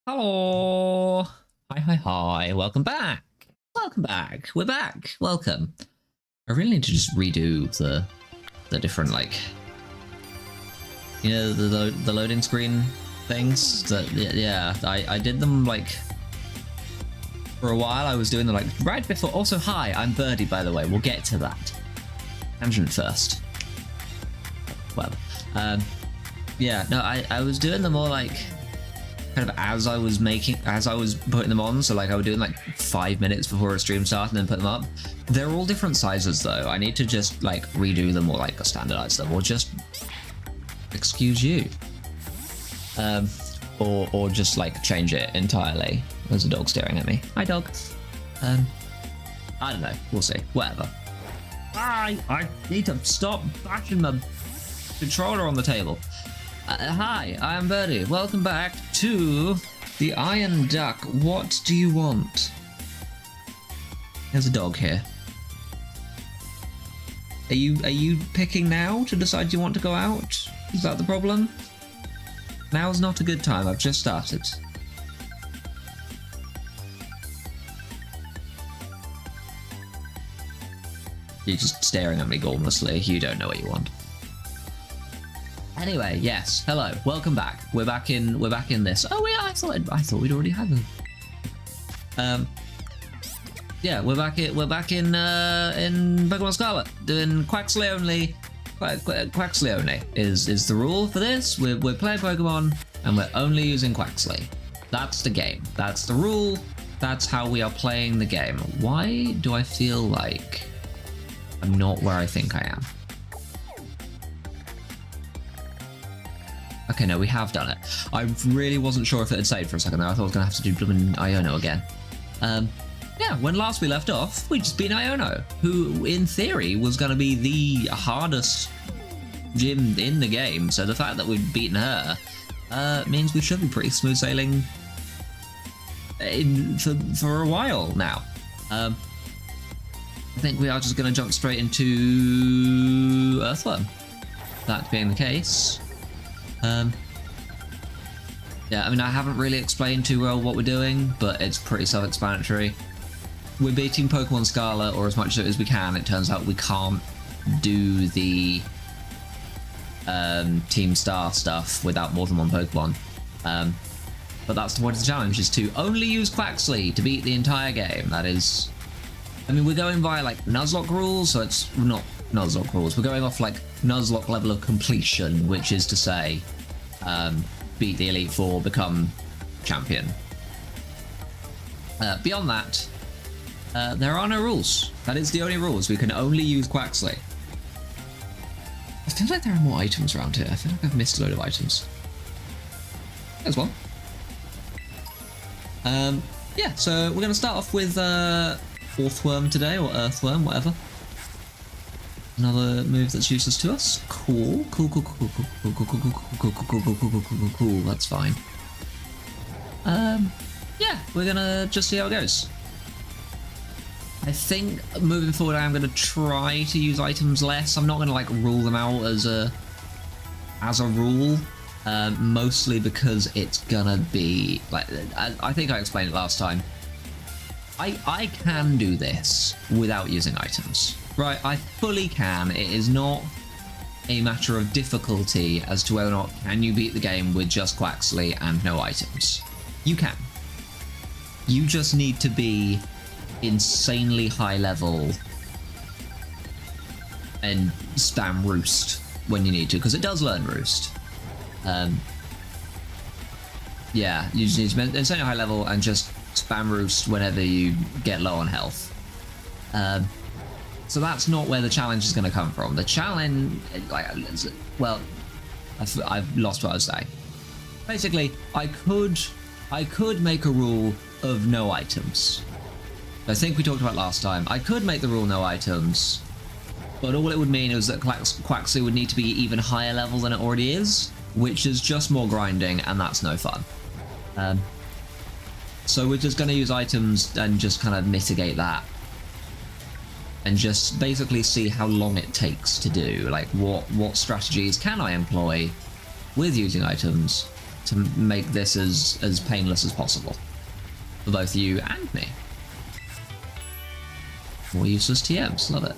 Hello. Hi. Welcome back. Welcome back. We're back. Welcome. I really need to just redo the different, like, you know, the loading screen things. That yeah, I did them like for a while. I was doing them like right before. Also, hi, I'm Birdie, by the way. We'll get to that. Tangent first. Well, yeah, no, I was doing them more like kind of as I was putting them on. So like I would do them like 5 minutes before a stream started and then put them up. They're all different sizes though. I need to just like redo them or like standardize them or just excuse you. Or just like change it entirely. There's a dog staring at me. Hi dog. I don't know. We'll see. Whatever. I need to stop bashing my controller on the table. Hi, I am Birdie. Welcome back to the Iron Duck. What do you want? There's a dog here. Are you picking now to decide you want to go out? Is that the problem? Now's not a good time. I've just started. You're just staring at me gormlessly. You don't know what you want. Anyway, yes. Hello. Welcome back. We're back in this. Oh yeah, I thought we'd already had them. Yeah, we're back in Pokémon Scarlet doing Quaxly only. Quaxly only is the rule for this. We're playing Pokemon and we're only using Quaxly. That's the game. That's the rule. That's how we are playing the game. Why do I feel like I'm not where I think I am? Okay, no, we have done it. I really wasn't sure if it had saved for a second there. I thought I was going to have to do blooming Iono again. Yeah, when last we left off, we just beat Iono, who, in theory, was going to be the hardest gym in the game. So the fact that we've beaten her means we should be pretty smooth sailing for a while now. I think we are just going to jump straight into Earthworm. That being the case... yeah, I mean, I haven't really explained too well what we're doing, but it's pretty self-explanatory. We're beating Pokemon Scarlet, or as much as we can. It turns out we can't do the Team Star stuff without more than one Pokemon. But that's the point of the challenge, is to only use Quaxly to beat the entire game. That is... I mean, we're going via, like, Nuzlocke rules, so it's not Nuzlocke rules. We're going off, like, Nuzlocke level of completion, which is to say... beat the Elite Four, become champion. Beyond that, there are no rules. That is the only rules. We can only use Quaxly. I feel like there are more items around here. I feel like I've missed a load of items. As well. Yeah, so we're going to start off with Earthworm today, or Earthworm, whatever. Another move that's useless to us. Cool. That's fine. Yeah, we're gonna just see how it goes. I think moving forward, I'm gonna try to use items less. I'm not gonna like rule them out as a rule. Mostly because it's gonna be like I think I explained it last time. I can do this without using items. Right, I fully can. It is not a matter of difficulty as to whether or not can you beat the game with just Quaxly and no items. You can. You just need to be insanely high level and spam Roost when you need to, because it does learn Roost. Yeah, you just need to be insanely high level and just spam Roost whenever you get low on health. So that's not where the challenge is going to come from. The challenge, like, well, I've lost what I was saying. Basically, I could make a rule of no items. I think we talked about last time. I could make the rule no items, but all it would mean is that Quaxly would need to be even higher level than it already is, which is just more grinding, and that's no fun. So we're just going to use items and just kind of mitigate that. And just basically see how long it takes to do. Like, what strategies can I employ with using items to make this as painless as possible for both you and me. More useless TMs, love it.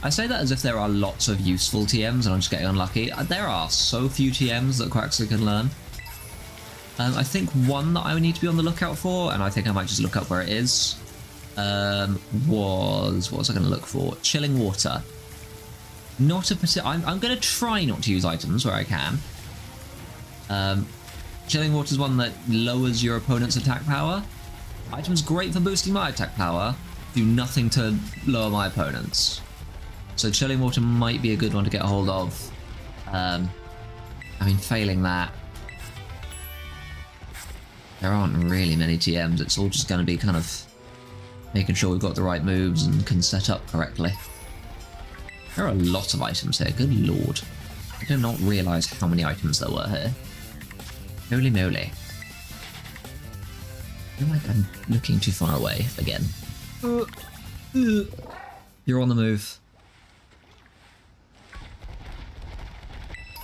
I say that as if there are lots of useful TMs and I'm just getting unlucky. There are so few TMs that Quaxly can learn. I think one that I would need to be on the lookout for, and I think I might just look up where it is, what was I going to look for? Chilling Water. Not a particular... I'm going to try not to use items where I can. Chilling Water is one that lowers your opponent's attack power. Items great for boosting my attack power, do nothing to lower my opponent's. So Chilling Water might be a good one to get a hold of. I mean, failing that, there aren't really many TMs. It's all just going to be kind of making sure we've got the right moves and can set up correctly. There are a lot of items here, good lord. I did not realise how many items there were here. Holy moly. I feel like I'm looking too far away again. You're on the move.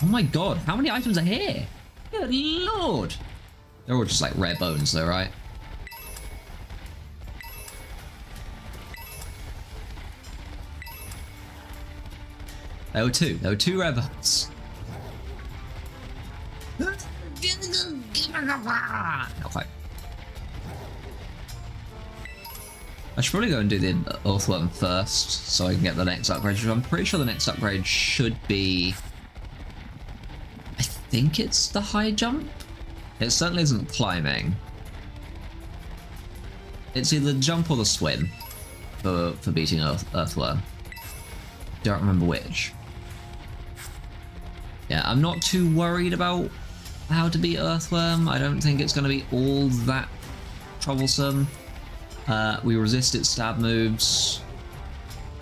Oh my god, how many items are here? Good lord! They're all just like rare bones though, right? There were two rare bones. Not quite. I should probably go and do the Earthworm first so I can get the next upgrade. I'm pretty sure the next upgrade should be... I think it's the high jump? It certainly isn't climbing. It's either the jump or the swim for beating Earthworm. Don't remember which. Yeah, I'm not too worried about how to beat Earthworm. I don't think it's going to be all that troublesome. We resist its stab moves.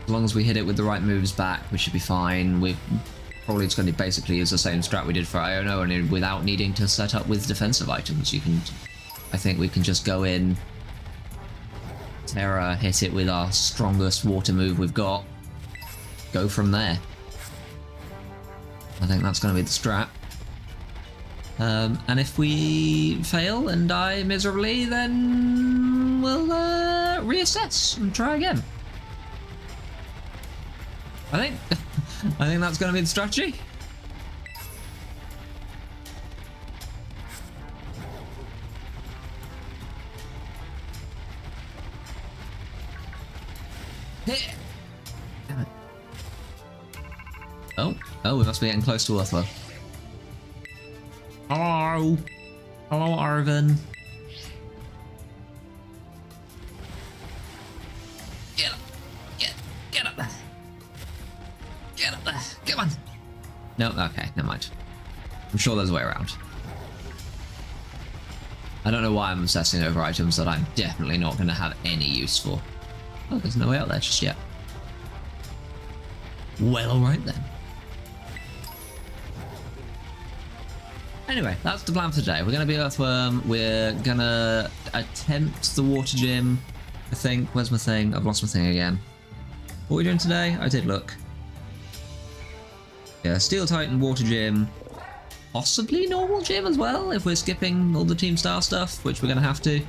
As long as we hit it with the right moves back, we should be fine. We're probably just going to basically use the same strat we did for Iono, and without needing to set up with defensive items. You can, I think we can just go in, Terra, hit it with our strongest water move we've got, go from there. I think that's going to be the strat. And if we fail and die miserably, then we'll reassess and try again. I think that's going to be the strategy. Damn it. Oh, we must be getting close to Earthworm. Hello! Hello, Arvin. Get up! Get up there! Get up there! Come on! No, okay, never mind. I'm sure there's a way around. I don't know why I'm obsessing over items that I'm definitely not going to have any use for. Oh, there's no way out there just yet. Well, alright then. Anyway, that's the plan for today. We're going to be Earthworm. We're going to attempt the Water Gym, I think. Where's my thing? I've lost my thing again. What are we doing today? I did look. Yeah, Steel Titan, Water Gym. Possibly Normal Gym as well, if we're skipping all the Team Star stuff, which we're going to have to.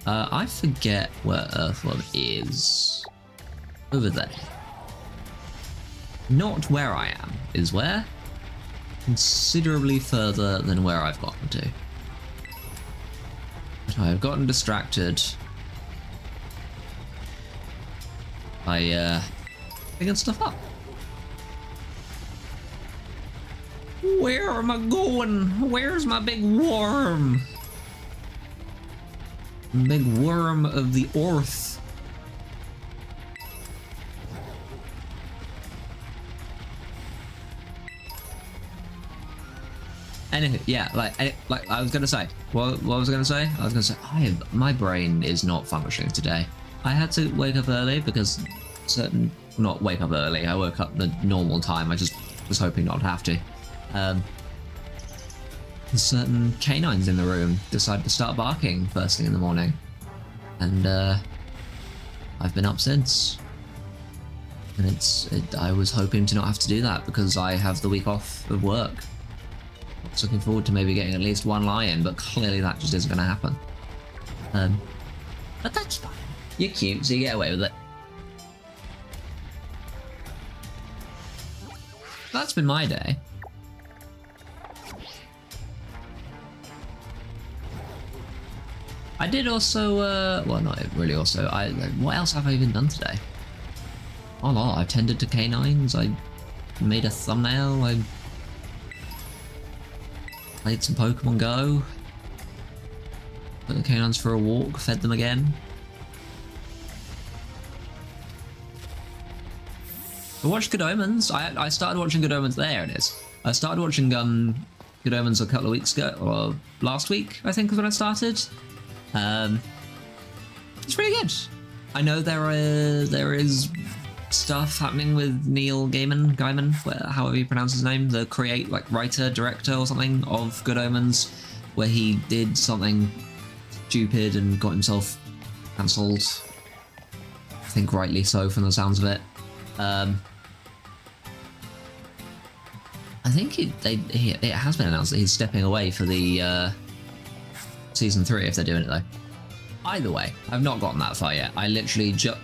I forget where Earthworm is. Over there. Not where I am, is where? Considerably further than where I've gotten to. But I've gotten distracted by picking stuff up. Where am I going? Where's my big worm? Big worm of the earth. Anyway, yeah, like I was gonna say, what was I gonna say? I was gonna say, my brain is not functioning today. I had to wake up early because not wake up early. I woke up the normal time. I just was hoping not to have to. Certain canines in the room decided to start barking first thing in the morning, and I've been up since. And I was hoping to not have to do that because I have the week off of work. I was looking forward to maybe getting at least one lie in, but clearly that just isn't going to happen. But that's fine. You're cute, so you get away with it. That's been my day. I did also, well, not really also, what else have I even done today? Oh no, I tended to canines, I made a thumbnail, I played some Pokemon Go, took the canines for a walk, fed them again. I watched Good Omens. I started watching Good Omens. There it is. I started watching Good Omens a couple of weeks ago, or last week, I think, was when I started. It's really good. I know there is stuff happening with Neil Gaiman, however you pronounce his name, the writer, director, or something of Good Omens, where he did something stupid and got himself cancelled. I think rightly so, from the sounds of it. I think it has been announced that he's stepping away for the season 3 if they're doing it though. Either way, I've not gotten that far yet. I literally just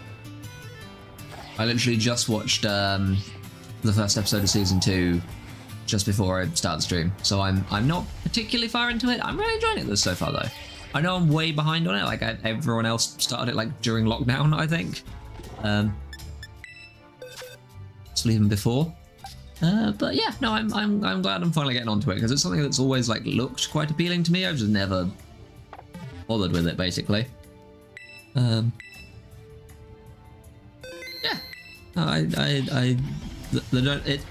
watched the first episode of season 2 just before I start the stream, so I'm not particularly far into it. I'm really enjoying it so far though. I know I'm way behind on it. Like everyone else started it like during lockdown, I think. Even before. But yeah, no, I'm glad I'm finally getting onto it because it's something that's always like looked quite appealing to me. I've just never bothered with it, basically. Yeah,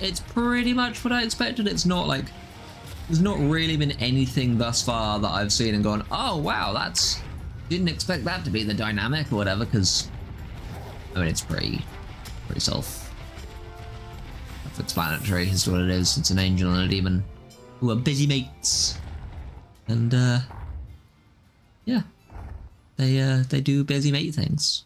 it's pretty much what I expected. It's not like there's not really been anything thus far that I've seen and gone, oh wow, didn't expect that to be the dynamic or whatever. Because I mean, it's pretty self-explanatory as to what it is. It's an angel and a demon who are busy mates, and yeah, they do busy mate things.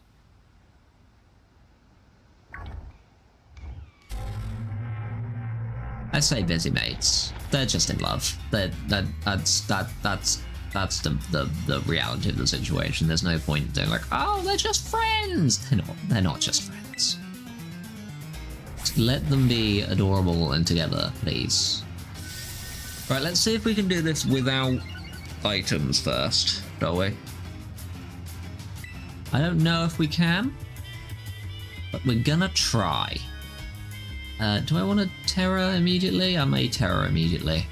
I say busy mates. They're just in love. That's the reality of the situation. There's no point in doing like, oh, they're just friends. They're not just friends. Let them be adorable and together, please. Right, let's see if we can do this without items first, shall we? I don't know if we can, but we're gonna try. Do I want to Terra immediately? I may Terra immediately.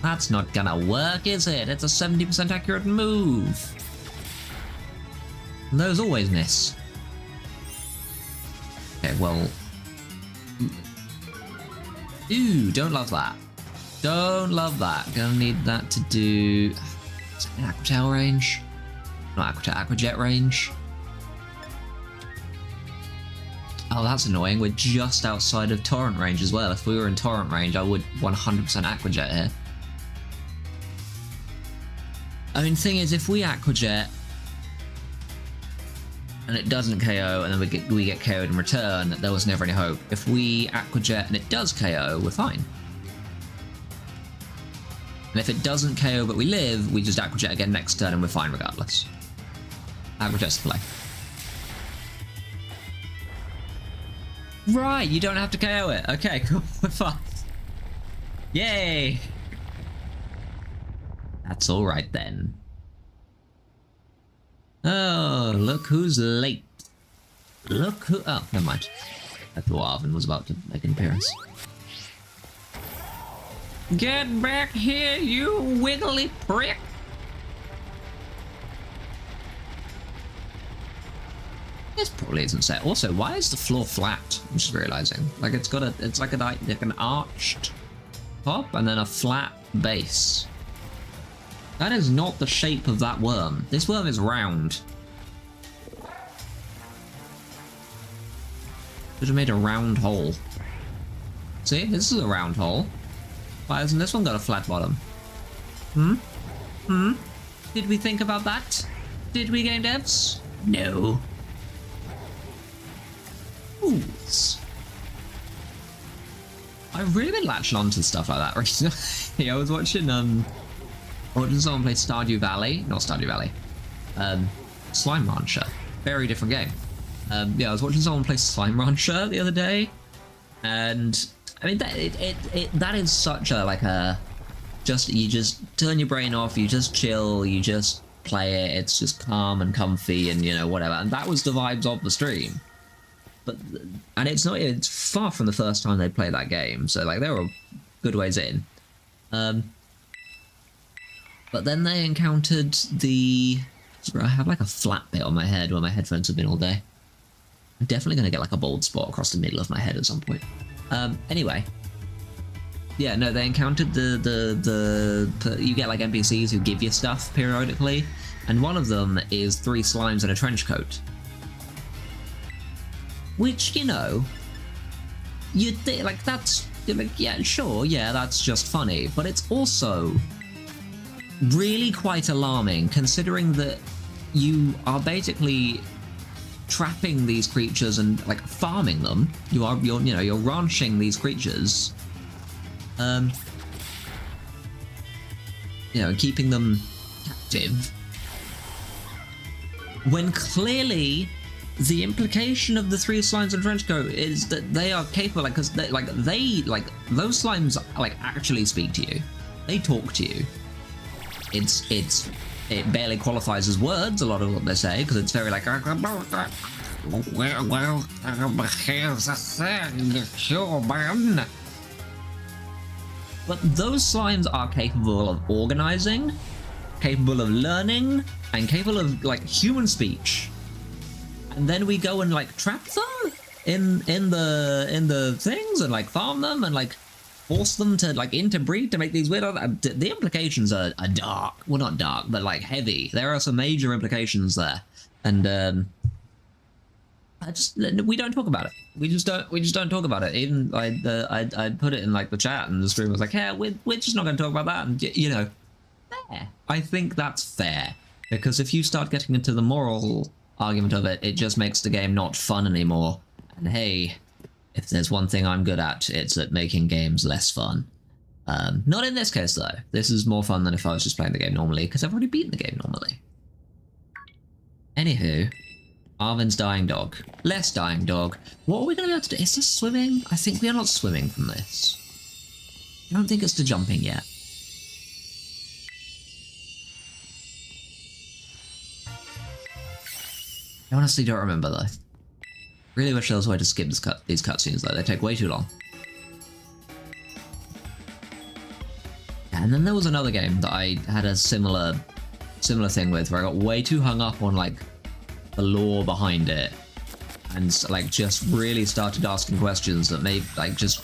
That's not gonna work, is it? It's a 70% accurate move. And those always miss. Okay, well... Ooh, don't love that. Don't love that. Gonna need that to do... Is it in Aqua Tower range? Not Aqua Tower, Aqua Jet range. Oh, that's annoying. We're just outside of Torrent range as well. If we were in Torrent range, I would 100% Aqua Jet here. I mean, thing is, if we Aqua Jet and it doesn't KO, and then we get KO'd in return, there was never any hope. If we Aqua Jet and it does KO, we're fine. And if it doesn't KO but we live, we just Aqua Jet again next turn and we're fine regardless. Aqua Jet's the play. Right, you don't have to KO it. Okay, cool. We're fine. Yay! That's alright then. Oh, look who's late. Look who... Oh, never mind. I thought Arvin was about to make an appearance. Get back here, you wiggly prick! This probably isn't set. Also, why is the floor flat? I'm just realizing. Like it's like an arched top and then a flat base. That is not the shape of that worm. This worm is round. Should have made a round hole. See, this is a round hole. Why hasn't this one got a flat bottom? Did we think about that? Did we, game devs? No. Fools. I've really been latching on to stuff like that recently. I was watching someone play Stardew Valley. Not Stardew Valley. Slime Rancher. Very different game. Yeah, I was watching someone play Slime Rancher the other day, and I mean that is such a like a you just turn your brain off, you just chill, you just play it. It's just calm and comfy, and you know whatever. And that was the vibes of the stream. But and it's far from the first time they played that game, so like they were good ways in. But then they encountered the. I have like a flat bit on my head where my headphones have been all day. I'm definitely going to get like a bald spot across the middle of my head at some point. Anyway. Yeah, no, they encountered you get like NPCs who give you stuff periodically, and one of them is 3 slimes in a trench coat. Which, you know, you'd think, like, that's, like, yeah, sure, yeah, that's just funny, but it's also really quite alarming, considering that you are basically trapping these creatures and, like, farming them. You're ranching these creatures, keeping them captive, when clearly the implication of the 3 slimes in trench coat is that they are capable, like, because those slimes like actually speak to you. They talk to you. It barely qualifies as words, a lot of what they say, because it's very like, well, here's a thing, sure, man. But those slimes are capable of organizing, capable of learning, and capable of like human speech. And then we go and like trap them in the things and like farm them and like force them to like interbreed to make these weird. The implications are dark. Well, not dark, but like heavy. There are some major implications there, and we don't talk about it. We just don't talk about it. Even I put it in like the chat, and the stream was like, yeah, we're just not going to talk about that. And you know, fair. I think that's fair, because if you start getting into the moral argument of it, it just makes the game not fun anymore. And hey, if there's one thing I'm good at, it's at making games less fun. Not in this case though. This is more fun than if I was just playing the game normally, because I've already beaten the game normally. Anywho, Arvin's dying dog. Less dying dog. What are we going to be able to do? Is this swimming? I think we are not swimming from this. I don't think it's to jumping yet. I honestly don't remember though. Really wish there was a way to skip these cutscenes though. They take way too long. And then there was another game that I had a similar thing with, where I got way too hung up on like the lore behind it, and like just really started asking questions that made like just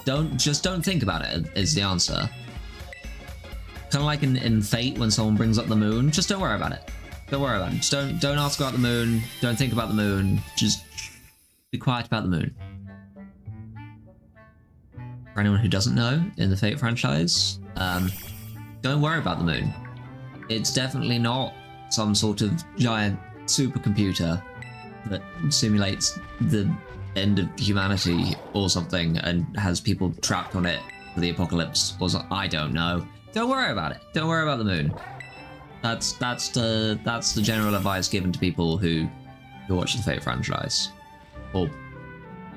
don't think about it is the answer. Kind of like in Fate when someone brings up the moon, just don't worry about it. Don't worry about it. Just don't ask about the moon. Don't think about the moon. Just be quiet about the moon. For anyone who doesn't know, in the Fate franchise, don't worry about the moon. It's definitely not some sort of giant supercomputer that simulates the end of humanity or something and has people trapped on it for the apocalypse or something. I don't know. Don't worry about it. Don't worry about the moon. That's the general advice given to people who watch the Fate franchise or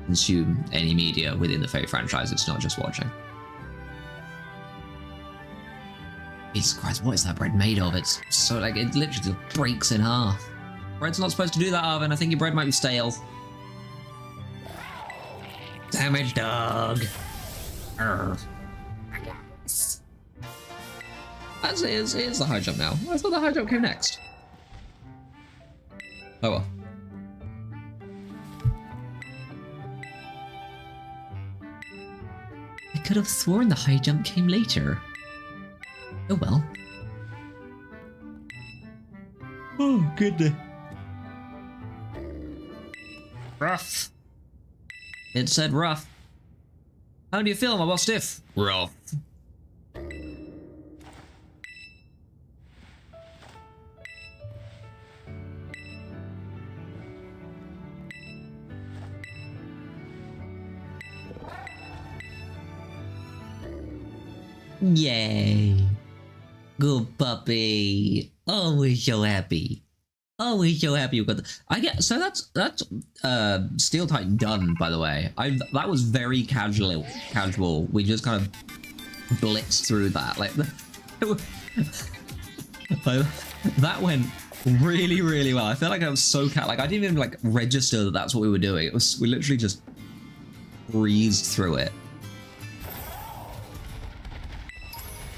consume any media within the Fate franchise. It's not just watching. Jesus Christ, what is that bread made of? It's so like it literally just breaks in half. Bread's not supposed to do that, Arvin. I think your bread might be stale. Damaged dog. Urgh. Here's the high jump now. I thought the high jump came next. Oh well. I could have sworn the high jump came later. Oh well. Oh goodness. Rough. It said rough. How do you feel, my boss stiff? Rough. Yay. Good puppy. Always so happy. Always so happy you got the, I get, so that's Steel Titan done, by the way. That was very casual. We just kind of blitzed through that. Like that went really, really well. I feel like I was so like I didn't even like register that that's what we were doing. It was, we literally just breezed through it.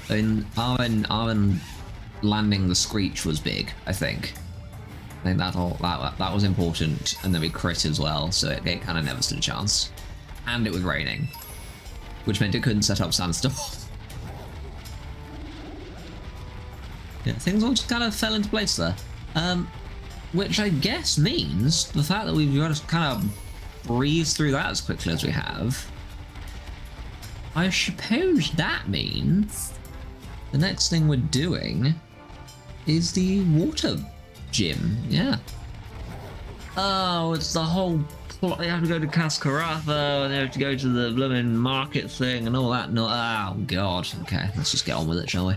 And Armin landing the Screech was big, I think. I think that was important, and then we crit as well, so it kind of never stood a chance. And it was raining, which meant it couldn't set up Sandstorm. Yeah, things all just kind of fell into place there. Which I guess means the fact that we've just kind of breezed through that as quickly as we have. I suppose that means the next thing we're doing is the water gym. Yeah. Oh, it's the whole plot. You have to go to Cascaratha and you have to go to the blooming market thing and all that. No, oh god. Okay, let's just get on with it, shall we?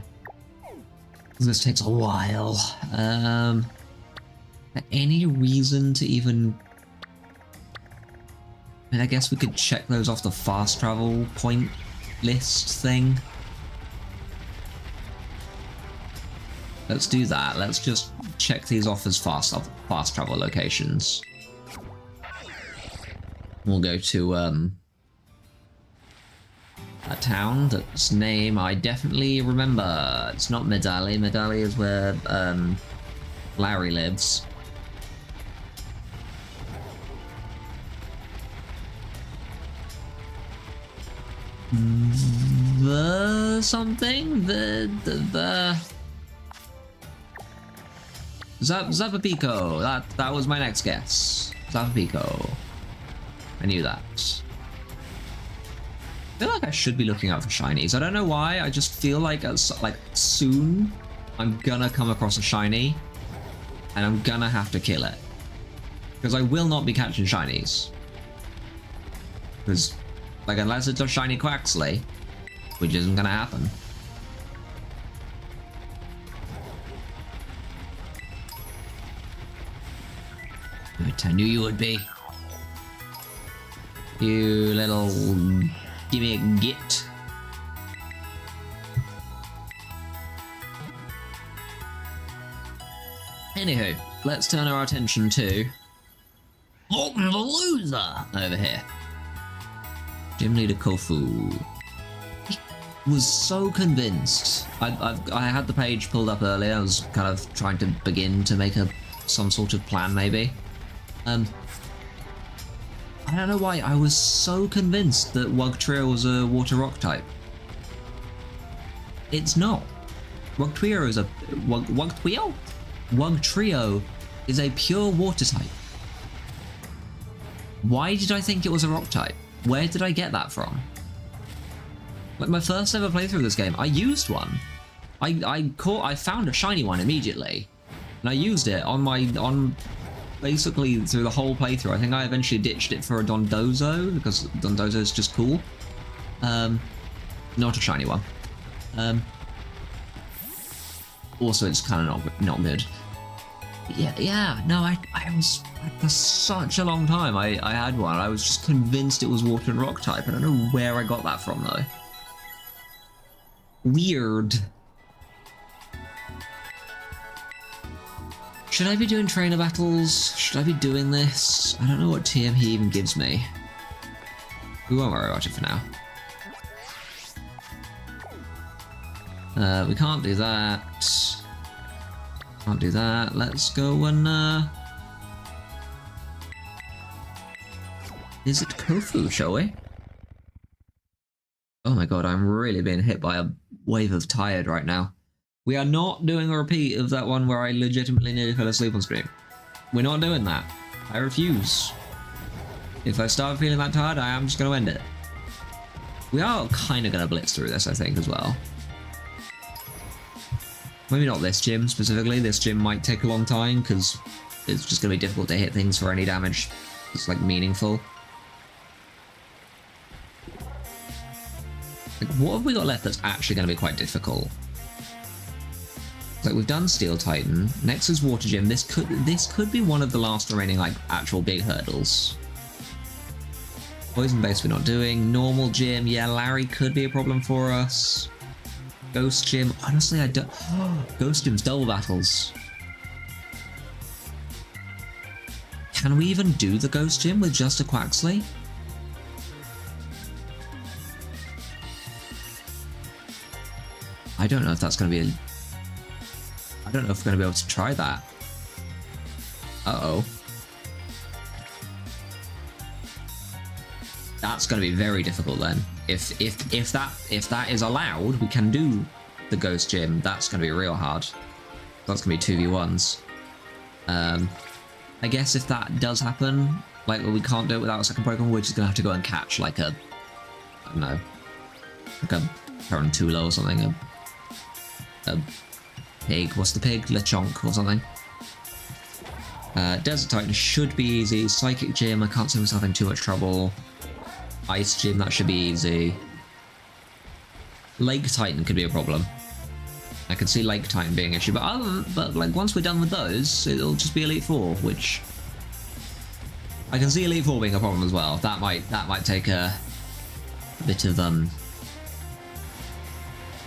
This takes a while. Any reason to even? I mean, I guess we could check those off the fast travel point list thing. Let's do that. Let's just check these off as fast travel locations. We'll go to a town that's name I definitely remember. It's not Medali. Medali is where Larry lives. The something? The Zapapico. That was my next guess. Zapapico. I knew that. I feel like I should be looking out for shinies. I don't know why. I just feel like soon I'm gonna come across a shiny and I'm gonna have to kill it. Because I will not be catching shinies. Because like unless it's a shiny Quaxly, which isn't gonna happen. I knew you would be. You little gimme a git. Anywho, let's turn our attention to Vulcan the Loser over here. Gym leader Kofu. He was so convinced. I had the page pulled up earlier. I was kind of trying to begin to make some sort of plan, maybe. I don't know why I was so convinced that Wugtrio was a water rock type. It's not. Wugtrio is a Wugtrio is a pure water type. Why did I think it was a rock type? Where did I get that from? Like my first ever playthrough of this game, I used one. I found a shiny one immediately, and I used it on basically through the whole playthrough. I think I eventually ditched it for a Dondozo because Dondozo is just cool. Not a shiny one. Also, it's kind of not good. Yeah. No, I was for such a long time. I had one. I was just convinced it was water and rock type. I don't know where I got that from though. Weird. Should I be doing trainer battles? Should I be doing this? I don't know what TM he even gives me. We won't worry about it for now. We can't do that. Can't do that. Let's go and visit Kofu, shall we? Oh my god, I'm really being hit by a wave of tired right now. We are not doing a repeat of that one where I legitimately nearly fell asleep on stream. We're not doing that. I refuse. If I start feeling that tired, I am just going to end it. We are kind of going to blitz through this, I think, as well. Maybe not this gym specifically. This gym might take a long time because it's just going to be difficult to hit things for any damage that's like meaningful. Like What have we got left that's actually going to be quite difficult? Like, we've done Steel Titan. Next is Water Gym. This could be one of the last remaining, like, actual big hurdles. Poison Base we're not doing. Normal Gym. Yeah, Larry could be a problem for us. Ghost Gym. Honestly, I don't... Ghost Gym's double battles. Can we even do the Ghost Gym with just a Quaxly? I don't know if that's going to be... I don't know if we're going to be able to try that. Uh-oh. That's going to be very difficult then. If that is allowed, we can do the Ghost Gym. That's going to be real hard. That's going to be 2v1s. I guess if that does happen, like, we can't do it without a second Pokemon, we're just going to have to go and catch, like, a... I don't know. Like a Tarantula or something. A pig. What's the pig? Lechonk or something. Desert Titan should be easy. Psychic Gym, I can't see myself in too much trouble. Ice Gym, that should be easy. Lake Titan could be a problem. I can see Lake Titan being an issue, but like once we're done with those, it'll just be Elite Four, which I can see Elite Four being a problem as well. That might take a bit of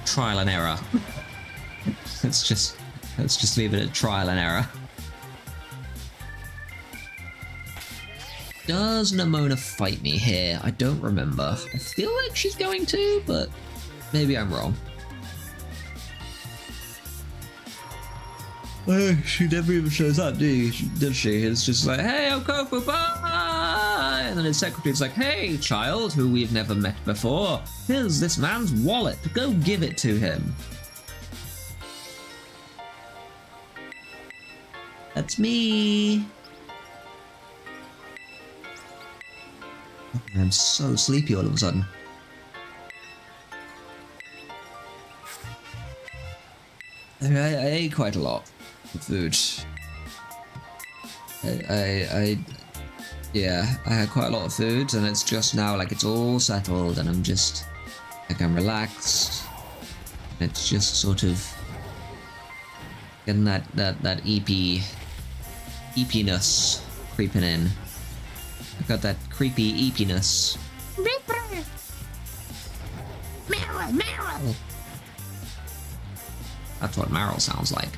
trial and error. let's just leave it at trial and error. Does Nemona fight me here? I don't remember. I feel like she's going to, but maybe I'm wrong. She never even shows up, does she? It's just like, hey, I'm Kofu, bye! And then his secretary's like, hey, child, who we've never met before, here's this man's wallet. Go give it to him. That's me. I'm so sleepy all of a sudden. I ate quite a lot of food. Yeah, I had quite a lot of food, and it's just now like it's all settled, and I'm just like I'm relaxed. It's just sort of getting that eepiness creeping in. I got that creepy eepiness. Meryl. That's what Meryl sounds like.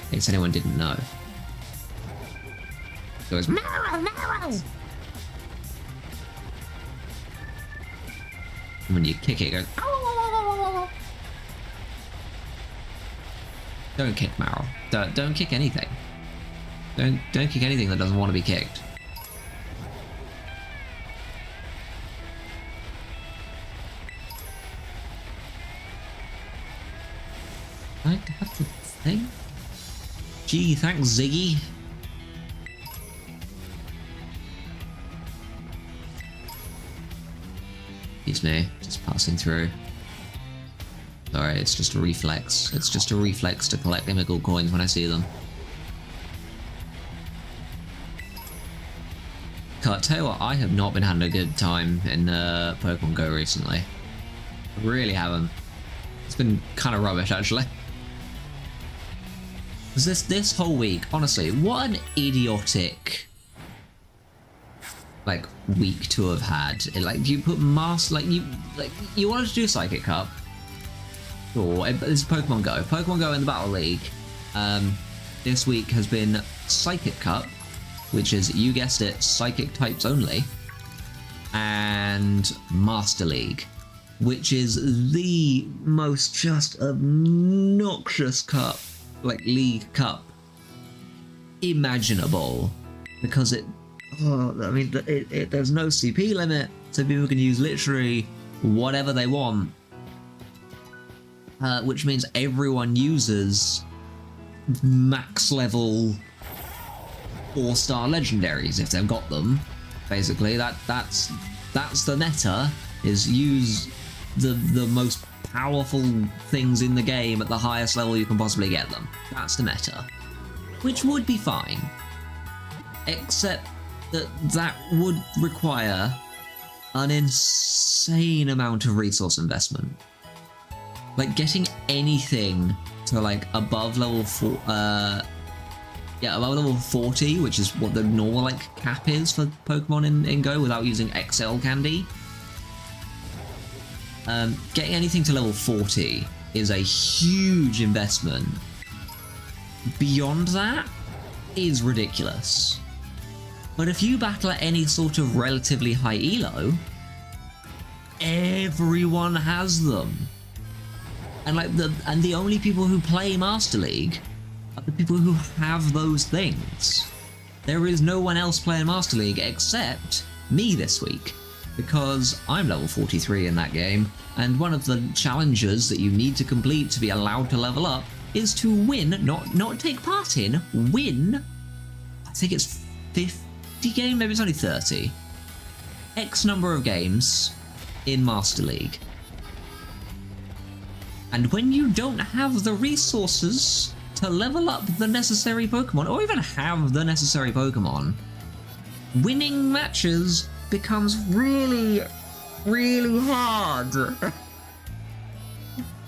In case anyone didn't know. It goes Meryl. And when you kick it, it goes. Oh! Don't kick Meryl. Don't kick anything. Don't kick anything that doesn't want to be kicked. I have the thing? Gee, thanks, Ziggy. Excuse me, just passing through. Sorry, it's just a reflex. It's just a reflex to collect Immigrant coins when I see them. I'll tell you what, I have not been having a good time in Pokemon Go recently. I really haven't. It's been kind of rubbish, actually. This whole week, honestly, what an idiotic like week to have had. Like you put you wanted to do Psychic Cup. Sure, it's Pokemon Go. Pokemon Go in the Battle League. This week has been Psychic Cup, which is, you guessed it, Psychic types only, and Master League, which is the most just obnoxious cup. Like League Cup imaginable, because there's no CP limit, so people can use literally whatever they want, which means everyone uses max level 4-star legendaries if they've got them. Basically, that's the meta, is use the most powerful things in the game at the highest level you can possibly get them. That's the meta. Which would be fine. Except that would require an insane amount of resource investment. Like getting anything to like above level 4, above level 40, which is what the normal like cap is for Pokemon in Go without using XL candy. Getting anything to level 40 is a huge investment. Beyond that is ridiculous. But if you battle at any sort of relatively high elo, everyone has them. And like the only people who play Master League are the people who have those things. There is no one else playing Master League except me this week, because I'm level 43 in that game, and one of the challenges that you need to complete to be allowed to level up is to win, not take part in, win, I think it's 50 games, maybe it's only 30, X number of games in Master League. And when you don't have the resources to level up the necessary Pokemon, or even have the necessary Pokemon, winning matches becomes really, really hard.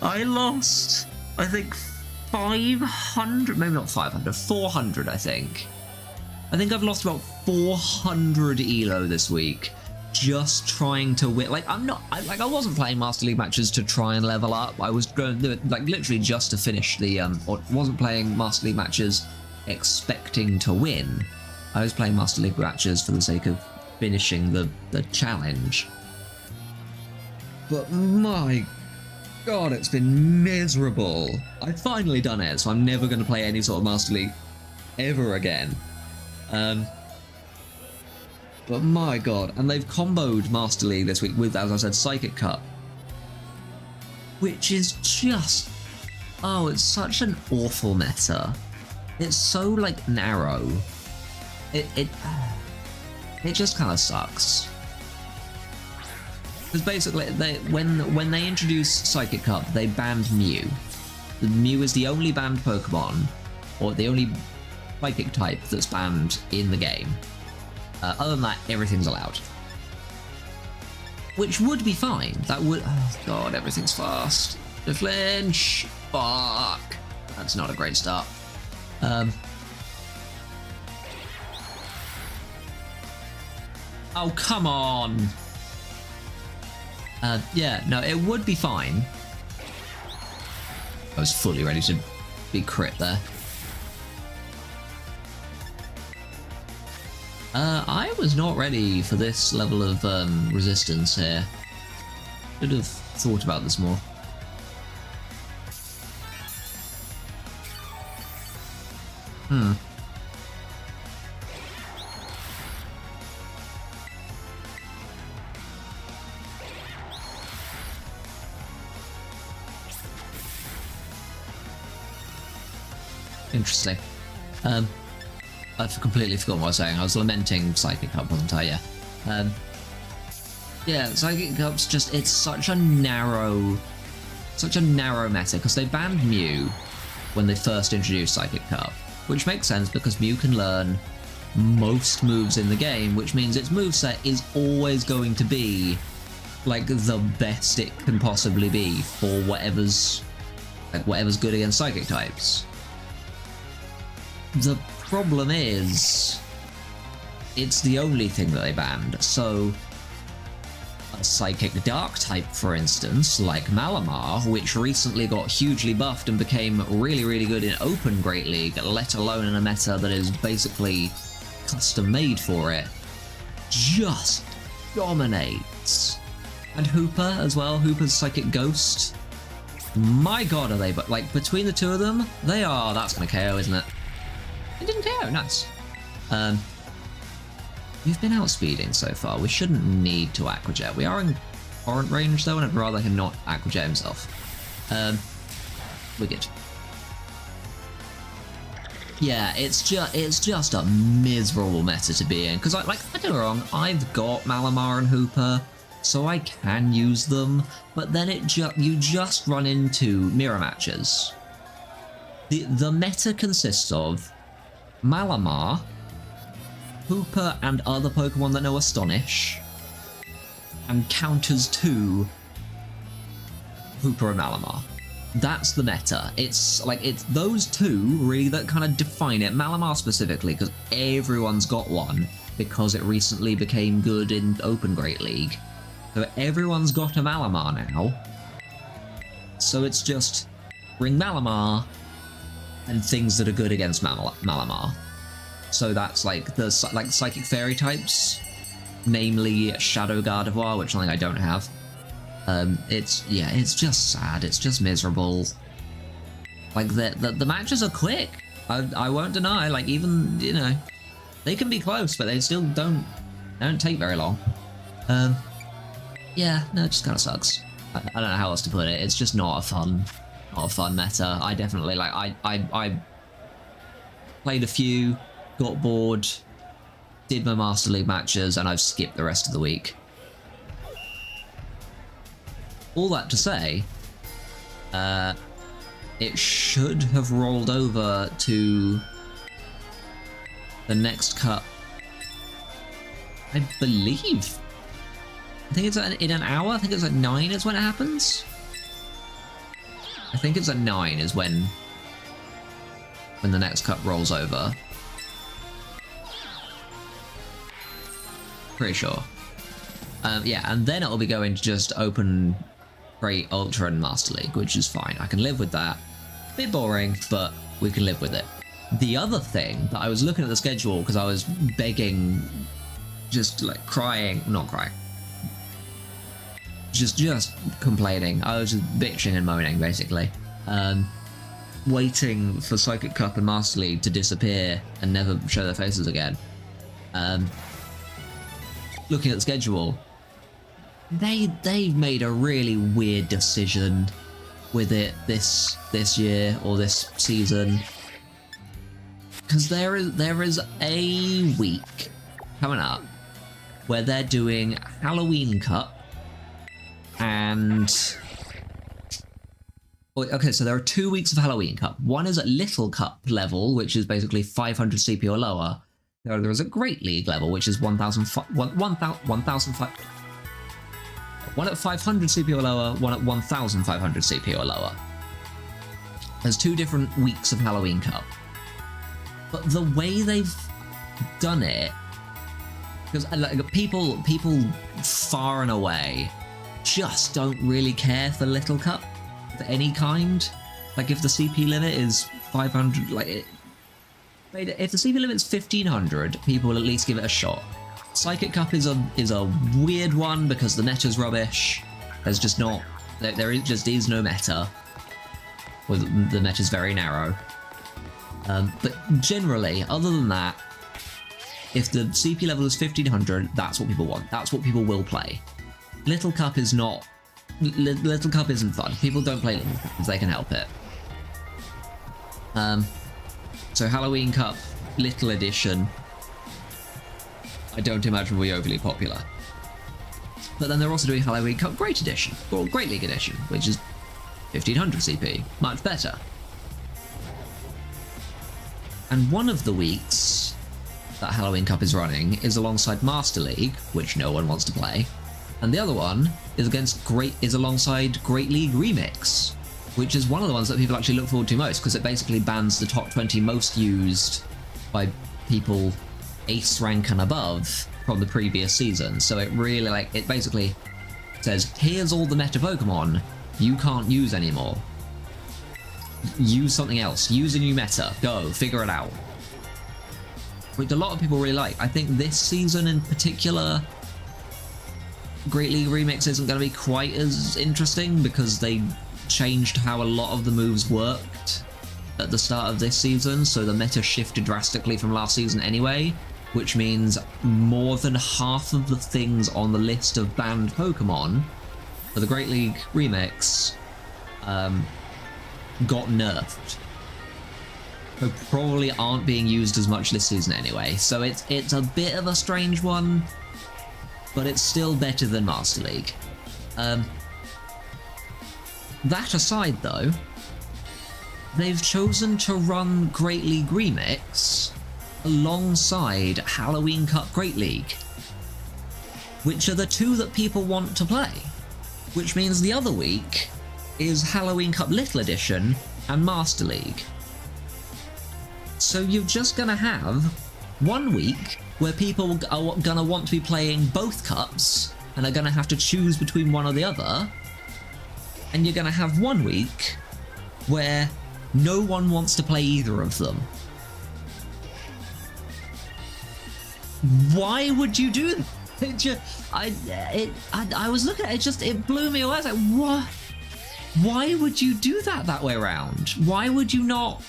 I lost, I think, 500, maybe not 500, 400, I think. I think I've lost about 400 elo this week just trying to win. Like, I wasn't playing Master League matches to try and level up. I was going to do it, like, literally just to finish the, or wasn't playing Master League matches expecting to win. I was playing Master League matches for the sake of finishing the challenge. But my god, it's been miserable. I've finally done it, so I'm never going to play any sort of Master League ever again. But my god, and they've comboed Master League this week with, as I said, Psychic Cup, which is just, oh, it's such an awful meta. It's so like narrow. It just kind of sucks. Because basically, when they introduced Psychic Cup, they banned Mew. The Mew is the only banned Pokemon, or the only Psychic type that's banned in the game. Other than that, everything's allowed. Which would be fine. That would... Oh god, everything's fast. The flinch! Fuck! That's not a great start. Oh, come on! Yeah, no, it would be fine. I was fully ready to be crit there. I was not ready for this level of resistance here. Should have thought about this more. Interesting. I've completely forgotten what I was saying. I was lamenting Psychic Cup, wasn't I? Yeah. Yeah, Psychic Cup's just, it's such a narrow meta, because they banned Mew when they first introduced Psychic Cup, which makes sense because Mew can learn most moves in the game, which means its moveset is always going to be like the best it can possibly be for whatever's good against Psychic types. The problem is, it's the only thing that they banned, so a Psychic Dark type, for instance, like Malamar, which recently got hugely buffed and became really, really good in Open Great League, let alone in a meta that is basically custom-made for it, just dominates. And Hooper as well, Hooper's Psychic Ghost. My god, are they, but like, between the two of them, they are, that's gonna KO, isn't it? It didn't KO, nice. We've been outspeeding so far. We shouldn't need to Aqua Jet. We are in torrent range though, and I'd rather him not Aqua Jet himself. We're good. Yeah, it's just a miserable meta to be in. Because I don't get me wrong, I've got Malamar and Hooper, so I can use them. But then you just run into mirror matches. The meta consists of Malamar, Hooper and other Pokemon that know Astonish, and counters to Hooper and Malamar. That's the meta. It's like, it's those two really that kind of define it. Malamar specifically, because everyone's got one, because it recently became good in Open Great League. So everyone's got a Malamar now. So it's just bring Malamar and things that are good against Malamar. So that's like the Psychic Fairy types, namely Shadow Gardevoir, which is something I don't have. It's just sad. It's just miserable. Like the matches are quick. I won't deny. Like, even, you know, they can be close, but they still don't take very long. Yeah, no, it just kind of sucks. I don't know how else to put it. It's just not a fun meta. I definitely, like, I played a few, got bored, did my Master League matches, and I've skipped the rest of the week. All that to say, it should have rolled over to the next cup, I believe. I think it's in an hour. I think it's at 9 is when it happens. I think it's at 9 is when the next cup rolls over. Pretty sure. Yeah, and then it'll be going to just Open Great, Ultra, and Master League, which is fine. I can live with that. Bit boring, but we can live with it. The other thing that I was looking at the schedule because I was begging, just like crying, not crying, just complaining. I was just bitching and moaning, basically. Waiting for Psychic Cup and Master League to disappear and never show their faces again. Looking at the schedule, they've made a really weird decision with it this year or this season, because there is a week coming up where they're doing Halloween Cup and okay, so there are 2 weeks of Halloween Cup. One is at Little Cup level, which is basically 500 CP or lower. There is a Great League level, which is 1,500 one at 500 CP or lower, one at 1,500 CP or lower. There's 2 different weeks of Halloween Cup. But the way they've done it, because like, people far and away just don't really care for Little Cup of any kind. Like, if the CP limit is 500, like, if the CP limit is 1,500, people will at least give it a shot. Psychic Cup is a weird one because the meta's rubbish. There's just not, there just is no meta. Well, the meta's very narrow. But generally, other than that, if the CP level is 1,500, that's what people want. That's what people will play. Little Cup is not. Little Cup isn't fun. People don't play Little Cup if they can help it. So Halloween Cup Little Edition, I don't imagine will be overly popular. But then they're also doing Halloween Cup Great Edition, or Great League Edition, which is 1,500 CP, much better. And one of the weeks that Halloween Cup is running is alongside Master League, which no one wants to play, and the other one is alongside Great League Remix, which is one of the ones that people actually look forward to most, because it basically bans the top 20 most used by people ace rank and above from the previous season. So it really, like, it basically says, here's all the meta Pokemon you can't use anymore. Use something else. Use a new meta. Go, figure it out. Which a lot of people really like. I think this season in particular, Great League Remix isn't going to be quite as interesting because they changed how a lot of the moves worked at the start of this season, so the meta shifted drastically from last season anyway, which means more than half of the things on the list of banned Pokemon for the Great League Remix got nerfed. So probably aren't being used as much this season anyway, so it's a bit of a strange one, but it's still better than Master League. That aside though, they've chosen to run Great League Remix alongside Halloween Cup Great League. which are the two that people want to play. Which means the other week is Halloween Cup Little Edition and Master League. So you're just gonna have 1 week where people are gonna want to be playing both cups and are gonna have to choose between one or the other, and you're gonna have 1 week where no one wants to play either of them. Why would you do that? I was looking at it, it blew me away. I was like, what? Why would you do that way around? Why would you not,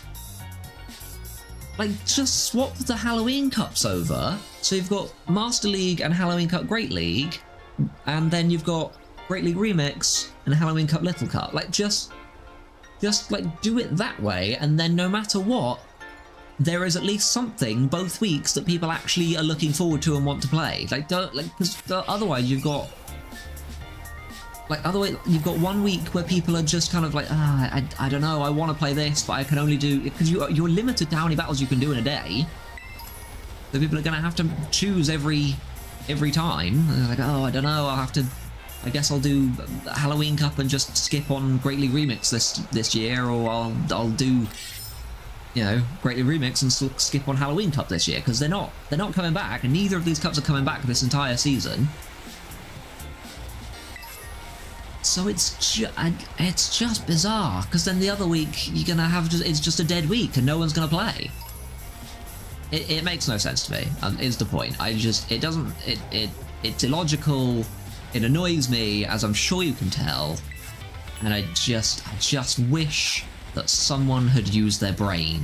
like, just swap the Halloween Cups over? So you've got Master League and Halloween Cup Great League, and then you've got Great League Remix and Halloween Cup Little Cup. Like, just like do it that way, and then no matter what, there is at least something both weeks that people actually are looking forward to and want to play. Like, don't, like, because otherwise you've got, like, otherwise you've got 1 week where people are just kind of like, I don't know, I want to play this, but I can only do, because you're limited to how many battles you can do in a day. So people are going to have to choose every time. And they're like, oh, I don't know, I'll have to, I guess I'll do Halloween Cup and just skip on Great League Remix this year, or I'll do, you know, Great League Remix and still skip on Halloween Cup this year, because they're not coming back, and neither of these cups are coming back this entire season. So it's just bizarre, because then the other week you're gonna have it's just a dead week and no one's gonna play. It makes no sense to me. Is the point? It's illogical. It annoys me, as I'm sure you can tell, and I just wish that someone had used their brain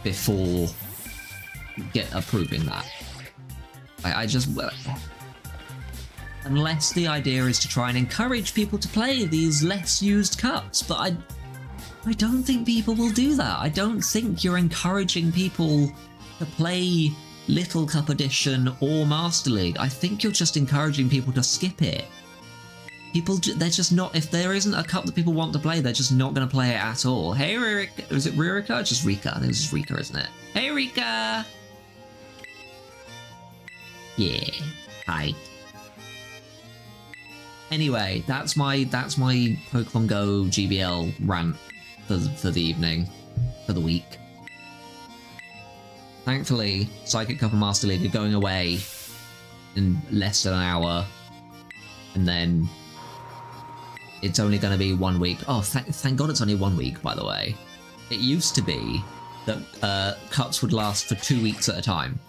before approving that. Unless the idea is to try and encourage people to play these less used cups, but I don't think people will do that. I don't think you're encouraging people to play Little Cup Edition or Master League. I think you're just encouraging people to skip it. They're just not, if there isn't a cup that people want to play, they're just not going to play it at all. Hey, Rika. Was it Rika? Just Rika. I think it's just Rika, isn't it? Hey, Rika! Yeah. Hi. Anyway, that's my Pokemon Go GBL rant for the evening, for the week. Thankfully, Psychic Cup and Master League are going away in less than an hour, and then it's only going to be 1 week. Oh, thank God it's only 1 week, by the way. It used to be that cups would last for 2 weeks at a time.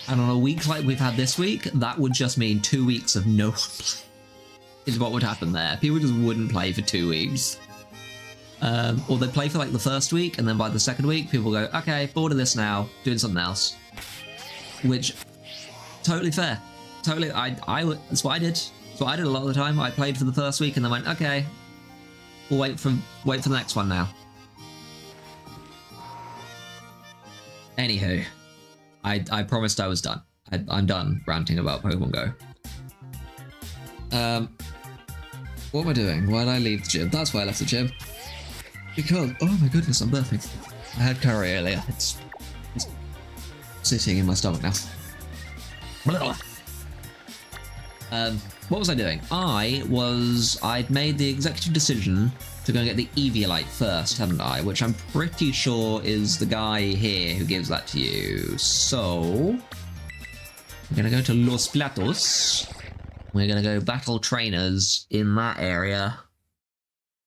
And on a week like we've had this week, that would just mean 2 weeks of no one play. Is what would happen there. People just wouldn't play for 2 weeks. Or they'd play for like the first week, and then by the second week, people go, okay, bored of this now, doing something else. Which, totally fair. Totally, that's what I did. That's what I did a lot of the time. I played for the first week and then went, okay, we'll wait for the next one now. Anywho, I promised I was done. I'm done ranting about Pokemon Go. What am I doing? Why did I leave the gym? That's why I left the gym. Because, oh my goodness, I'm burping. I had curry earlier. It's sitting in my stomach now. What was I doing? I'd made the executive decision to go and get the Eviolite first, hadn't I? Which I'm pretty sure is the guy here who gives that to you. So, I'm gonna go to Los Platos. We're gonna go battle trainers in that area,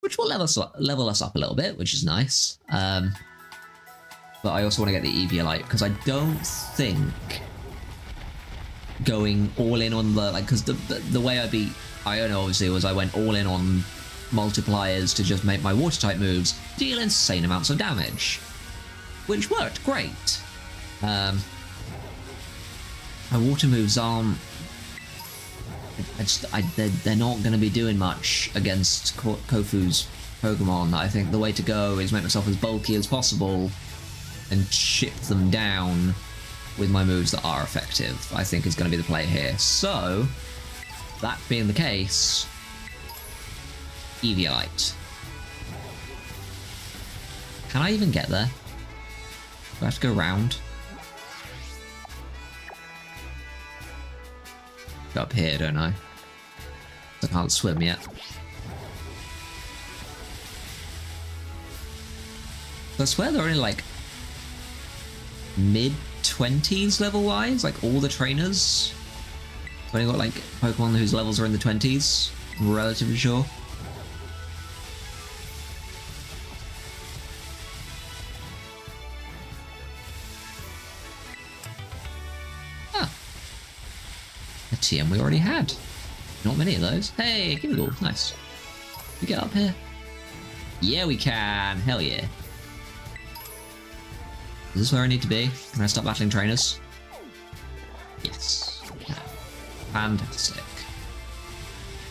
which will level us up a little bit, which is nice. But I also want to get the Eviolite, because I don't think going all in on the, like, because the way I beat Iona obviously was I went all in on multipliers to just make my water type moves deal insane amounts of damage, which worked great. My water moves aren't, they're not going to be doing much against Kofu's Pokemon. I think the way to go is make myself as bulky as possible and chip them down with my moves that are effective, I think is going to be the play here. So, that being the case, Eviolite. Can I even get there? Do I have to go round? Go up here, don't I? I can't swim yet. I swear they're only like mid-20s level-wise, like all the trainers. I've only got like Pokemon whose levels are in the 20s, I'm relatively sure. Ah. A TM we already had. Not many of those. Hey, Giggles, nice. We get up here? Yeah, we can. Hell yeah. Is this where I need to be? Can I stop battling trainers? Yes. Yeah. Fantastic.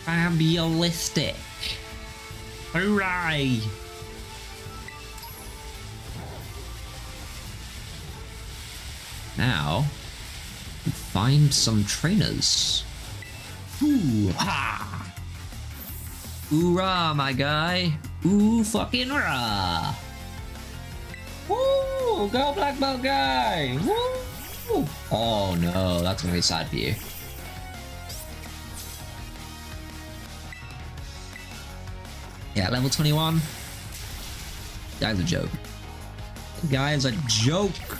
Fabulistic. Hooray! Now, find some trainers. Ooh, ha! Ooh-rah, my guy. Ooh, fucking rah! Woo! Go black belt guy! Woo! Oh no, that's gonna be sad for you. Yeah, level 21. Guy's a joke. Guy's a joke.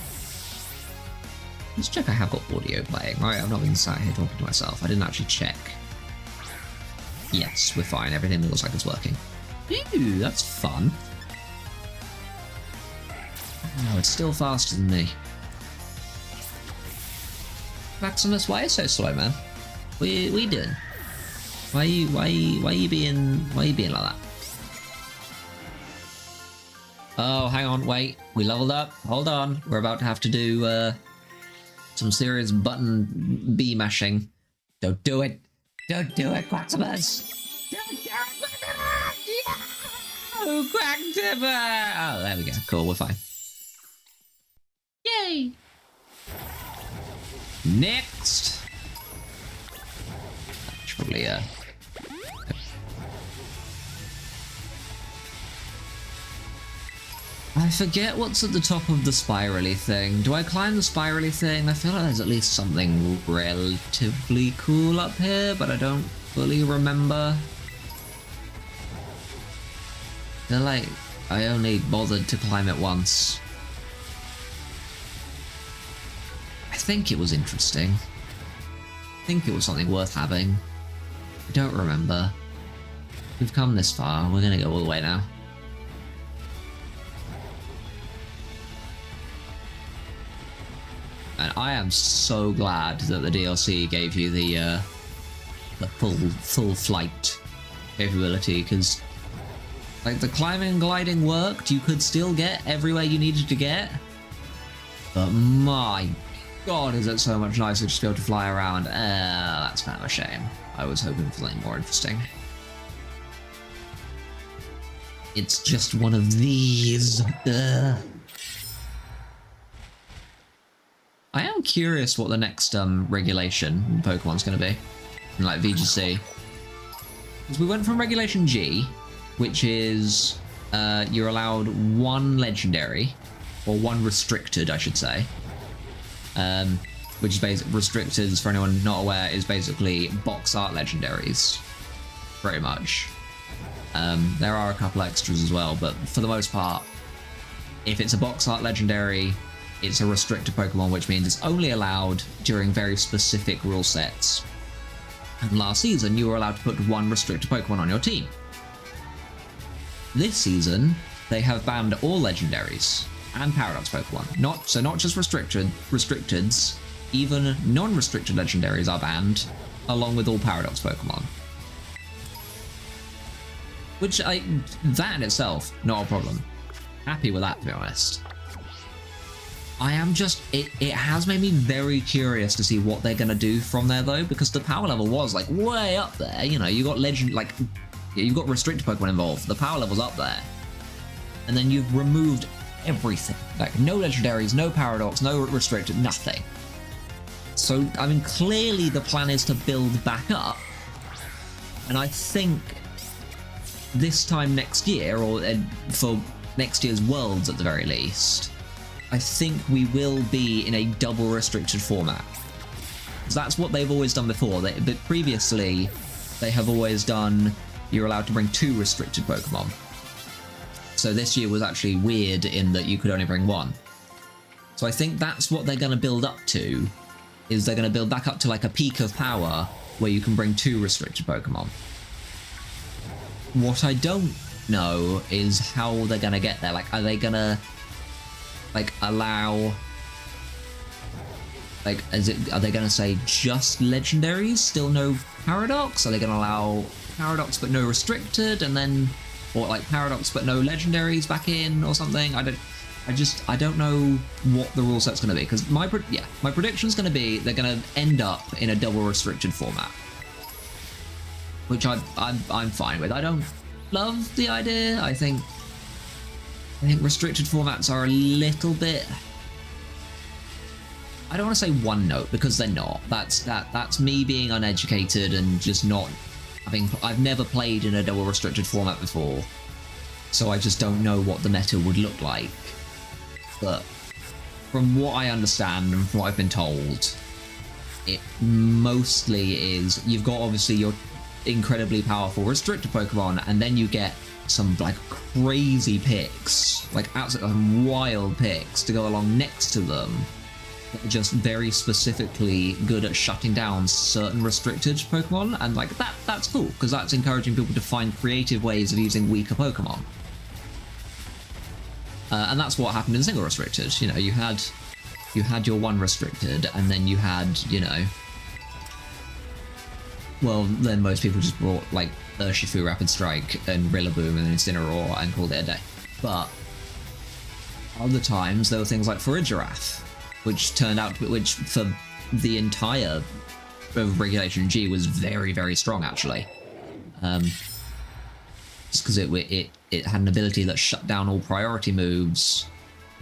Let's check I have got audio playing. Alright, I'm not being sat here talking to myself. I didn't actually check. Yes, we're fine. Everything looks like it's working. Ooh, that's fun. No, it's still faster than me. Maximus, why are you so slow, man? What are you doing? Why are you being like that? Oh, hang on, wait. We leveled up. Hold on. We're about to have to do some serious button B mashing. Don't do it. Don't do it, Quaximus. Don't do it. Oh, Quaxly! Oh, there we go. Cool, we're fine. Yay! Next! Should probably, I forget what's at the top of the spirally thing. Do I climb the spirally thing? I feel like there's at least something relatively cool up here, but I don't fully remember. I feel like I only bothered to climb it once. I think it was interesting. I think it was something worth having. I don't remember. We've come this far, we're gonna go all the way now. And I am so glad that the DLC gave you the full flight capability, because like the climbing and gliding worked, you could still get everywhere you needed to get, but my god, is it so much nicer just to be able to fly around. That's kind of a shame. I was hoping for something more interesting. It's just one of these. I am curious what the next regulation in Pokemon's going to be, in like VGC. Because we went from Regulation G, which is you're allowed one legendary, or one restricted, I should say. Which is basically restricted, for anyone not aware, is basically box art legendaries, pretty much. There are a couple extras as well, but for the most part, if it's a box art legendary, it's a restricted Pokemon, which means it's only allowed during very specific rule sets. And last season, you were allowed to put one restricted Pokemon on your team. This season, they have banned all legendaries and Paradox Pokemon. Not just restricteds, even non-restricted legendaries are banned, along with all Paradox Pokemon. Which, that in itself, not a problem. Happy with that, to be honest. I am just, it has made me very curious to see what they're going to do from there, though, because the power level was, like, way up there. You know, you got you've got restricted Pokemon involved. The power level's up there. And then you've removed everything. Like, no legendaries, no Paradox, no restricted, nothing. So, I mean, clearly the plan is to build back up. And I think this time next year, or for next year's Worlds at the very least, I think we will be in a double restricted format. That's what they've always done before. But previously, they have always done, you're allowed to bring 2 restricted Pokemon. So this year was actually weird in that you could only bring 1. So I think that's what they're going to build up to, is they're going to build back up to like a peak of power where you can bring 2 restricted Pokemon. What I don't know is how they're going to get there. Like, are they going to like allow... Like, are they going to say just legendaries, still no Paradox? Are they going to allow Paradox but no restricted, and then, or like Paradox but no legendaries back in or something? I don't know what the rule set's going to be, because my prediction's going to be they're going to end up in a double restricted format, which I'm fine with. I don't love the idea. I think restricted formats are a little bit, I don't want to say one note, because they're not. That's me being uneducated and just not having... I've never played in a double restricted format before, so I just don't know what the meta would look like. But from what I understand and from what I've been told, it mostly is... You've got, obviously, your incredibly powerful restricted Pokemon, and then you get some, like, crazy picks, like, absolutely wild picks to go along next to them, just very specifically good at shutting down certain restricted Pokemon, and like that's cool, because that's encouraging people to find creative ways of using weaker Pokemon. And that's what happened in single restricted. You know, you had your one restricted, and then you had, you know, well, then most people just brought like Urshifu, Rapid Strike, and Rillaboom, and Incineroar, and called it a day. But other times there were things like Farigiraf, which turned out, which for the entire of Regulation G was very, very strong, actually. Just because it had an ability that shut down all priority moves,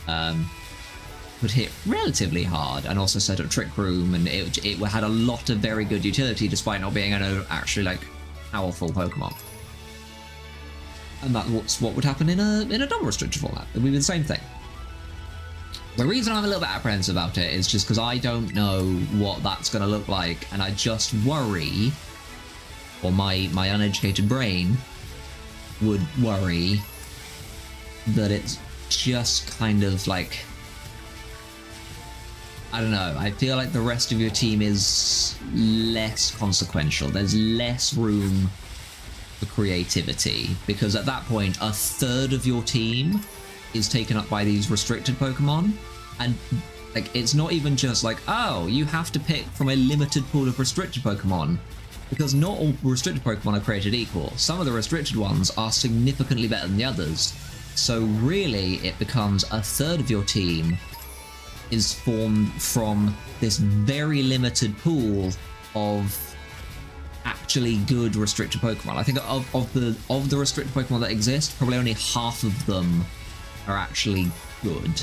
would hit relatively hard, and also set up Trick Room, and it had a lot of very good utility despite not being an actually like powerful Pokemon. And that's what would happen in a double restricted format. It would be the same thing. The reason I'm a little bit apprehensive about it is just because I don't know what that's going to look like, and I just worry, or my uneducated brain would worry, that it's just kind of like, I don't know, I feel like the rest of your team is less consequential. There's less room for creativity, because at that point, a third of your team is taken up by these restricted Pokemon, and like it's not even just like, oh, you have to pick from a limited pool of restricted Pokemon, because not all restricted Pokemon are created equal. Some of the restricted ones are significantly better than the others, so really it becomes a third of your team is formed from this very limited pool of actually good restricted Pokemon. I think of the restricted Pokemon that exist, probably only half of them are actually good,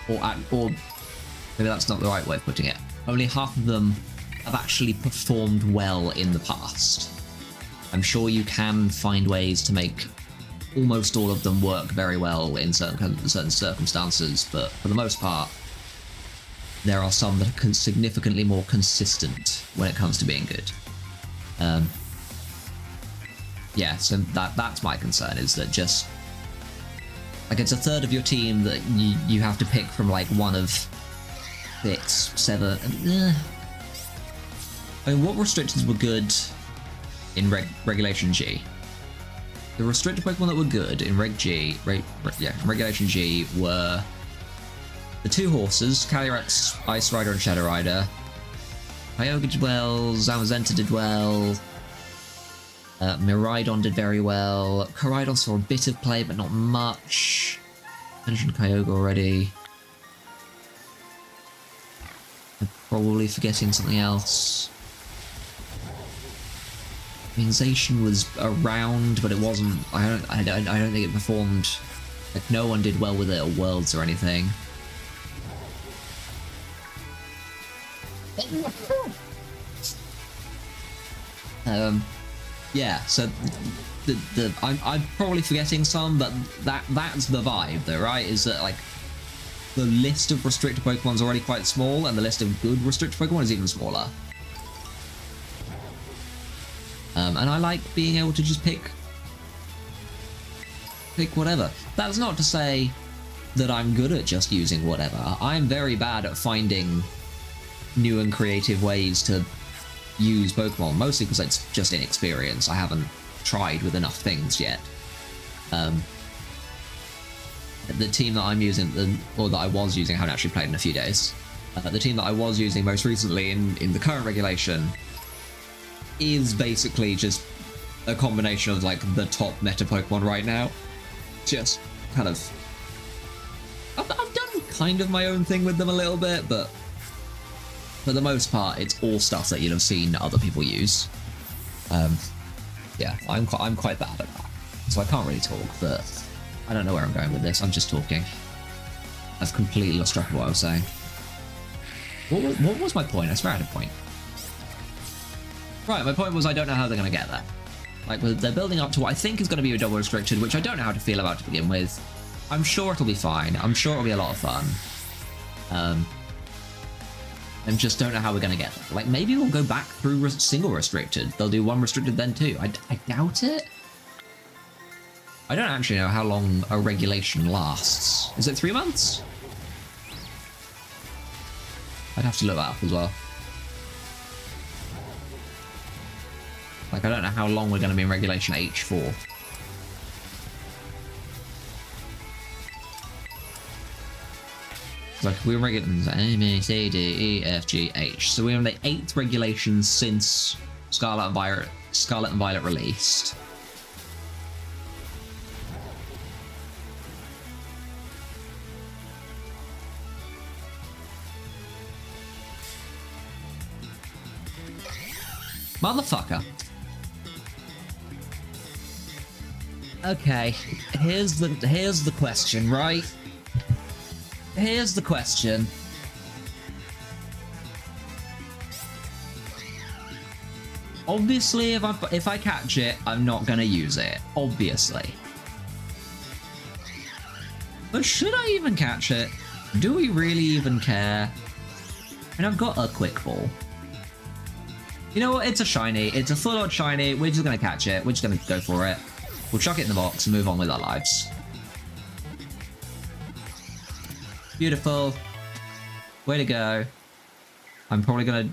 or maybe that's not the right way of putting it. Only half of them have actually performed well in the past. I'm sure you can find ways to make almost all of them work very well in certain circumstances, but for the most part, there are some that are significantly more consistent when it comes to being good. Yeah, so that's my concern, is that just like it's a third of your team that you have to pick from like one of 6, 7. I mean, what restrictions were good in Regulation G? The restricted Pokemon that were good in Regulation G were the 2 horses, Calyrex, Ice Rider, and Shadow Rider. Kyogre did well, Zamazenta did well, Miraidon did very well, Koraidon saw a bit of play but not much. I mentioned Kyogre already. I'm probably forgetting something else. I mean, Zacian was around, but it wasn't. I don't think it performed. Like, no one did well with it at Worlds or anything. Yeah. So I'm probably forgetting some, but that's the vibe, though, right? Is that like the list of restricted Pokemon is already quite small, and the list of good restricted Pokemon is even smaller. And I like being able to just pick whatever. That's not to say that I'm good at just using whatever. I'm very bad at finding new and creative ways to use Pokemon, mostly because it's just inexperience. I haven't tried with enough things yet. The team that I'm using, or that I was using, I haven't actually played in a few days. The team that I was using most recently in the current regulation is basically just a combination of like the top meta Pokemon right now. Just kind of... I've done kind of my own thing with them a little bit, but for the most part, it's all stuff that you'll have seen other people use. Yeah, I'm quite bad at that, so I can't really talk, but I don't know where I'm going with this. I'm just talking. I've completely lost track of what I was saying. What was my point? I swear I had a point. Right, my point was I don't know how they're going to get there. Like, they're building up to what I think is going to be a double restricted, which I don't know how to feel about to begin with. I'm sure it'll be fine. I'm sure it'll be a lot of fun. I just don't know how we're going to get there. Like, maybe we'll go back through single restricted. They'll do one restricted then two. I doubt it. I don't actually know how long a regulation lasts. Is it 3 months? I'd have to look that up as well. Like, I don't know how long we're going to be in Regulation H for. Like, we're regulating A, B, C, D, E, F, G, H. So we're in the 8th regulation since Scarlet and Violet released. Motherfucker. Okay, here's the question, right? Here's the question. Obviously, if I catch it, I'm not gonna use it. Obviously. But should I even catch it? Do we really even care? I mean, I've got a quick ball. You know what? It's a shiny. It's a full-on shiny. We're just gonna catch it. We're just gonna go for it. We'll chuck it in the box and move on with our lives. Beautiful. Way to go. I'm probably gonna...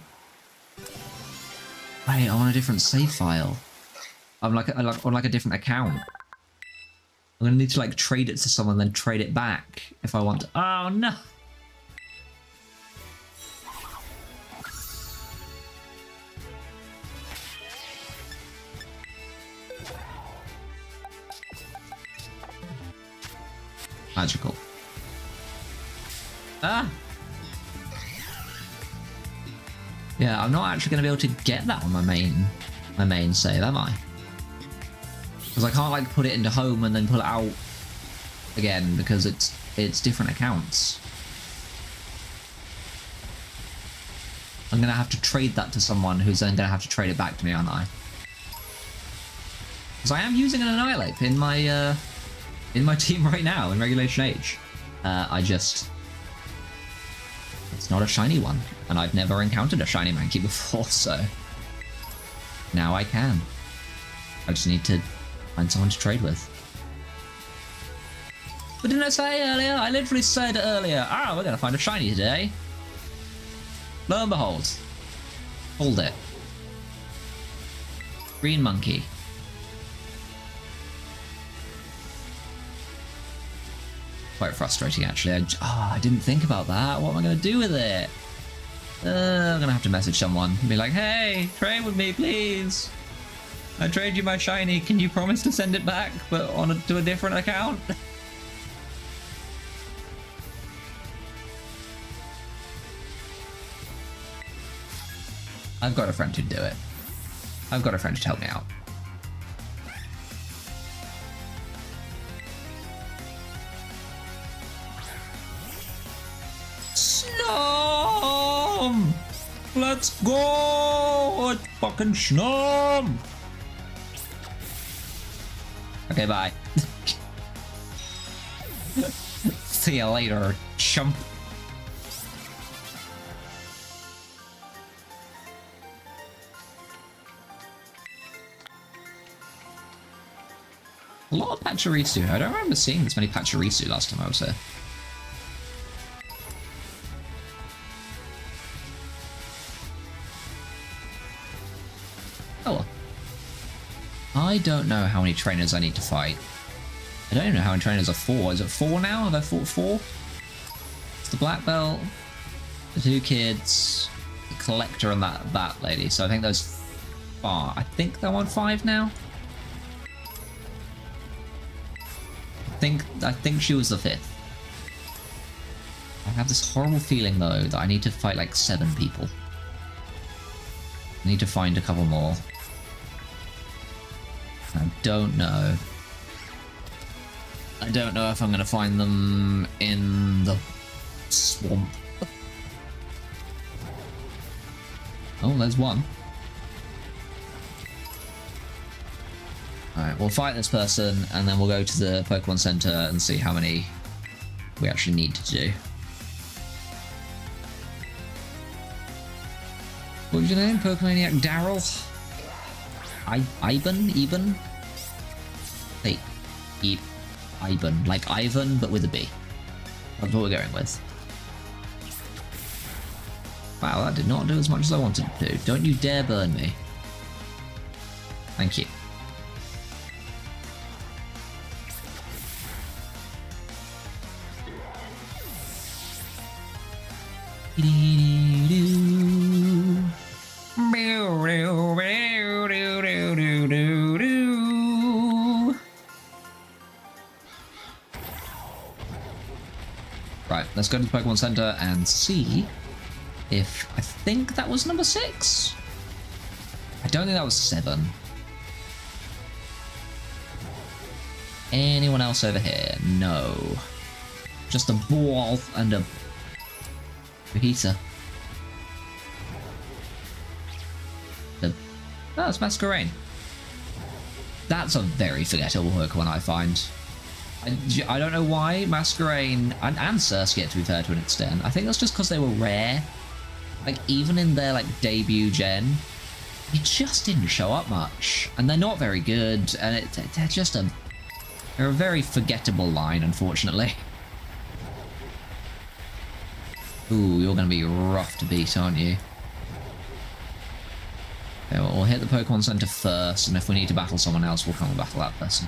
Wait, I'm on a different save file. I'm on like a different account. I'm gonna need to like trade it to someone, then trade it back if I want to. Oh no! Magical. Ah! Yeah, I'm not actually going to be able to get that on my main save, am I? Because I can't like put it into home and then pull it out again because it's different accounts. I'm going to have to trade that to someone who's then going to have to trade it back to me, aren't I? Because I am using an Annihilate in my team right now in Regulation H. It's not a shiny one, and I've never encountered a shiny Mankey before, so now I can. I just need to find someone to trade with. But didn't I say earlier? I literally said earlier, we're gonna find a shiny today. Lo and behold. Hold it. Green monkey. Quite frustrating, actually. I didn't think about that. What am I going to do with it? I'm going to have to message someone and be like, hey, trade with me, please. I trade you my shiny. Can you promise to send it back, but to a different account? I've got a friend who'd do it. I've got a friend who'd help me out. Snom! Let's go! It's fucking Snom! Okay, bye. See you later, chump. A lot of Pachirisu. I don't remember seeing this many Pachirisu last time I was here. Oh well. I don't know how many trainers I need to fight. I don't even know how many trainers are 4. Is it 4 now? Have I fought 4? It's the black belt, the 2 kids, the collector, and that lady. So I think there's 5. I think they're on 5 now. I think she was the 5th. I have this horrible feeling though that I need to fight like 7 people. I need to find a couple more. I don't know. I don't know if I'm going to find them in the swamp. Oh, there's one. Alright, we'll fight this person, and then we'll go to the Pokemon Center and see how many we actually need to do. What was your name? Pokemaniac Daryl? Ivan? Hey, Ivan. Like Ivan, but with a B. That's what we're going with. Wow, that did not do as much as I wanted to do. Don't you dare burn me. Thank you. Right, let's go to the Pokemon Center and see if... I think that was number 6? I don't think that was 7. Anyone else over here? No. Just a ball and a heater. Oh, it's Masquerain. That's a very forgettable Pokemon, I find. I don't know why Masquerain and Surskit, to be fair to an extent. I think that's just because they were rare. Like, even in their like debut gen, they just didn't show up much. And they're not very good, and they're just they're a very forgettable line, unfortunately. Ooh, you're going to be rough to beat, aren't you? Okay, well, we'll hit the Pokemon Center first, and if we need to battle someone else, we'll come and battle that person.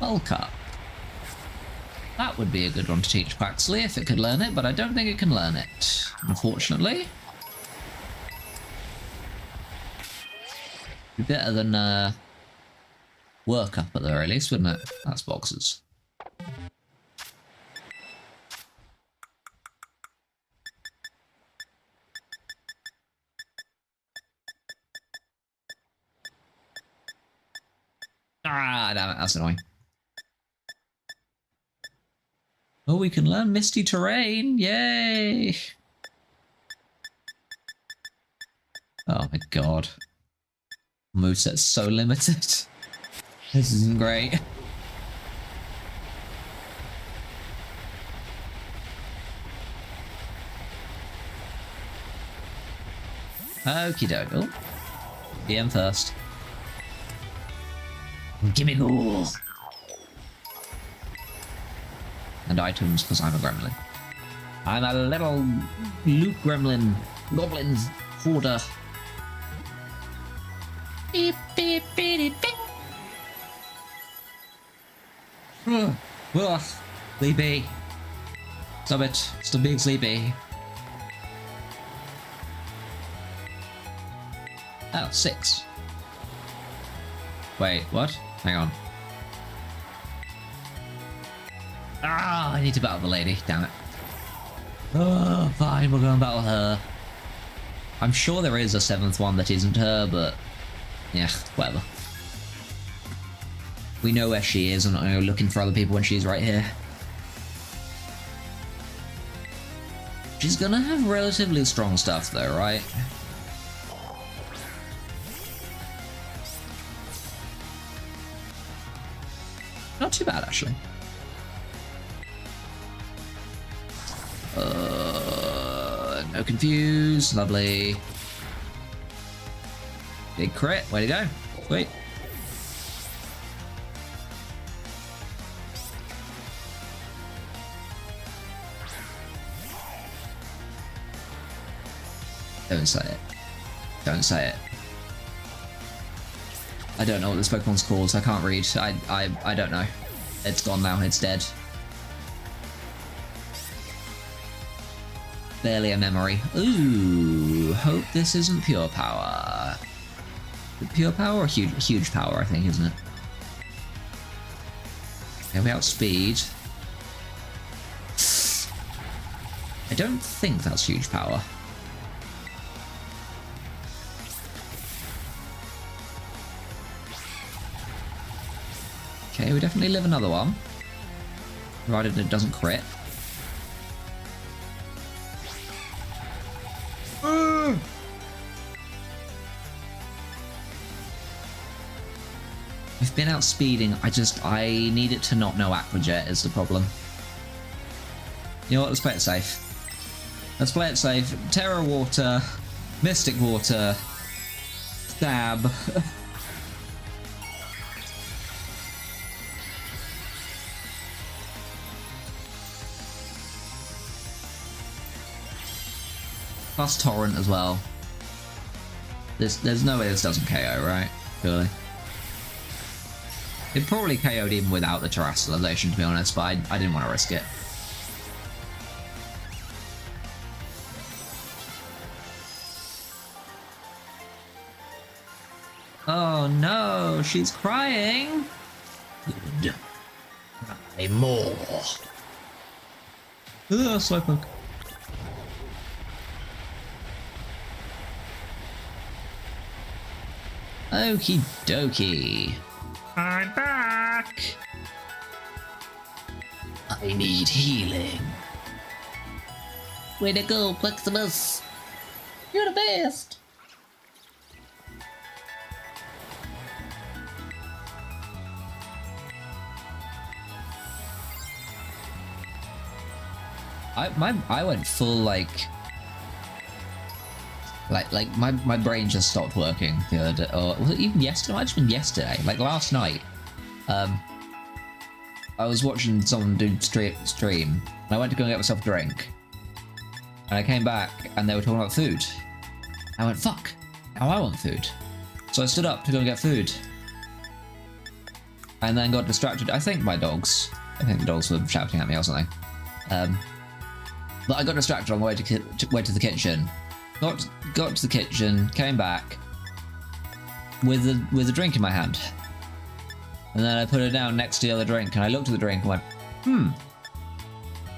Bulk Up. That would be a good one to teach Quaxly if it could learn it, but I don't think it can learn it, unfortunately. Be better than Work Up at the very least, wouldn't it? That's boxes. Ah, damn it, that's annoying. Oh, we can learn Misty Terrain, yay! Oh my god. Moveset's so limited. This isn't great. Okie doke. Oh. DM first. Gimme ghoul! And items, because I'm a gremlin. I'm a little Luke gremlin. Goblin hoarder. Beep, beep, beep, beep. Ugh, sleepy. Stop it. Stop being sleepy. Oh, 6. Wait, what? Hang on. Ah, I need to battle the lady. Damn it. Oh, fine, we'll go and battle her. I'm sure there is a 7th one that isn't her, but yeah, whatever. We know where she is, and I'm not going to go looking for other people when she's right here. She's gonna have relatively strong stuff though, right? Not too bad, actually. No confuse. Lovely. Big crit. Way to go. Sweet. Don't say it. Don't say it. I don't know what this Pokemon's called, so I can't read. I don't know. It's gone now. It's dead. Barely a memory. Ooh, hope this isn't pure power. Pure power or huge power, I think, isn't it? Okay, we outspeed. I don't think that's huge power. Okay, we definitely live another one. Provided it doesn't crit. We've been outspeeding. I need it to not know Aqua Jet is the problem. You know what? Let's play it safe. Let's play it safe. Terra Water, Mystic Water, Stab. Plus Torrent as well. There's no way this doesn't KO, right? Surely. It probably KO'd even without the Terrestrialization, to be honest, but I didn't want to risk it. Oh no, she's crying! Good. Cry more. Ugh, Slowpoke. Okie dokie. I'm back! I need healing. Way to go, Pleximus! You're the best! I went full like my brain just stopped working the other day, or was it even yesterday? It might have been yesterday, like last night. I was watching someone do stream, and I went to go and get myself a drink, and I came back, and they were talking about food. I went, fuck, now I want food. So I stood up to go and get food, and then got distracted. I think the dogs were shouting at me or something. But I got distracted on the way to the kitchen. Got to the kitchen, came back with a drink in my hand, and then I put it down next to the other drink, and I looked at the drink and went,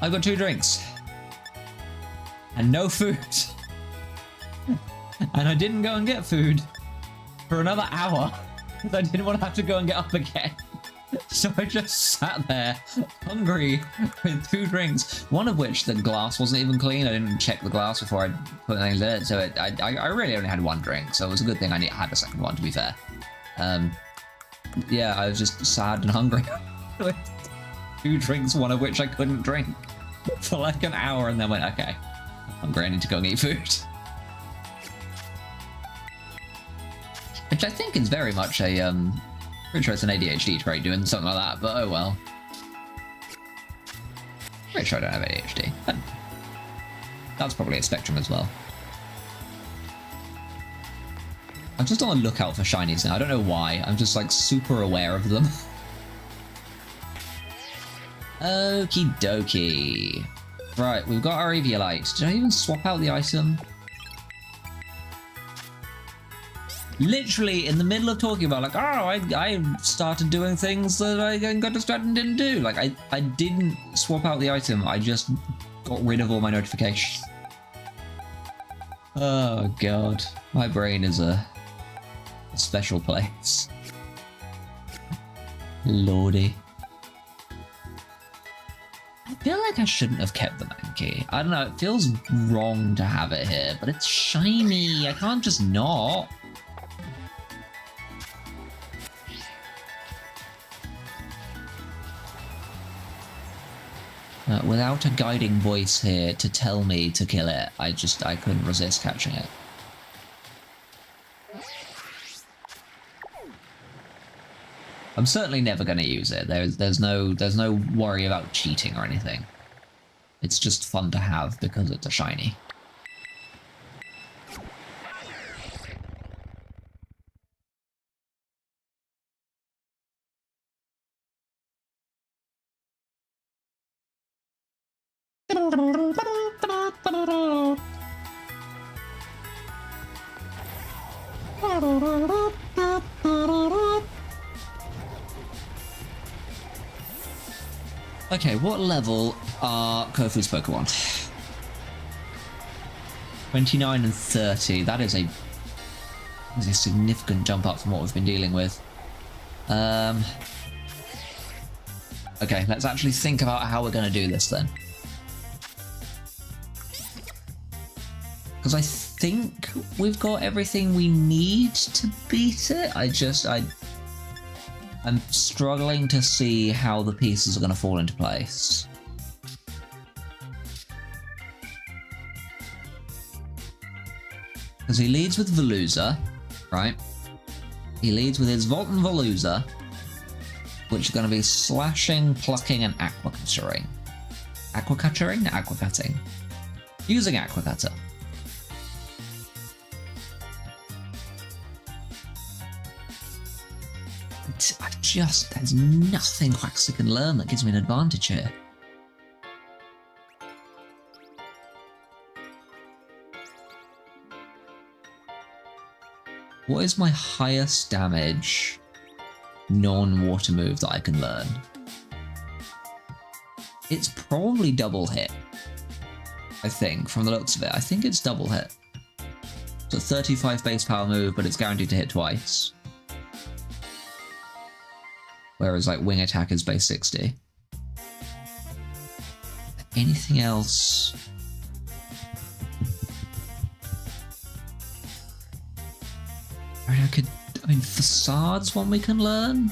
I've got 2 drinks and no food. And I didn't go and get food for another hour because I didn't want to have to go and get up again. So I just sat there, hungry, with 2 drinks, one of which the glass wasn't even clean. I didn't check the glass before I put things in it, so I really only had 1 drink, so it was a good thing I had a second one, to be fair. Yeah, I was just sad and hungry. With 2 drinks, one of which I couldn't drink, for like an hour, and then went, okay, I'm hungry, I need to go and eat food. Which I think is very much a, pretty sure it's an ADHD trait doing something like that, but oh well. Pretty sure I don't have ADHD. But that's probably a spectrum as well. I'm just on the lookout for shinies now. I don't know why. I'm just like super aware of them. Okie dokie. Right, we've got our Eviolite. Did I even swap out the item? Literally in the middle of talking about like, oh, I started doing things that I got distracted and didn't do. Like I didn't swap out the item. I just got rid of all my notifications. Oh god, my brain is a special place. Lordy. I feel like I shouldn't have kept the Mankey. I don't know, it feels wrong to have it here, but it's shiny. I can't just not. Without a guiding voice here to tell me to kill it, I couldn't resist catching it. I'm certainly never going to use it. There's no worry about cheating or anything. It's just fun to have because it's a shiny. Okay, what level are Kofu's Pokemon? 29 and 30. That is a significant jump up from what we've been dealing with. Okay, let's actually think about how we're going to do this then. Because I think we've got everything we need to beat it. I'm struggling to see how the pieces are going to fall into place. Because he leads with Veluza, right? He leads with his Volt and Veluza, which are going to be slashing, plucking, and aqua-cuttering. Aqua-cuttering? Aqua-cutting. Using aqua-cutter. There's nothing Quaxly can learn that gives me an advantage here. What is my highest damage non-water move that I can learn? It's probably double hit, I think, from the looks of it. I think it's double hit. It's a 35 base power move, but it's guaranteed to hit twice. Whereas, like, wing attack is base 60. Anything else? I mean, Facade's one we can learn?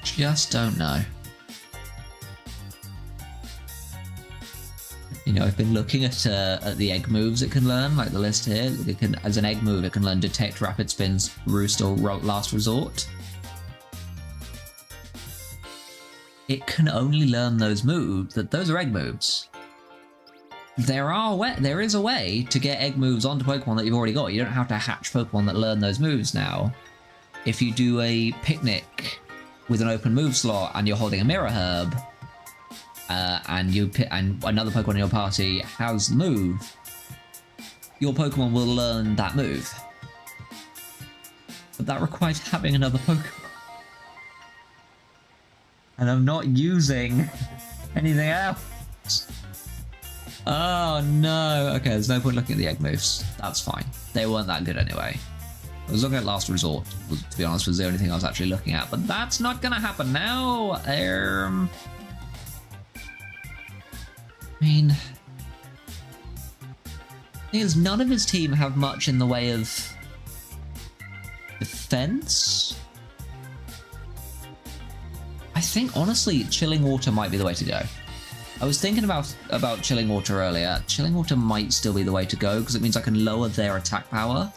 Just don't know. You know, I've been looking at the egg moves it can learn, like the list here. It can, as an egg move, it can learn Detect, Rapid Spins, Roost, or Last Resort. It can only learn those moves. Those are egg moves. There is a way to get egg moves onto Pokemon that you've already got. You don't have to hatch Pokemon that learn those moves now. If you do a picnic with an open move slot and you're holding a Mirror Herb, and another Pokemon in your party has the move, your Pokemon will learn that move. But that requires having another Pokemon. And I'm not using anything else. Oh no. Okay, there's no point looking at the egg moves. That's fine. They weren't that good anyway. I was looking at Last Resort, to be honest, was the only thing I was actually looking at. But that's not going to happen now. I mean, the thing is, none of his team have much in the way of defense. I think, honestly, Chilling Water might be the way to go. I was thinking about Chilling Water earlier. Chilling Water might still be the way to go, because it means I can lower their attack power.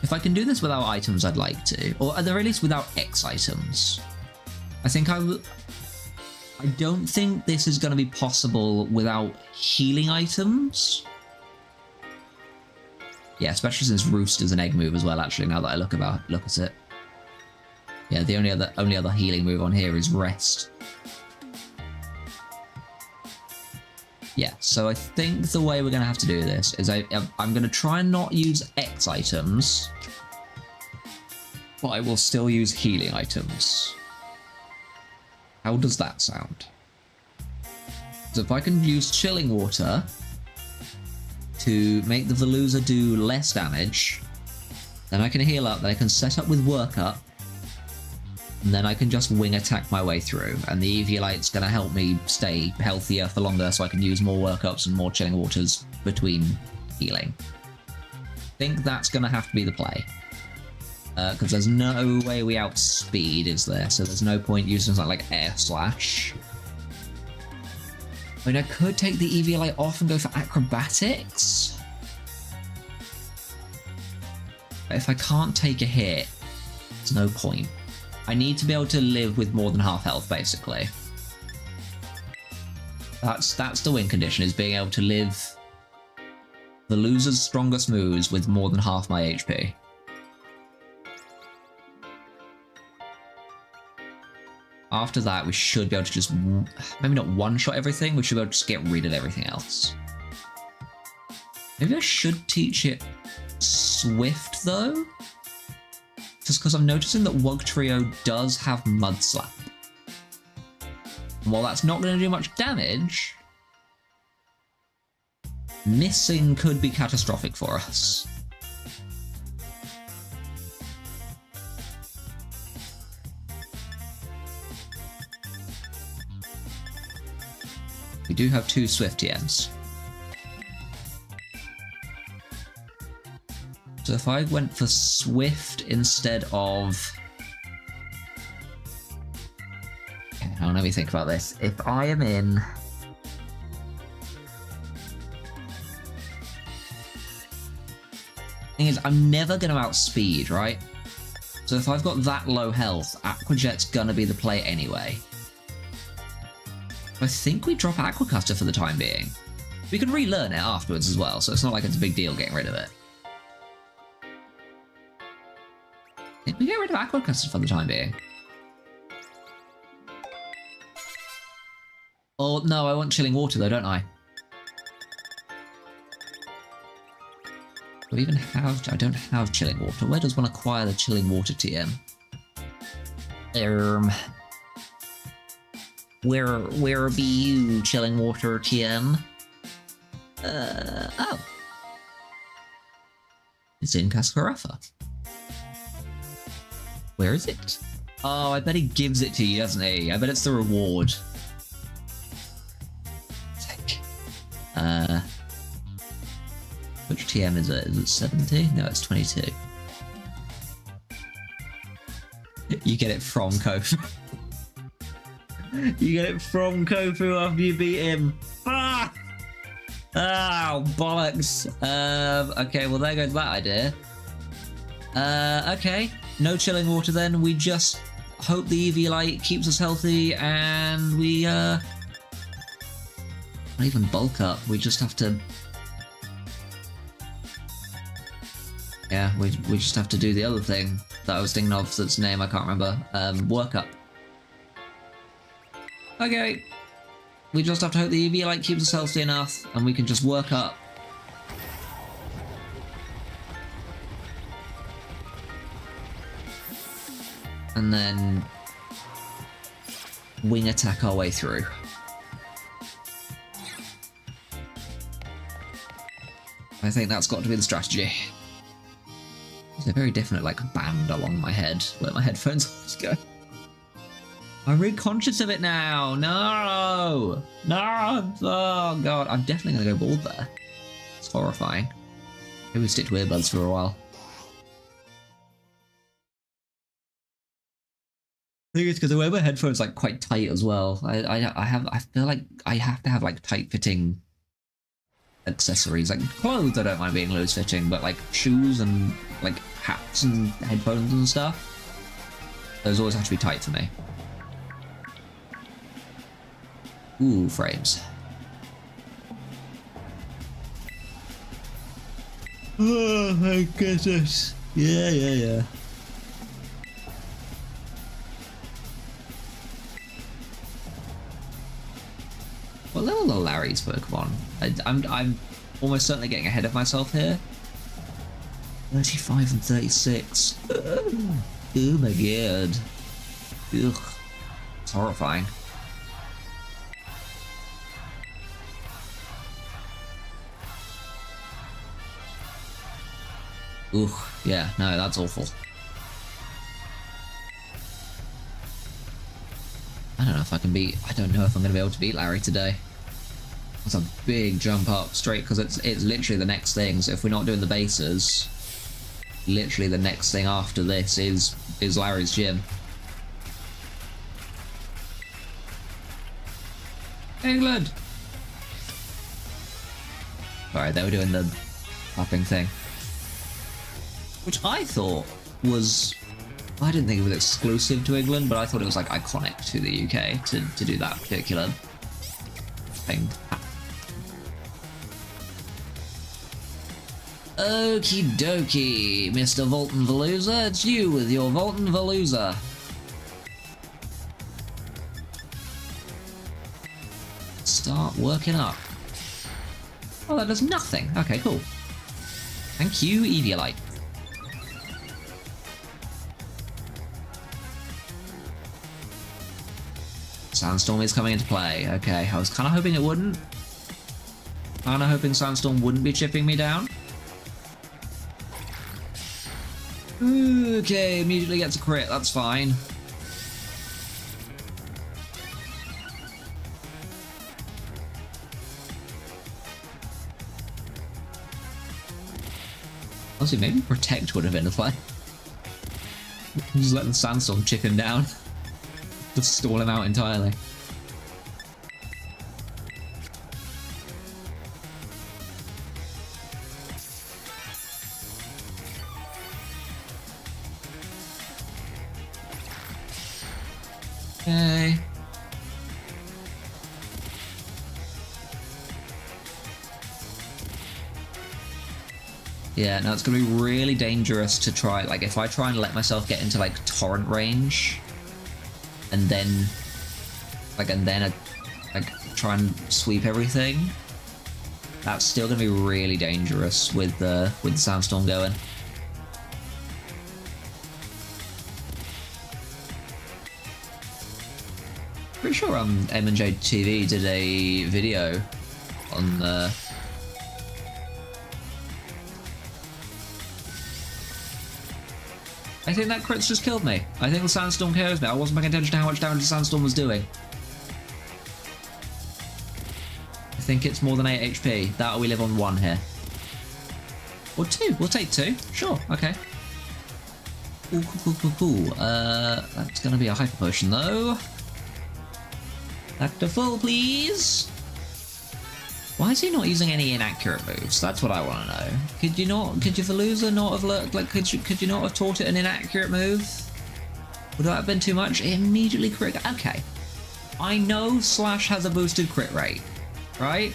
If I can do this without items, I'd like to. Or at the very least, without X items. I think I don't think this is going to be possible without healing items. Yeah, especially since Roost is an egg move as well, actually, now that I look at it. Yeah, the only other healing move on here is Rest. Yeah, so I think the way we're going to have to do this is I'm going to try and not use X items, but I will still use healing items. How does that sound? So if I can use Chilling Water to make the Veluza do less damage, then I can heal up, then I can set up with Work Up, And then I can just wing attack my way through, and the Eviolite's going to help me stay healthier for longer so I can use more workups and more chilling waters between healing. I think that's going to have to be the play. Because there's no way we outspeed, is there? So there's no point using something like Air Slash. I mean, I could take the Eviolite off and go for Acrobatics. But if I can't take a hit, there's no point. I need to be able to live with more than half health, basically. That's the win condition, is being able to live the loser's strongest moves with more than half my HP. After that, we should be able to just, maybe not one-shot everything, we should be able to just get rid of everything else. Maybe I should teach it Swift, though? Just because I'm noticing that Wugtrio does have Mud Slap. And while that's not going to do much damage, missing could be catastrophic for us. We do have 2 Swift TMs. So if I went for Swift instead of... Okay, hang on, let me think about this. If I am in... Thing is, I'm never going to outspeed, right? So if I've got that low health, Aqua Jet's gonna be the play anyway. I think we drop Aqua Cutter for the time being. We can relearn it afterwards as well, so it's not like it's a big deal getting rid of it. I think we get rid of Aqua Cutter for the time being. Oh, no, I want Chilling Water though, don't I? Do I even have... I don't have Chilling Water. Where does one acquire the Chilling Water TM? Where be you, Chilling Water TM? Oh. It's in Cascarafa. Where is it? Oh, I bet he gives it to you, doesn't he? I bet it's the reward. Which TM is it? Is it 70? No, it's 22. You get it from Kofu. You get it from Kofu after you beat him. Ah! Oh, bollocks. Okay, well there goes that idea. Okay. No Chilling Water then. We just hope the Eviolite keeps us healthy and we, not even bulk up. We just have to... Yeah, we just have to do the other thing that I was thinking of, that's name I can't remember. Work up. Okay. We just have to hope the Eviolite keeps us healthy enough, and we can just work up. And then... wing attack our way through. I think that's got to be the strategy. There's a very definite, like, band along my head where my headphones always go. I'm really conscious of it now. No! No! Oh, God. I'm definitely going to go bald there. It's horrifying. Maybe we stick to earbuds for a while. I think it's because I wear my headphones, like, quite tight as well. I feel like I have to have, like, tight-fitting accessories. Like, clothes I don't mind being loose-fitting, but, like, shoes and, like, hats and headphones and stuff, those always have to be tight for me. Ooh, frames. Oh my goodness. Yeah. What level are Larry's Pokemon? I'm almost certainly getting ahead of myself here. 35 and 36. Oh my god. Ugh. It's horrifying. Ugh, yeah, no, that's awful. if I can beat... I don't know if I'm going to be able to beat Larry today. That's a big jump up straight, because it's literally the next thing. So if we're not doing the bases, literally the next thing after this is Larry's gym. England! Alright, they were doing the clapping thing. Which I thought was... I didn't think it was exclusive to England, but I thought it was like iconic to the UK to do that particular thing. Okie dokie, Mr. Volton Veluza, it's you with your Volton Veluza. Start working up. Oh, that does nothing. Okay, cool. Thank you, Eviolite. Sandstorm is coming into play. Okay, I was kind of hoping it wouldn't. Kind of hoping Sandstorm wouldn't be chipping me down. Okay, immediately gets a crit. That's fine. Honestly, maybe Protect would have been the play. Just let the Sandstorm chip him down. Just stall him out entirely. Okay. Yeah, no, it's gonna be really dangerous to try, like, if I try and let myself get into, like, torrent range, and then, like, try and sweep everything, that's still gonna be really dangerous with the Sandstorm going. Pretty sure M&J TV did a video on the... I think that crit's just killed me. I think the Sandstorm KOs me. I wasn't paying attention to how much damage the Sandstorm was doing. I think it's more than 8 HP. That or we live on 1 here. Or 2. We'll take 2. Sure, okay. Cool. That's gonna be a Hyper Potion though. Back to full, please. Why is he not using any inaccurate moves? That's what I want to know. Could you Veluza not have looked like? Could you not have taught it an inaccurate move? Would that have been too much? It immediately crit. Okay, I know Slash has a boosted crit rate, right?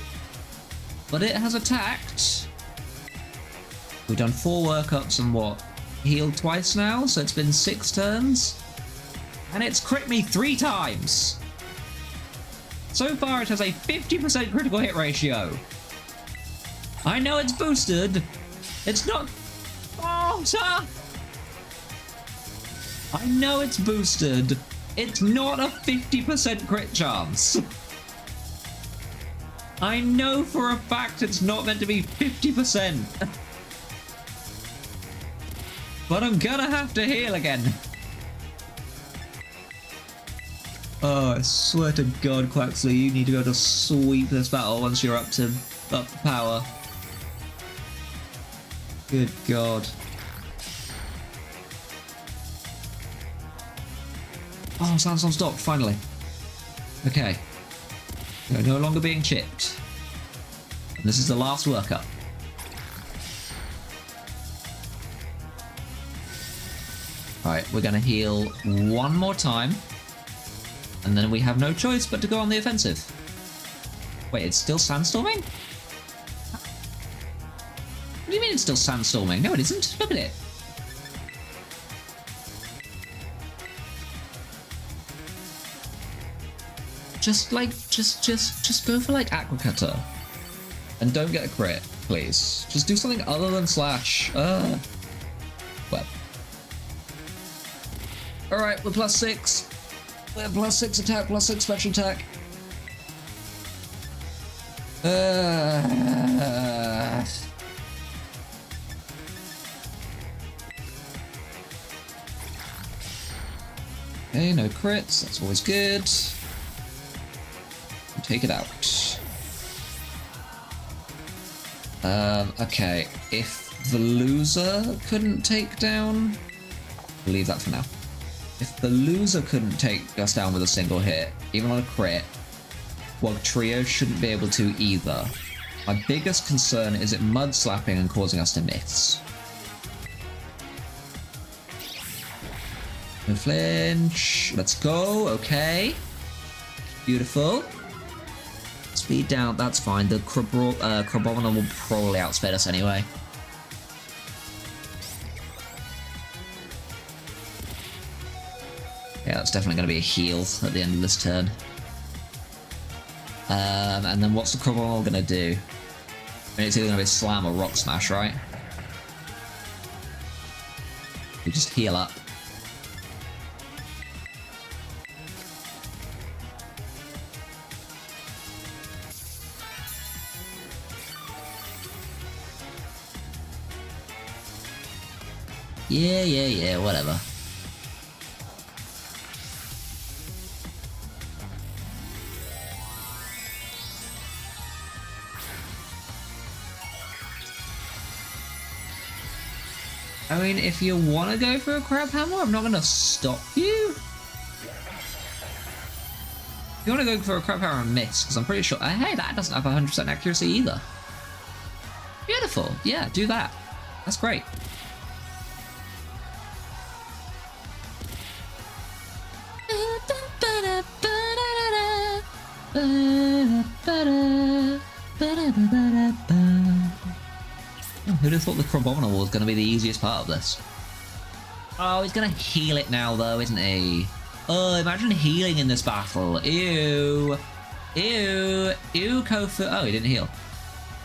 But it has attacked. We've done 4 workups and what? Healed twice now, so it's been 6 turns, and it's crit me 3 times. So far, it has a 50% critical hit ratio. I know it's boosted. It's not... Oh, sir! I know it's boosted. It's not a 50% crit chance. I know for a fact it's not meant to be 50%. But I'm gonna have to heal again. Oh, I swear to God, Quaxly, you need to go to sweep this battle once you're up to power. Good God. Oh, Sandstorm stopped, finally. Okay. We're no longer being chipped. And this is the last workup. Alright, we're gonna heal 1 more time. And then we have no choice but to go on the offensive. Wait, it's still sandstorming? What do you mean it's still sandstorming? No, it isn't. Look at it. Just go for like Aqua Cutter. And don't get a crit, please. Just do something other than Slash. Well. Alright, we're +6. We're +6 attack, +6 special attack. Okay, no crits. That's always good. Take it out. Okay. If the loser couldn't take down... We'll leave that for now. If the loser couldn't take us down with a single hit, even on a crit, well, trio shouldn't be able to either. My biggest concern is it mud slapping and causing us to miss. No flinch. Let's go. Okay. Beautiful. Speed down. That's fine. The Crabominal will probably outspeed us anyway. Yeah, that's definitely going to be a heal at the end of this turn. And then what's the Crabominal going to do? I mean, it's either going to be Slam or Rock Smash, right? We just heal up. Yeah, whatever. I mean, if you want to go for a Crab Hammer, I'm not going to stop you. If you want to go for a Crab Hammer and miss, because I'm pretty sure... hey, that doesn't have 100% accuracy either. Beautiful. Yeah, do that. That's great. Who'd have thought the Crabominal was going to be the easiest part of this? Oh, he's going to heal it now, though, isn't he? Oh, imagine healing in this battle. Ew. Ew. Ew, Kofu. Oh, he didn't heal.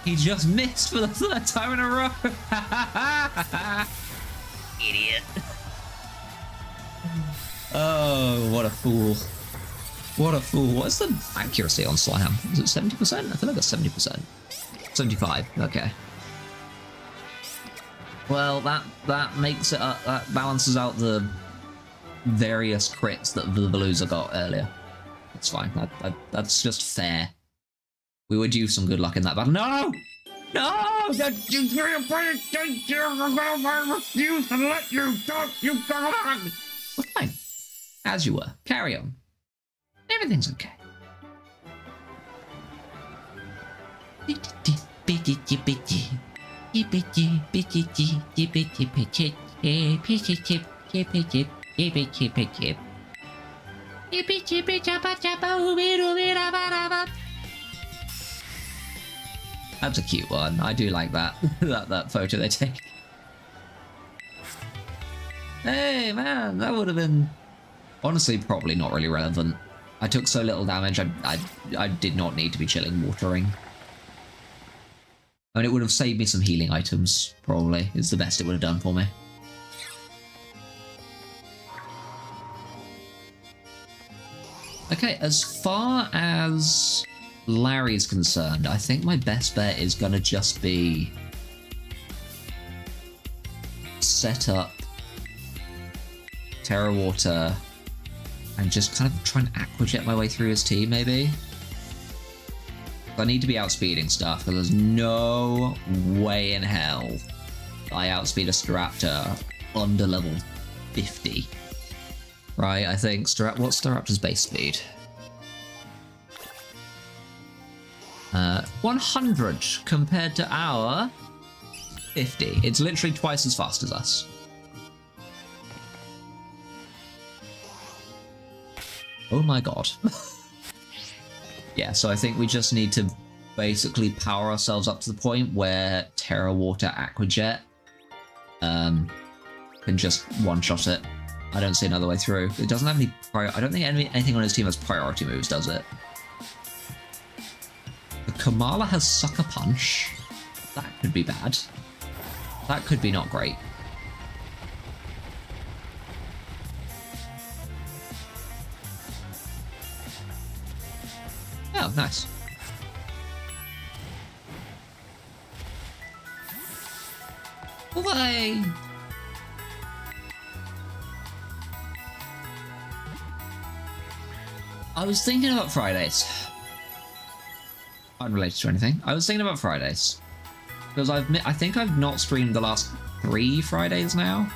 He just missed for the third time in a row. Idiot. Oh, what a fool. What a fool. What's the accuracy on Slam? Is it 70%? I feel like it's 70%. 75. Okay. Well, that makes it up, that balances out the various crits that the loser got earlier. That's fine. That's just fair. We would use some good luck in that battle. No! No! I refuse to let you talk, you God! Well, fine. As you were. Carry on. Everything's okay. That's a cute one. I do like that. that photo they take. Hey man, that would have been honestly probably not really relevant. I took so little damage. I did not need to be chilling watering. I mean, it would have saved me some healing items, probably. It's the best it would have done for me. Okay, as far as Larry's concerned, I think my best bet is going to just be set up Terra Water and just kind of try and Aqua Jet my way through his team, maybe? I need to be outspeeding stuff, because there's no way in hell I outspeed a Staraptor under level 50. Right, I think... what's Staraptor's base speed? 100 compared to our 50. It's literally twice as fast as us. Oh my god. Yeah, so I think we just need to basically power ourselves up to the point where Terra Water Aqua Jet can just one-shot it. I don't see another way through. It doesn't have any I don't think anything on his team has priority moves, does it? The Kamala has Sucker Punch. That could be bad. That could be not great. Oh, nice. Away! I was thinking about Fridays. unrelated to anything. I was thinking about Fridays because I think I've not streamed the last 3 Fridays now,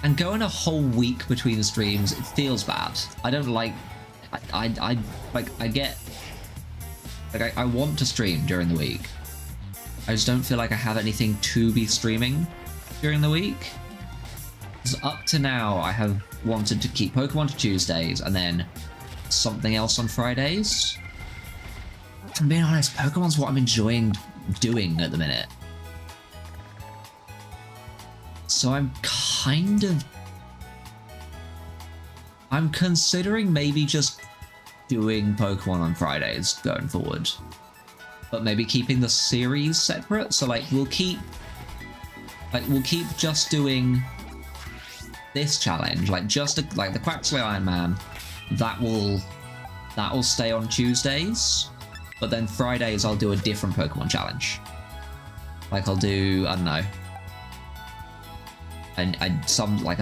and going a whole week between streams, it feels bad. I don't like. I get. Like I want to stream during the week. I just don't feel like I have anything to be streaming during the week. Because up to now, I have wanted to keep Pokemon to Tuesdays and then something else on Fridays. If I'm being honest, Pokemon's what I'm enjoying doing at the minute. So I'm considering maybe just doing Pokemon on Fridays going forward, but maybe keeping the series separate. So like we'll keep just doing this challenge, like like the Quaxly Iron Man, that will stay on Tuesdays, but then Fridays I'll do a different Pokemon challenge. Like I'll do, I don't know, and some like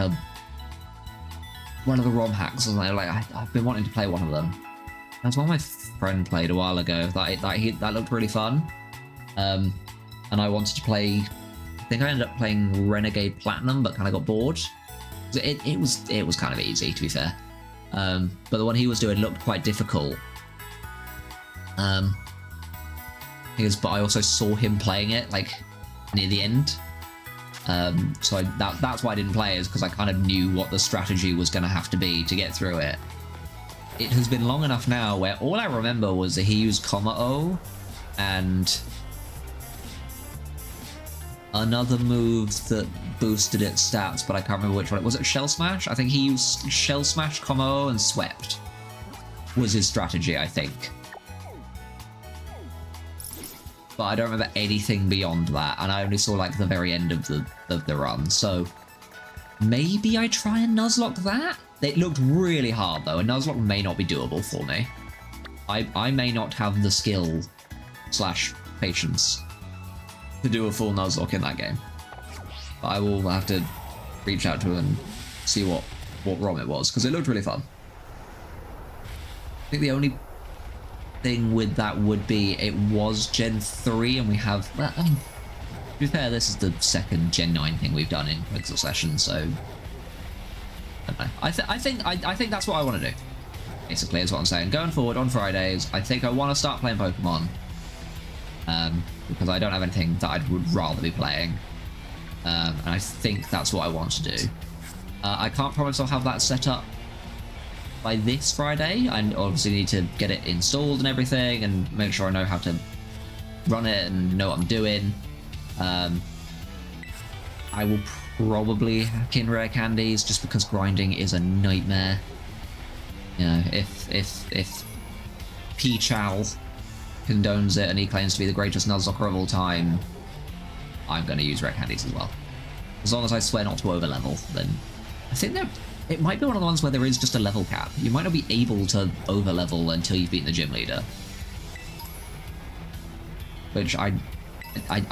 one of the ROM hacks or something. Like I've been wanting to play one of them. That's one my friend played a while ago. That looked really fun. And I wanted to play. I think I ended up playing Renegade Platinum, but kind of got bored. It was kind of easy, to be fair. But the one he was doing looked quite difficult. But I also saw him playing it like near the end. So that's why I didn't play it, is because I kind of knew what the strategy was going to have to be to get through it. It has been long enough now where all I remember was that he used Kommo-o and another move that boosted its stats, but I can't remember which one. Was it Shell Smash? I think he used Shell Smash, Kommo-o, and Swept was his strategy, I think. But I don't remember anything beyond that, and I only saw like the very end of the run, so maybe I try and Nuzlocke that? It looked really hard though, and Nuzlocke may not be doable for me. I may not have the skill / patience to do a full Nuzlocke in that game. But I will have to reach out to him and see what ROM it was, because it looked really fun. I think the only thing with that would be it was Gen 3, and we have, well, to be fair, this is the second Gen 9 thing we've done in Pixel Session, so I don't know. I think that's what I want to do, basically, is what I'm saying. Going forward on Fridays, I think I want to start playing Pokemon, because I don't have anything that I would rather be playing, and I think that's what I want to do. I can't promise I'll have that set up by this Friday. I obviously need to get it installed and everything, and make sure I know how to run it and know what I'm doing. I will probably hack in rare candies, just because grinding is a nightmare. You know, if P-Chal condones it and he claims to be the greatest Nuzlocker of all time, I'm going to use rare candies as well. As long as I swear not to over-level, then I think it might be one of the ones where there is just a level cap. You might not be able to over-level until you've beaten the gym leader. Which I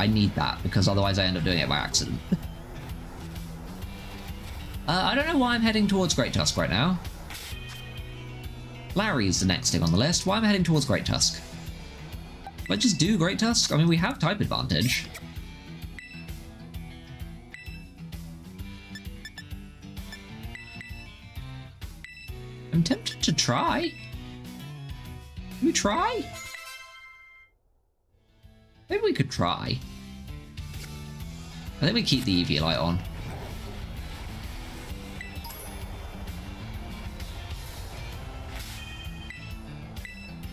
need that, because otherwise I end up doing it by accident. I don't know why I'm heading towards Great Tusk right now. Larry's the next thing on the list. Why am I heading towards Great Tusk? Let's just do Great Tusk. I mean, we have type advantage. I'm tempted to try. Can we try? Maybe we could try. I think we keep the Eviolite on.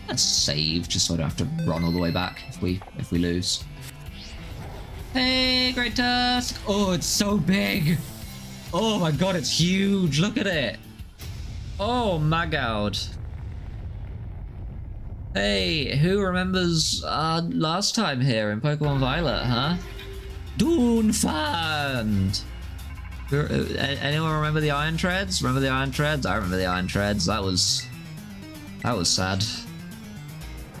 Let's save, just so I don't have to run all the way back if we lose. Hey, Great Tusk! Oh, it's so big! Oh my god, it's huge! Look at it! Oh my god. Hey, who remembers last time here in Pokemon Violet, huh? Doonfand! Anyone remember the Iron Treads? Remember the Iron Treads? I remember the Iron Treads. That was sad.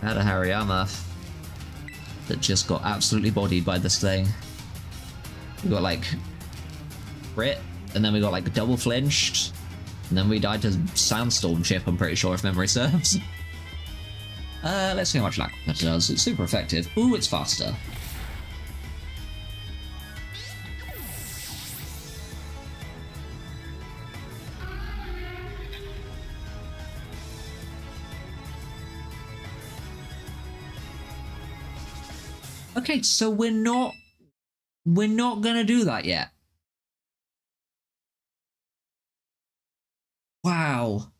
I had a Hariyama that just got absolutely bodied by this thing. We got like crit, and then we got like double flinched, and then we died to Sandstorm chip, I'm pretty sure, if memory serves. Let's see how much Lack Cutter does. It's super effective. Ooh, it's faster. Okay, so we're not gonna do that yet. Wow.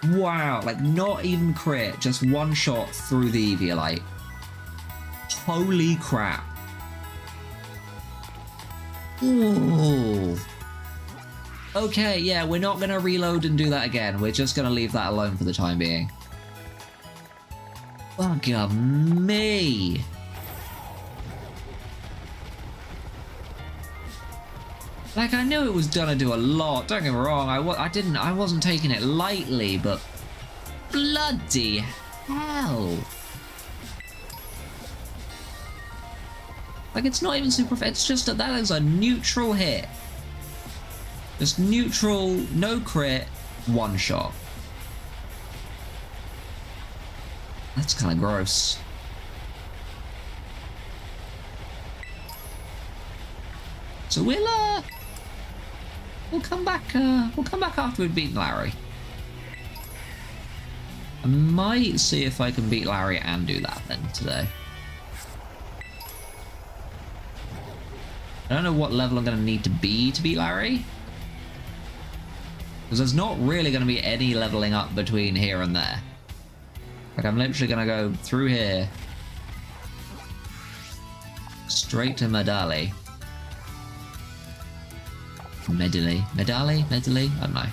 Wow, like not even crit, just one shot through the Eviolite. Holy crap. Ooh. Okay, yeah, we're not gonna reload and do that again. We're just gonna leave that alone for the time being. Bugger me. Like, I knew it was gonna do a lot, don't get me wrong, I wasn't taking it lightly, but bloody hell. Like, it's not even super, it's just that is a neutral hit. Just neutral, no crit, one shot. That's kind of gross. So we'll come back after we've beaten Larry. I might see if I can beat Larry and do that then today. I don't know what level I'm going to need to beat Larry. Because there's not really going to be any leveling up between here and there. Like, I'm literally going to go through here. Straight to Medali. Medali? I don't know.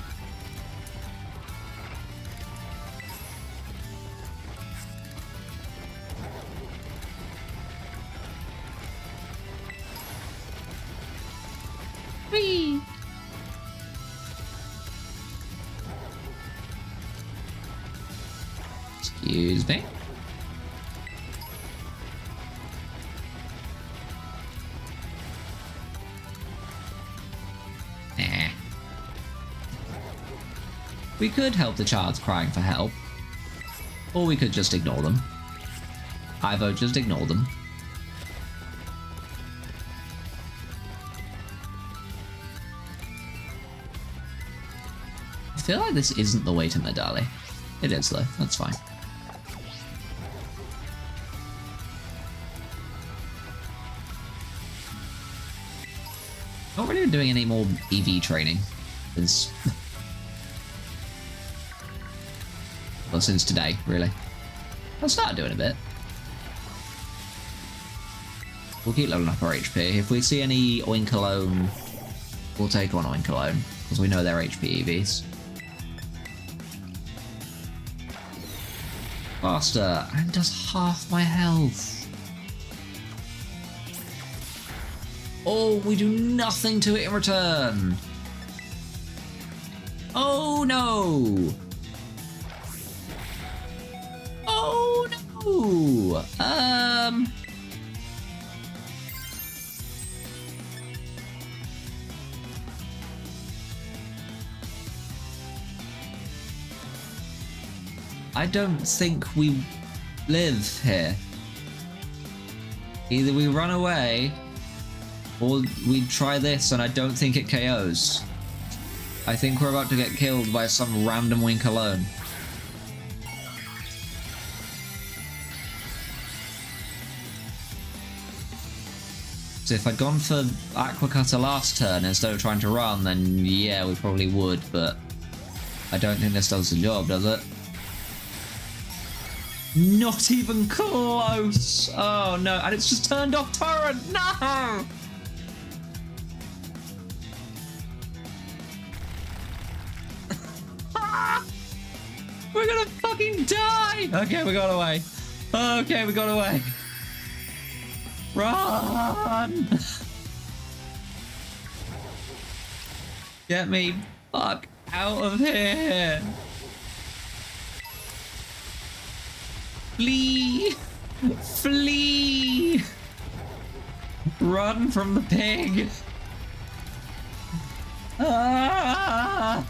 Whee! Excuse me. We could help the child crying for help. Or we could just ignore them. I vote just ignore them. I feel like this isn't the way to Medali. It is though, that's fine. Not really doing any more EV training. Because... well, since today, really. I'll start doing a bit. We'll keep leveling up our HP. If we see any Oinkologne, we'll take on Oinkologne, because we know they're HP EVs. Faster, and does half my health. Oh, we do nothing to it in return. Oh no! Oh no! I don't think we live here. Either we run away, or we try this and I don't think it KOs. I think we're about to get killed by some random Oinkologne. So if I'd gone for Aqua Cutter last turn instead of trying to run, then yeah, we probably would, but I don't think this does the job, does it? Not even close! Oh no, and it's just turned off Torrent! No! We're gonna fucking die! Okay, we got away. Okay, we got away. Run! Get me fuck out of here! Flee! Flee! Run from the pig! Ah!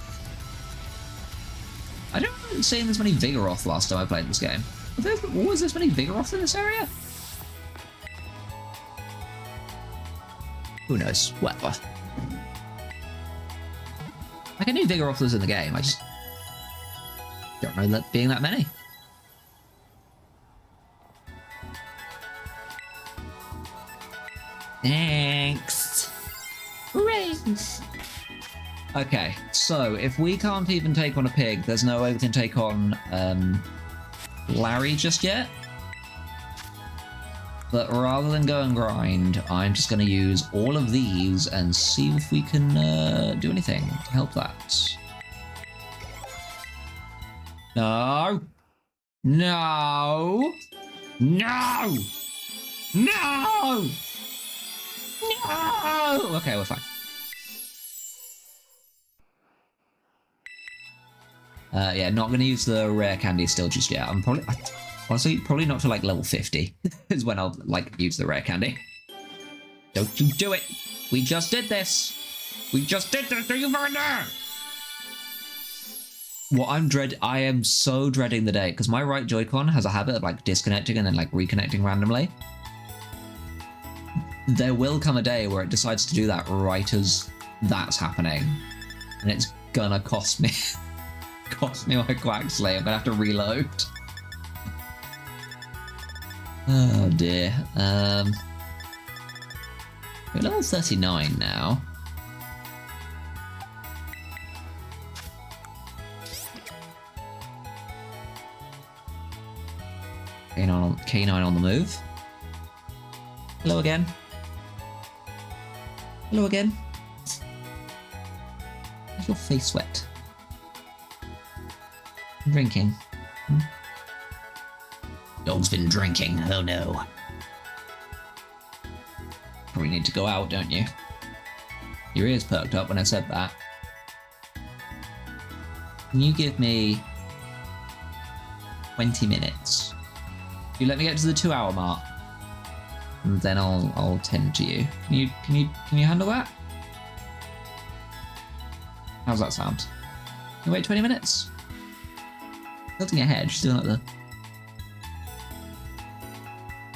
I don't seeing this many Vigoroth last time I played this game? Was there always this many Vigoroth in this area? Who knows? Whatever. Like, I knew Vigoroth was in the game, I just don't remember that being that many. Thanks. Rings. Okay, so if we can't even take on a pig, there's no way we can take on Larry just yet. But rather than go and grind, I'm just going to use all of these and see if we can do anything to help that. No! No! No! No! No! Okay, we're fine. Yeah, not going to use the rare candy still just yet. I'm probably... Honestly, probably not to like level 50 is when I'll like use the rare candy. Don't you do it! We just did this! We just did this! Do you murder? What I am so dreading the day, because my right Joy-Con has a habit of like disconnecting and then like reconnecting randomly. There will come a day where it decides to do that right as that's happening. And it's gonna cost me cost me my Quaxly. I'm gonna have to reload. Oh dear. We're level 39 now. K9 on the move. Hello again. Hello again. Where's your face wet? I'm drinking. Dog's been drinking. Oh no. Probably need to go out, don't you? Your ears perked up when I said that. Can you give me 20 minutes? You let me get to the 2-hour mark, and then I'll tend to you. Can you handle that? How's that sound? Can you wait 20 minutes? Tilting your head, just doing like the...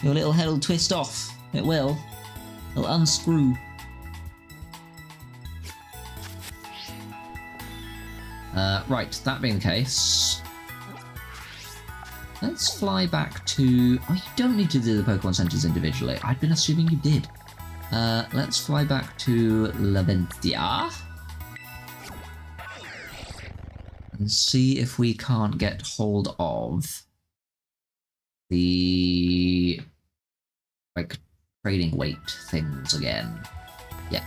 Your little head will twist off. It will. It'll unscrew. Right, that being the case, let's fly back to... Oh, you don't need to do the Pokemon Centers individually. I'd been assuming you did. Let's fly back to Laventia and see if we can't get hold of the like trading weight things again. Yeah.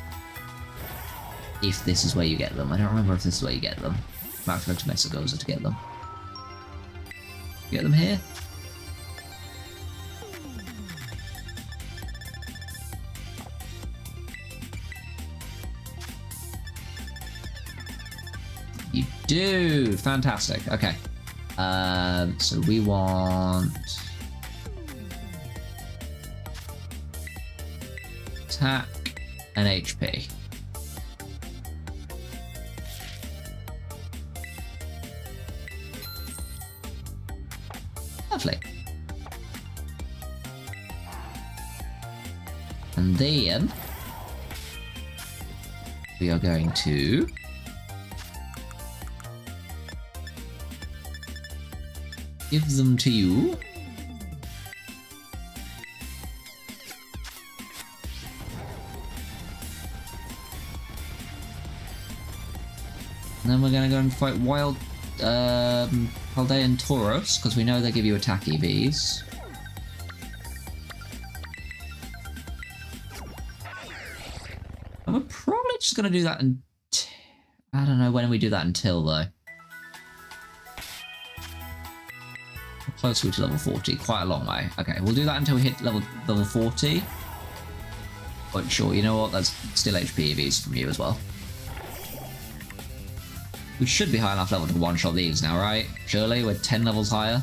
If this is where you get them. I don't remember if this is where you get them. I might have to go to Mesagoza to get them. Get them here? You do! Fantastic. Okay. So we want... attack and HP. Lovely. And then we are going to give them to you. And then we're going to go and fight wild Paldea and Tauros, because we know they give you attack EVs. And we're probably just going to do that I don't know when we do that until, though. How close are we to level 40? Quite a long way. Okay, we'll do that until we hit level 40. But sure, you know what? That's still HP EVs from you as well. We should be high enough level to one-shot these now, right? Surely, we're 10 levels higher.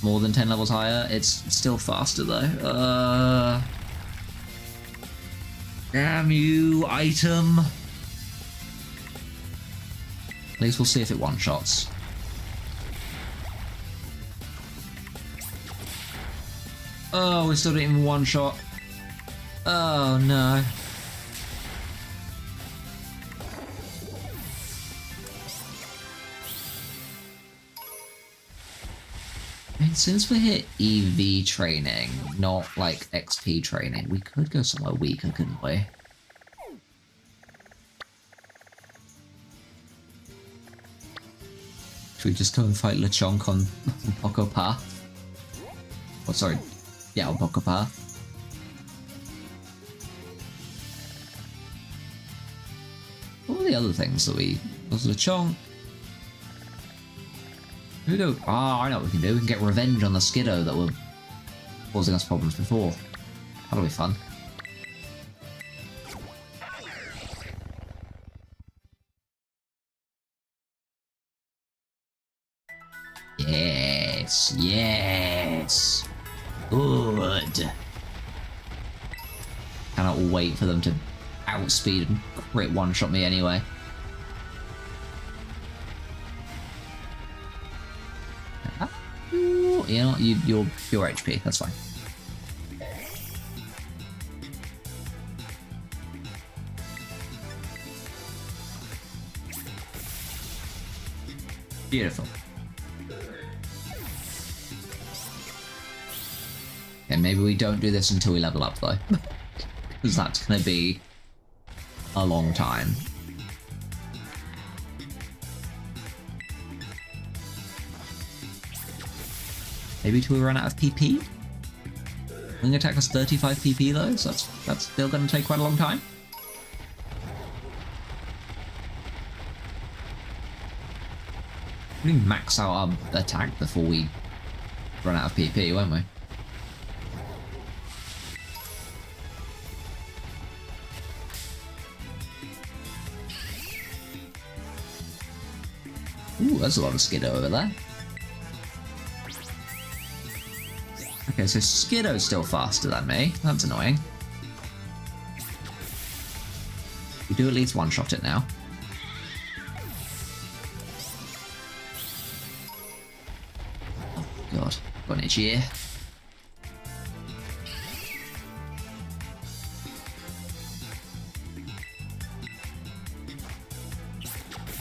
More than 10 levels higher. It's still faster, though. Damn you, item! At least we'll see if it one-shots. Oh, we still didn't even one shot. Oh no. I mean, since we're here EV training, not like XP training, we could go somewhere weaker, couldn't we? Should we just go and fight Lechonk on Poco Path? Oh, sorry. Yeah, on Poco Path. What were the other things that we... Was Lechonk? Who do? Ah, I know what we can do. We can get revenge on the Skiddo that were causing us problems before. That'll be fun. Yes, yes. Good. Cannot wait for them to outspeed and crit one-shot me anyway. You know what? You're pure HP. That's fine. Beautiful. And maybe we don't do this until we level up, though. Because that's going to be a long time. Maybe till we run out of PP? Wing attack has 35 PP though, so that's still going to take quite a long time. We max out our attack before we run out of PP, won't we? Ooh, there's a lot of Skiddo over there. Okay, so Skiddo's still faster than me. That's annoying. We do at least one-shot it now. Oh god, got an itchy ear.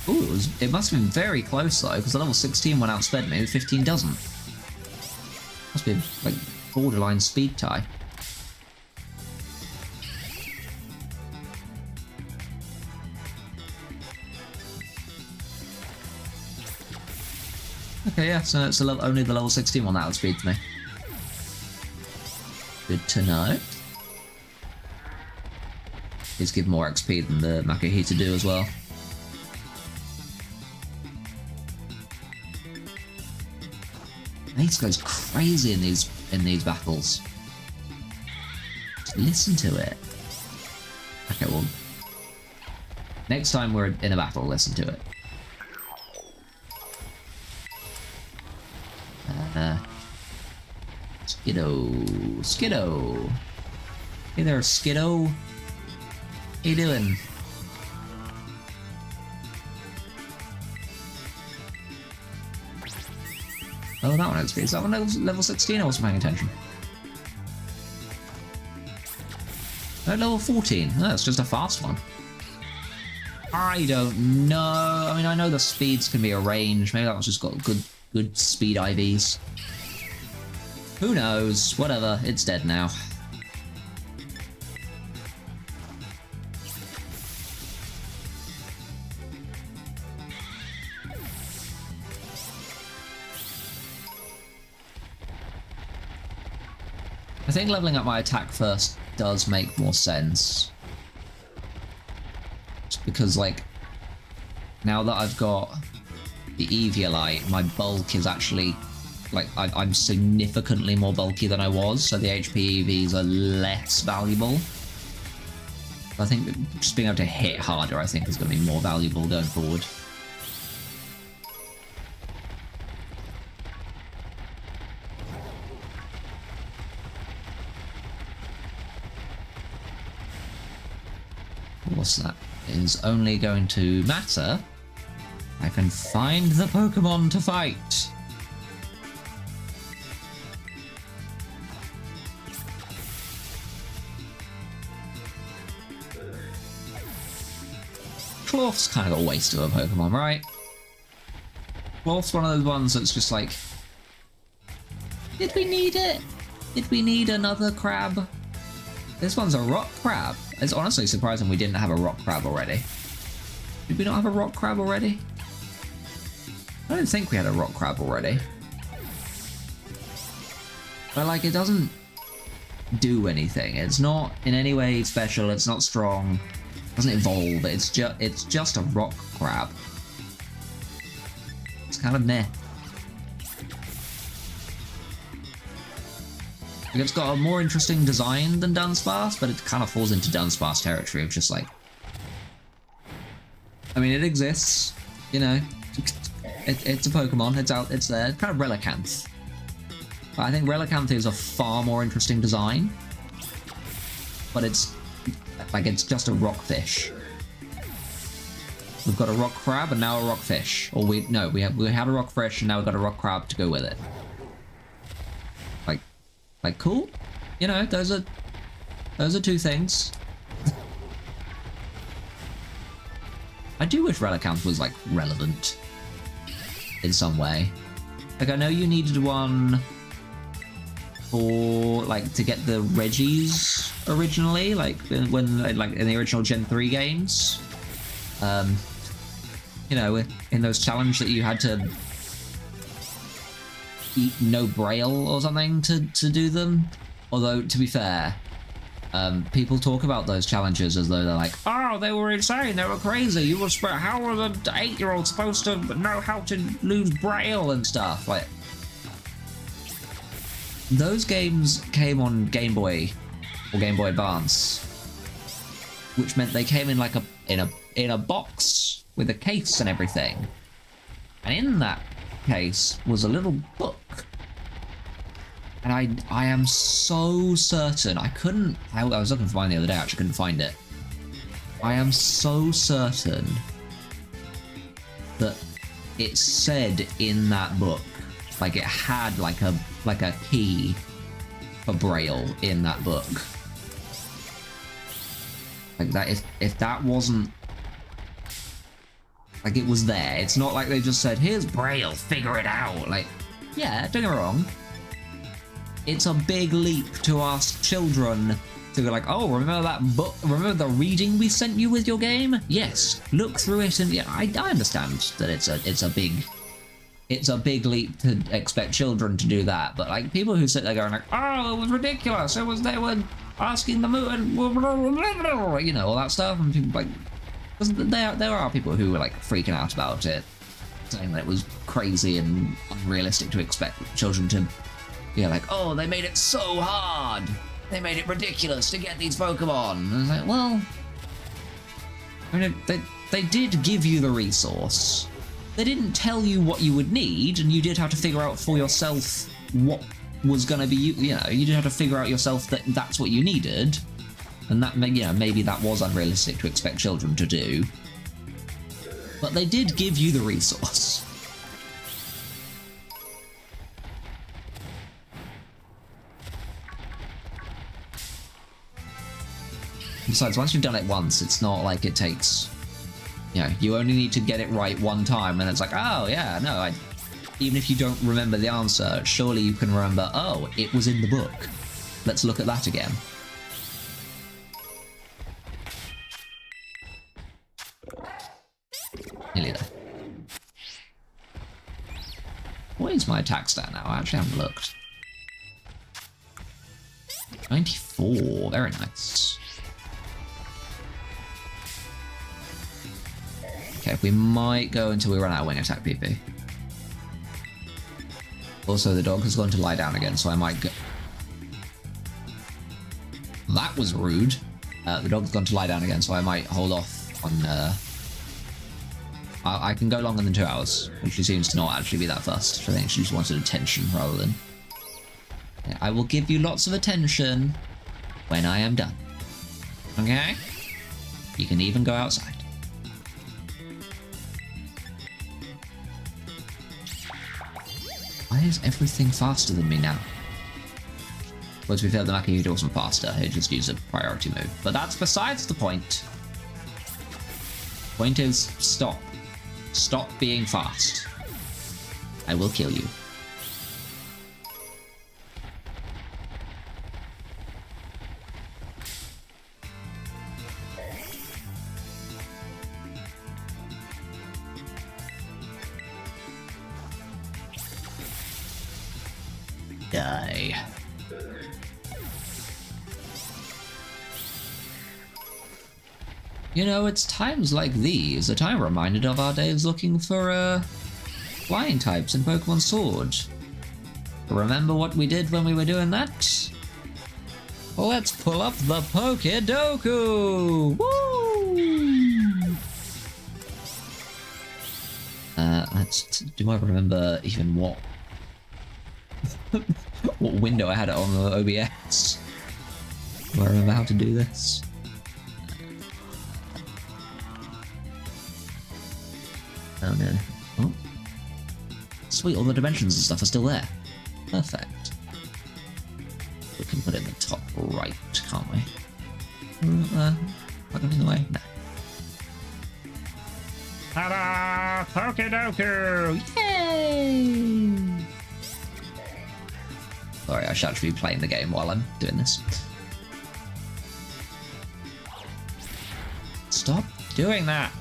Ooh, it must have been very close though, because the level 16 one outsped me, 15 doesn't. Must be like borderline speed tie. Okay, yeah, so it's only the level 16 one that outspeeds me. Good to know. These give more XP than the Makihita do as well. Mace goes crazy in these battles. Just listen to it. Okay, well, next time we're in a battle, listen to it. Skiddo, Skiddo. Hey there, Skiddo. How you doing? Oh, that one XP. Is that one level 16? I wasn't paying attention. No, level 14. Oh, that's just a fast one. I don't know. I mean, I know the speeds can be arranged. Maybe that one's just got good speed IVs. Who knows? Whatever. It's dead now. I think leveling up my attack first does make more sense. Just because, like, now that I've got the Eviolite, my bulk is actually, like, I'm significantly more bulky than I was, so the HP EVs are less valuable. I think just being able to hit harder, I think, is going to be more valuable going forward. What's that? Is only going to matter. I can find the Pokemon to fight. Cloth's kind of a waste of a Pokemon, right? Cloth's one of those ones that's just like, did we need it? Did we need another crab? This one's a rock crab. It's honestly surprising we didn't have a rock crab already. Did we not have a rock crab already? I don't think we had a rock crab already. But like, it doesn't do anything. It's not in any way special. It's not strong. It doesn't evolve. It's just a rock crab. It's kind of meh. It's got a more interesting design than Dunsparce, but it kind of falls into Dunsparce territory of just like, I mean, it exists, you know, it's a Pokemon, it's out, it's there, it's kind of Relicanth. But I think Relicanth is a far more interesting design, but it's like, it's just a rockfish. We've got a rock crab and now a rockfish, or we had a rockfish and now we've got a rock crab to go with it. Like, cool, you know, those are two things. I do wish Relicanth was like relevant in some way. Like, I know you needed one for like to get the Reggies originally, like when like in the original Gen 3 games. You know, in those challenges that you had to eat no braille or something to do them. Although, to be fair, people talk about those challenges as though they're like, oh, they were insane, they were crazy, you were how was an 8-year-old supposed to know how to lose braille and stuff? Like, those games came on Game Boy or Game Boy Advance, which meant they came in like in a box with a case and everything, and in that case was a little book, and I am so certain I was looking for mine the other day, I actually couldn't find it. I am so certain that it said in that book, like it had like a key for Braille in that book. Like that, if that wasn't, like, it was there. It's not like they just said, here's Braille, figure it out. Like, yeah, don't get me wrong. It's a big leap to ask children to go like, oh, remember that book? Remember the reading we sent you with your game? Yes, look through it, and yeah, I understand that it's a big leap to expect children to do that. But like, people who sit there going like, oh, it was ridiculous. They were asking the moon, you know, all that stuff, and people like. There are people who were like freaking out about it, saying that it was crazy and unrealistic to expect children to, you know, like, oh, they made it so hard, they made it ridiculous to get these Pokemon. And I was like, well, I mean, they did give you the resource. They didn't tell you what you would need, and you did have to figure out for yourself what was going to be, you know, you did have to figure out yourself that that's what you needed. And that, you know, maybe that was unrealistic to expect children to do. But they did give you the resource. Besides, once you've done it once, it's not like it takes, you know, you only need to get it right one time, and it's like, oh, yeah, no, even if you don't remember the answer, surely you can remember, oh, it was in the book. Let's look at that again. Nearly there. What is my attack stat now? I actually haven't looked. 94, very nice. Okay, we might go until we run out of wing attack PP. Also, the dog has gone to lie down again, so I might go... That was rude. The dog's gone to lie down again, so I might hold off on... I can go longer than 2 hours, which she seems to not actually be that fussed. I think she just wanted attention rather than... Yeah, I will give you lots of attention when I am done. Okay? You can even go outside. Why is everything faster than me now? Well, to be fair, the Makuhita wasn't faster, it just used a priority move. But that's besides the point. Point is, stop. Stop being fast. I will kill you. Die. You know, it's times like these that I'm reminded of our days looking for, flying types in Pokemon Sword. Remember what we did when we were doing that? Let's pull up the Pokédoku! Woo! Do I remember even what what window I had it on the OBS? Do I remember how to do this? Oh no. Oh. Sweet, all the dimensions and stuff are still there. Perfect. We can put it in the top right, can't we? Plug it in the way? No. Ta-da! Pokédoku! Yay! Sorry, I should actually be playing the game while I'm doing this. Stop doing that!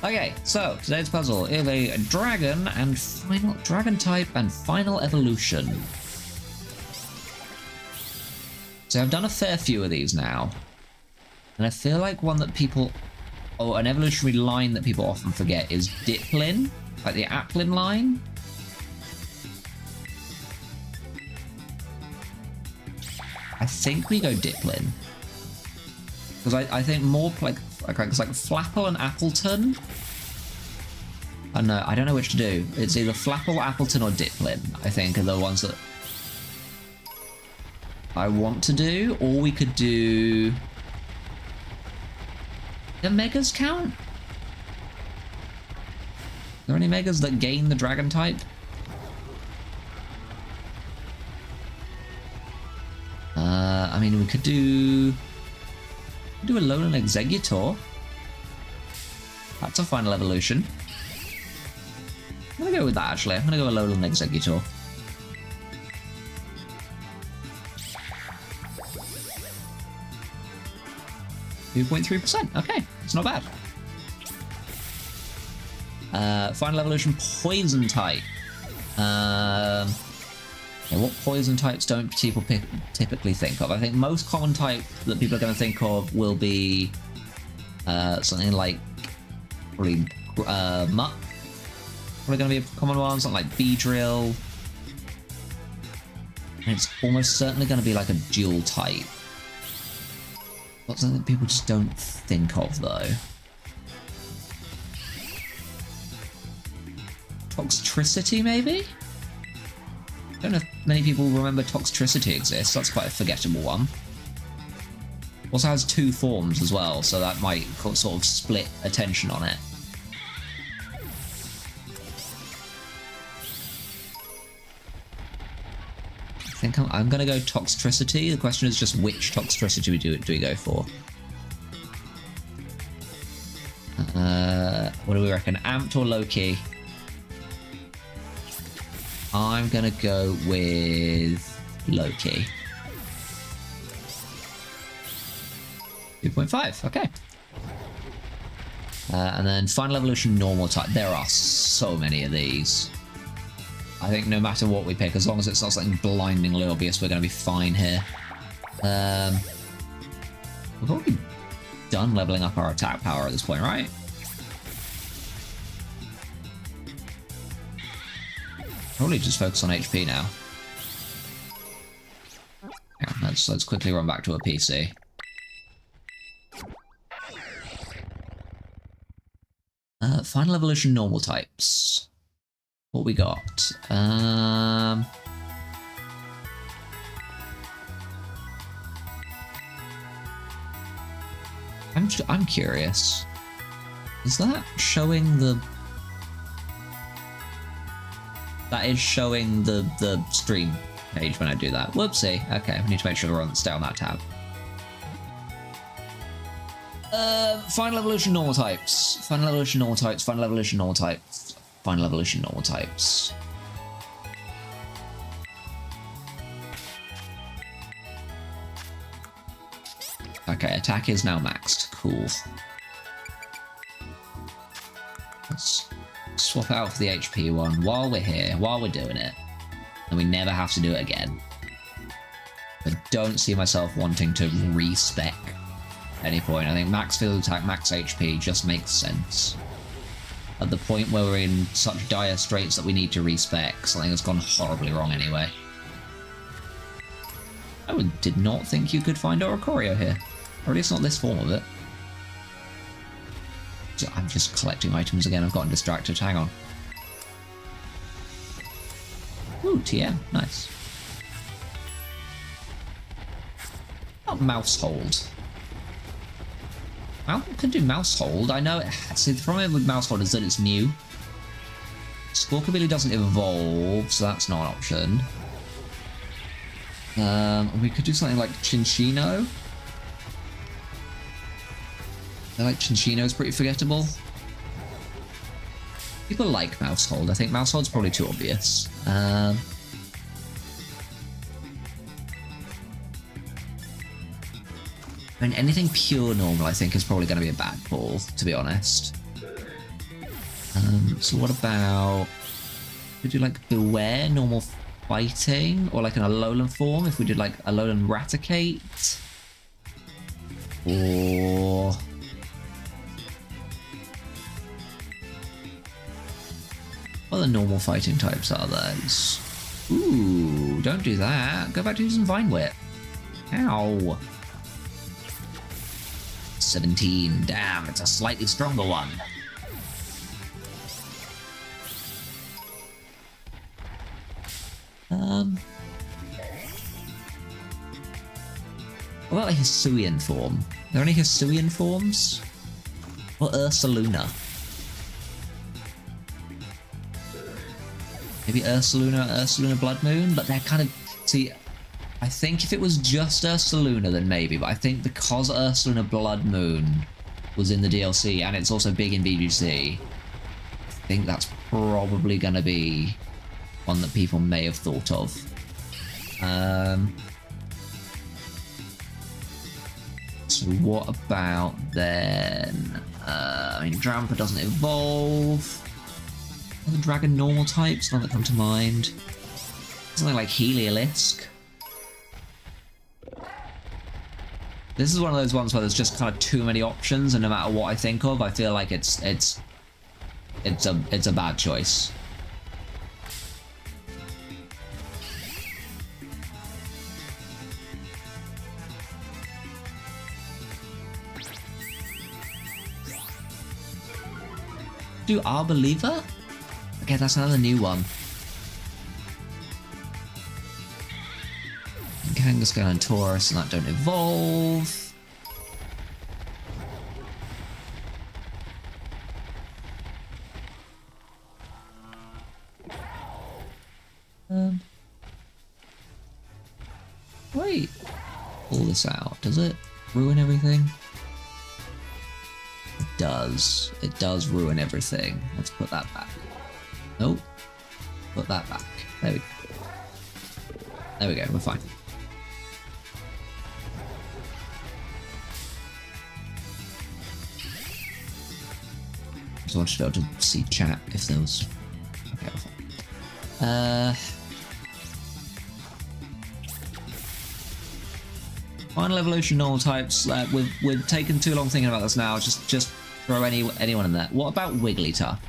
Okay, so today's puzzle is a dragon and final dragon type and final evolution. So I've done a fair few of these now, and I feel like one that people, an evolutionary line that people often forget is Diplin, like the Applin line. I think we go Diplin because I think more like Flapple and Appleton. I don't know which to do. It's either Flapple, Appleton, or Diplin, I think, are the ones that I want to do. Or we could do... Do Megas count? Are there any Megas that gain the Dragon type? I mean, we could do a Alolan Exeggutor. That's a final evolution. I'm gonna go with that, actually. I'm gonna go Alolan Exeggutor. .3%. Okay, it's not bad. Final evolution, Poison type. Yeah, what poison types don't people typically think of? I think most common type that people are going to think of will be something like probably Muck. Probably going to be a common one, something like Beedrill. And it's almost certainly going to be like a dual type. What's something that people just don't think of though? Toxtricity, maybe? I don't know if many people remember Toxtricity exists. That's quite a forgettable one. Also has two forms as well, so that might sort of split attention on it. I think I'm going to go Toxtricity. The question is just which Toxtricity do we go for? What do we reckon? Amped or low-key? I'm gonna go with low-key. 2.5, okay. And then final evolution, normal type. There are so many of these. I think no matter what we pick, as long as it's not something blindingly obvious, we're gonna be fine here. We've already done leveling up our attack power at this point, right? Probably just focus on HP now. Hang on, let's quickly run back to a PC. Final evolution, normal types. What we got? I'm curious. Is that showing the? That is showing the stream page when I do that. Whoopsie. Okay, we need to make sure we're stay on that tab. Final evolution normal types. Final evolution normal types. Final evolution normal types. Final evolution normal types. Okay, attack is now maxed. Cool. Let's swap out for the HP one while we're here, while we're doing it. And we never have to do it again. I don't see myself wanting to respec at any point. I think max field attack, max HP just makes sense. At the point where we're in such dire straits that we need to respec, something has gone horribly wrong anyway. I did not think you could find Oricorio here. Or at least not this form of it. I'm just collecting items again. I've gotten distracted. Hang on. Ooh, TM. Nice. Not mouse hold. Well, it can do mouse hold. I know it. See, the problem with mouse hold is that it's new. Squawkabilly doesn't evolve, so that's not an option. We could do something like Chinchino. I like Chinchino's pretty forgettable. People like mouse hold. I think mouse hold's probably too obvious. I mean, anything pure normal I think is probably going to be a bad call, to be honest. So what about... Could you like Beware, normal fighting? Or like an Alolan form, if we did like Alolan Raticate? Or... What other normal fighting types are those? Ooh, don't do that. Go back to using Vine Whip. Ow. 17. Damn, it's a slightly stronger one. What about a Hisuian form? Are there any Hisuian forms? Or Ursaluna? Maybe Ursaluna Blood Moon, but they're kind of... See, I think if it was just Ursaluna, then maybe, but I think because Ursaluna Blood Moon was in the DLC, and it's also big in BGC, I think that's probably going to be one that people may have thought of. So what about then... I mean, Drampa doesn't evolve. Other dragon normal types, none that come to mind. Something like Heliolisk. This is one of those ones where there's just kind of too many options, and no matter what I think of, I feel like it's a bad choice. Do Arbaliva? Okay, that's another new one. Kangaskhan and Taurus, and that don't evolve. Wait. Pull this out. Does it ruin everything? It does. It does ruin everything. Let's put that back. Nope. Put that back. There we go. There we go, we're fine. Just wanted to be able to see chat if there was... Okay, we're fine. Final evolution normal types. We've taken too long thinking about this now. Just throw anyone in there. What about Wigglytuff?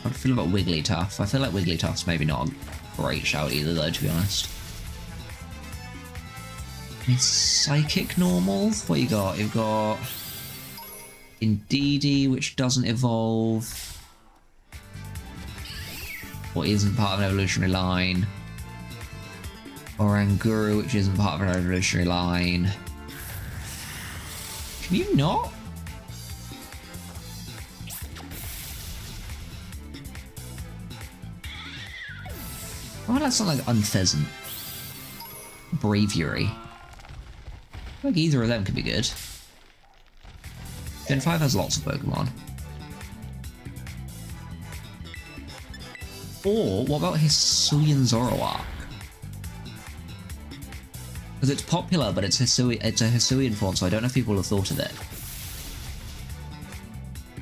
How do you feel about Wigglytuff? I feel like Wigglytuff's maybe not a great shout either, though, to be honest. I mean, Psychic normal? What you got? You've got Indeedee, which doesn't evolve. Or isn't part of an evolutionary line. Oranguru, which isn't part of an evolutionary line. Can you not? Why not something like Unpheasant? Braviary. Like either of them could be good. Gen 5 has lots of Pokemon. Or what about Hisuian Zoroark? Because it's popular, but it's a Hisuian form, so I don't know if people have thought of it.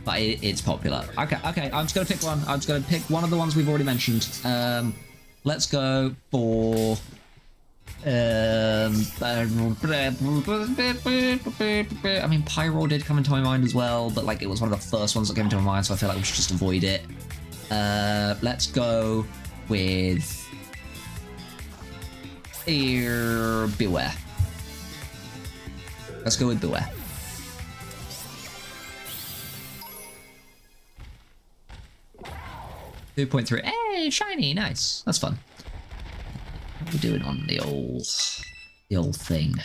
But it's popular. Okay, I'm just gonna pick one. I'm just gonna pick one of the ones we've already mentioned. Let's go for I mean, Pyro did come into my mind as well, but like it was one of the first ones that came into my mind, so I feel like we should just avoid it. Let's go with Beware. Let's go with Beware. .3. Hey, shiny, nice. That's fun. What are we doing on the old thing?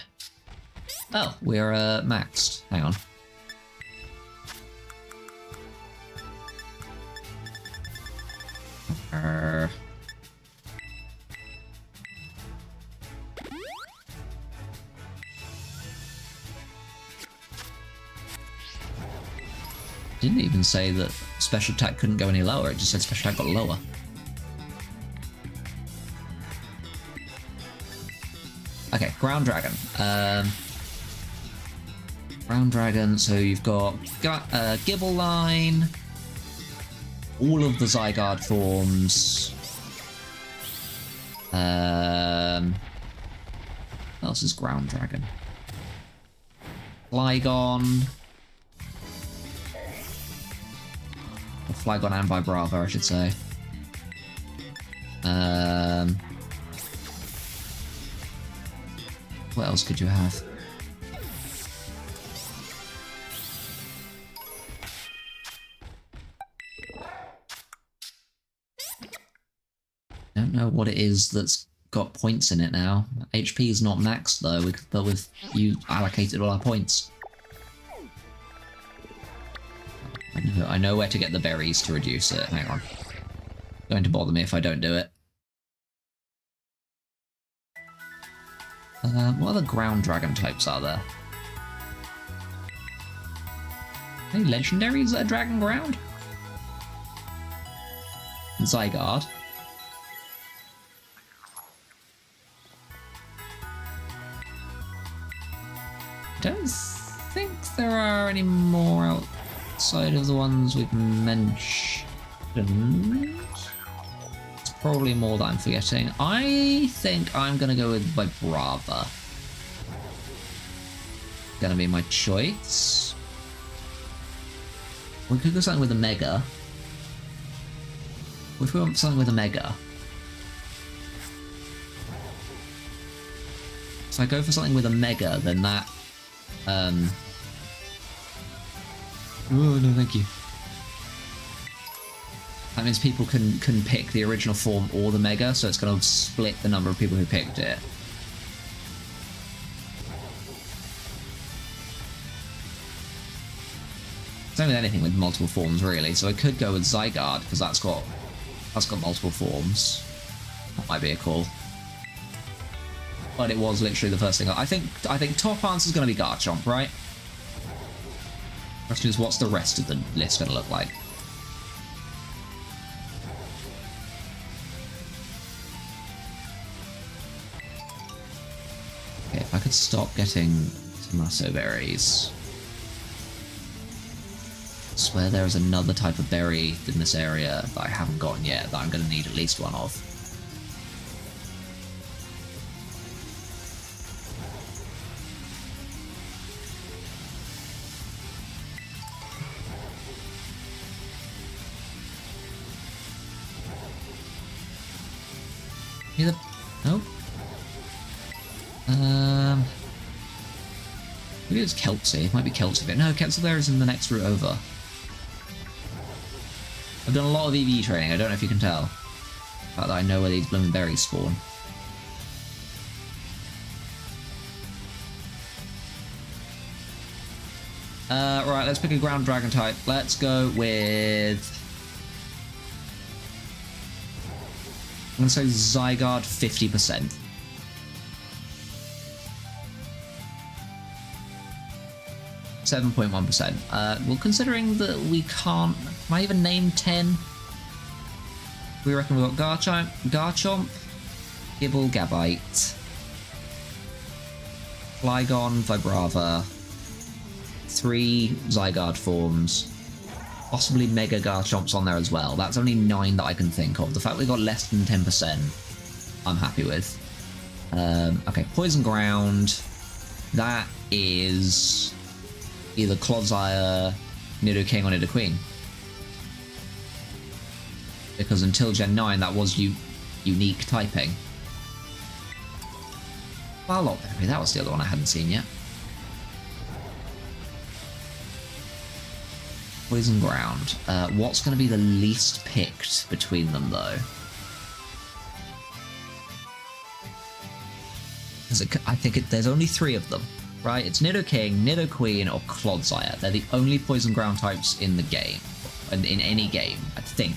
Oh, we're maxed. Hang on. Didn't even say that special attack couldn't go any lower, it just said special attack got lower. Okay, Ground Dragon. Ground Dragon, so you've got Gibbeline, all of the Zygarde forms. What else is Ground Dragon? Flygon. Or Flygon and Vibrava, I should say. What else could you have? I don't know what it is that's got points in it now. HP is not maxed though, but with you allocated all our points. I know where to get the berries to reduce it. Hang on. Going to bother me if I don't do it. What other ground dragon types are there? Any legendaries that are dragon ground? Zygarde. Don't think there are any more outside of the ones we've mentioned. It's probably more that I'm forgetting. I think I'm gonna go with Vibrava. Gonna be my choice. We could go something with a Mega. What if we want something with a Mega? If I go for something with a Mega, then that oh no, thank you. That means people can pick the original form or the Mega, so it's going to split the number of people who picked it. Same with anything with multiple forms, really. So I could go with Zygarde because that's got multiple forms. That might be a call. But it was literally the first thing. I think top answer is going to be Garchomp, right? Question is, what's the rest of the list going to look like? Okay, if I could stop getting tomato berries. I swear there is another type of berry in this area that I haven't gotten yet that I'm going to need at least one of. Either... Nope. Maybe it's Kelpsy. It might be Kelpsy. No, Kelpsy is in the next route over. I've done a lot of EV training. I don't know if you can tell. The fact that I know where these blooming berries spawn. Right, let's pick a ground dragon type. Let's go with... I'm going to say Zygarde 50%. 7.1%. Well, considering that we can't... Can I even name 10? We reckon we've got Garchomp, Gibble, Gabite, Flygon, Vibrava, 3 Zygarde forms, possibly Mega Garchomps on there as well. That's only 9 that I can think of. The fact we got less than 10%, I'm happy with. Okay, Poison Ground. That is either Clodsire, Nidoking, or Nidoqueen. Because until Gen 9, that was unique typing. Barlopberry, that was the other one I hadn't seen yet. Poison Ground. What's going to be the least picked between them, though? I think there's only 3 of them, right? It's Nidoking, Nidoqueen, or Clodsire. They're the only Poison Ground types in the game. In any game, I think.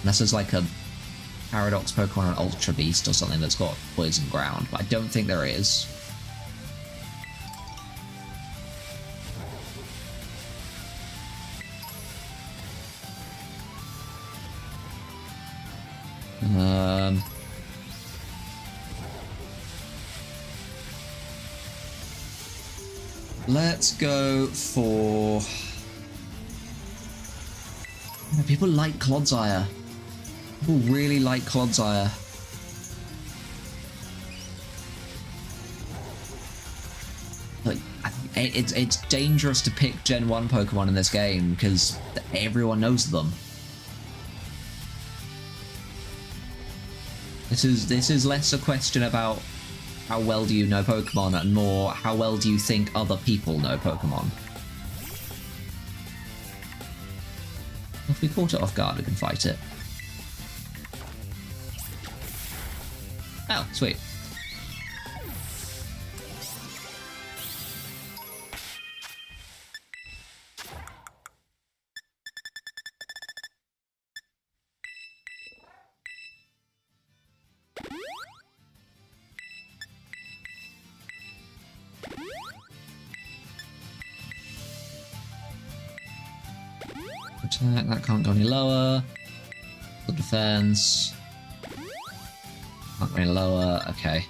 Unless there's like a Paradox Pokemon, an Ultra Beast or something that's got Poison Ground, but I don't think there is. Let's go for... People like Clodsire. People really like Clodsire. Like, it's dangerous to pick Gen 1 Pokemon in this game because everyone knows them. This is less a question about how well do you know Pokemon and more how well do you think other people know Pokemon. If we caught it off guard, we can fight it. Oh, sweet. Attack, that can't go any lower. Good defense. Can't go any lower, okay.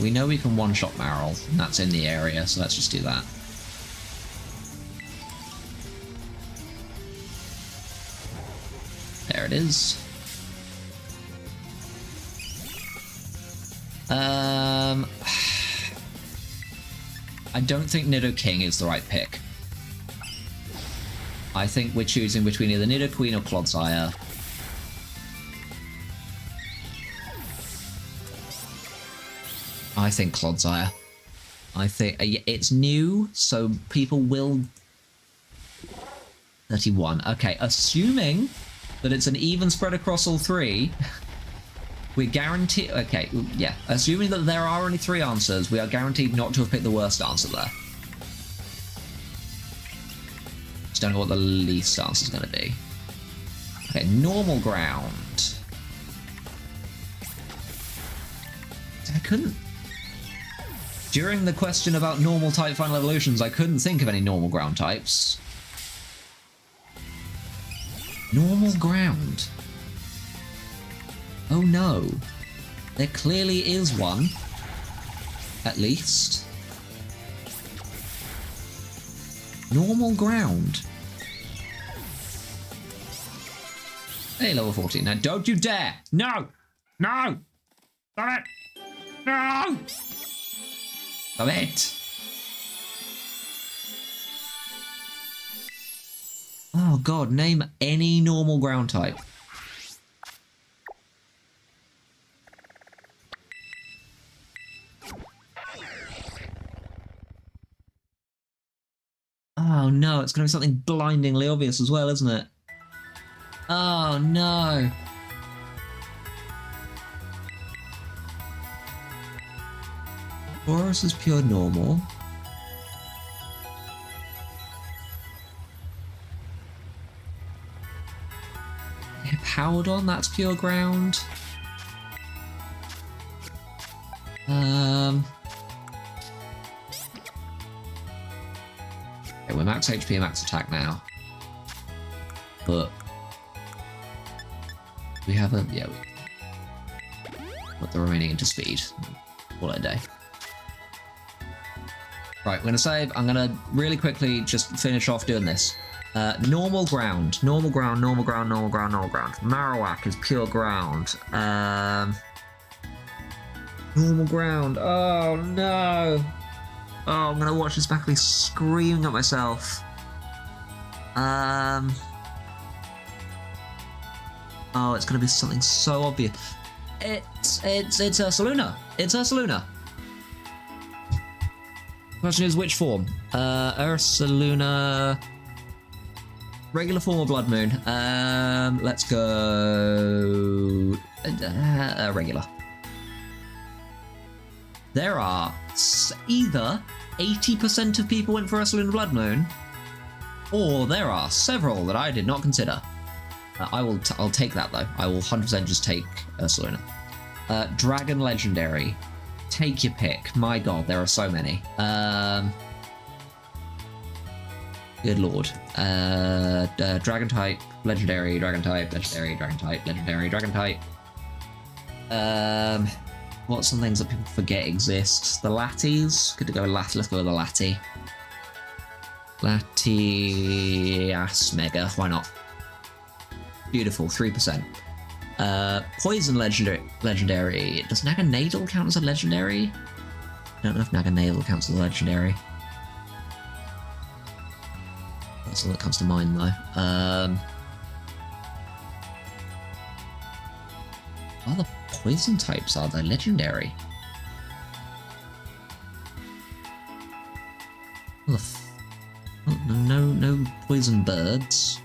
We know we can one-shot Marill, and that's in the area, so let's just do that. There it is. I don't think Nidoking is the right pick. I think we're choosing between either Nidoqueen or Clodsire. I think Clodsire. I think it's new, so people will... 31. Okay, assuming that it's an even spread across all 3... We're guaranteed... Okay, yeah. Assuming that there are only 3 answers, we are guaranteed not to have picked the worst answer there. Just don't know what the least answer is going to be. Okay, normal ground. I couldn't... During the question about normal type final evolutions, I couldn't think of any normal ground types. Normal ground. Oh no. There clearly is one. At least. Normal ground. Hey, level 14. Now don't you dare! No! No! Stop it! No! Stop it! Oh god, name any normal ground type. Oh no, it's going to be something blindingly obvious as well, isn't it? Oh no. Boros is pure normal. Cowdon, that's pure ground. Okay, we're max HP and max attack now. But we have a put the remaining into speed. Call it a day. Right, we're gonna save. I'm gonna really quickly just finish off doing this. Normal ground, normal ground, normal ground, normal ground, normal ground. Marowak is pure ground. Normal ground. Oh no. Oh, I'm gonna watch this back of me screaming at myself. Oh, it's gonna be something so obvious. It's Ursaluna. It's Ursaluna. Question is, which form? Ursaluna. Regular form or Blood Moon? Let's go regular. There are either 80% of people went for Ursaluna Blood Moon, or there are several that I did not consider. I'll take that though. I will 100% just take Ursaluna. Dragon Legendary. Take your pick. My god, there are so many. Good lord. Dragon type, legendary, dragon type, legendary, dragon type, legendary, dragon type. What's some things that people forget exist? The Latties. Good to go with Lat. Let's go with the Lattie. Latias Mega. Why not? Beautiful. 3%. Poison legendary. Does Naganadel count as a legendary? I don't know if Naganadel counts as a legendary. That's all that comes to mind though. What other poison types are there legendary? No poison birds.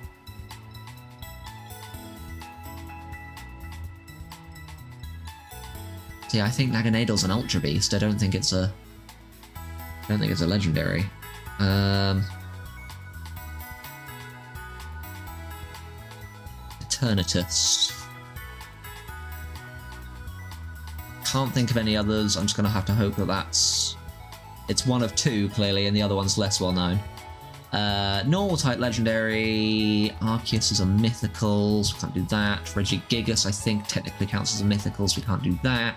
See, I think Naganadel's an Ultra Beast. I don't think it's a legendary. Eternatus. Can't think of any others. I'm just gonna have to hope that it's one of two clearly, and the other one's less well known. Normal type legendary. Arceus is a mythical, so we can't do that. Regigigas I think technically counts as a mythical, so we can't do that.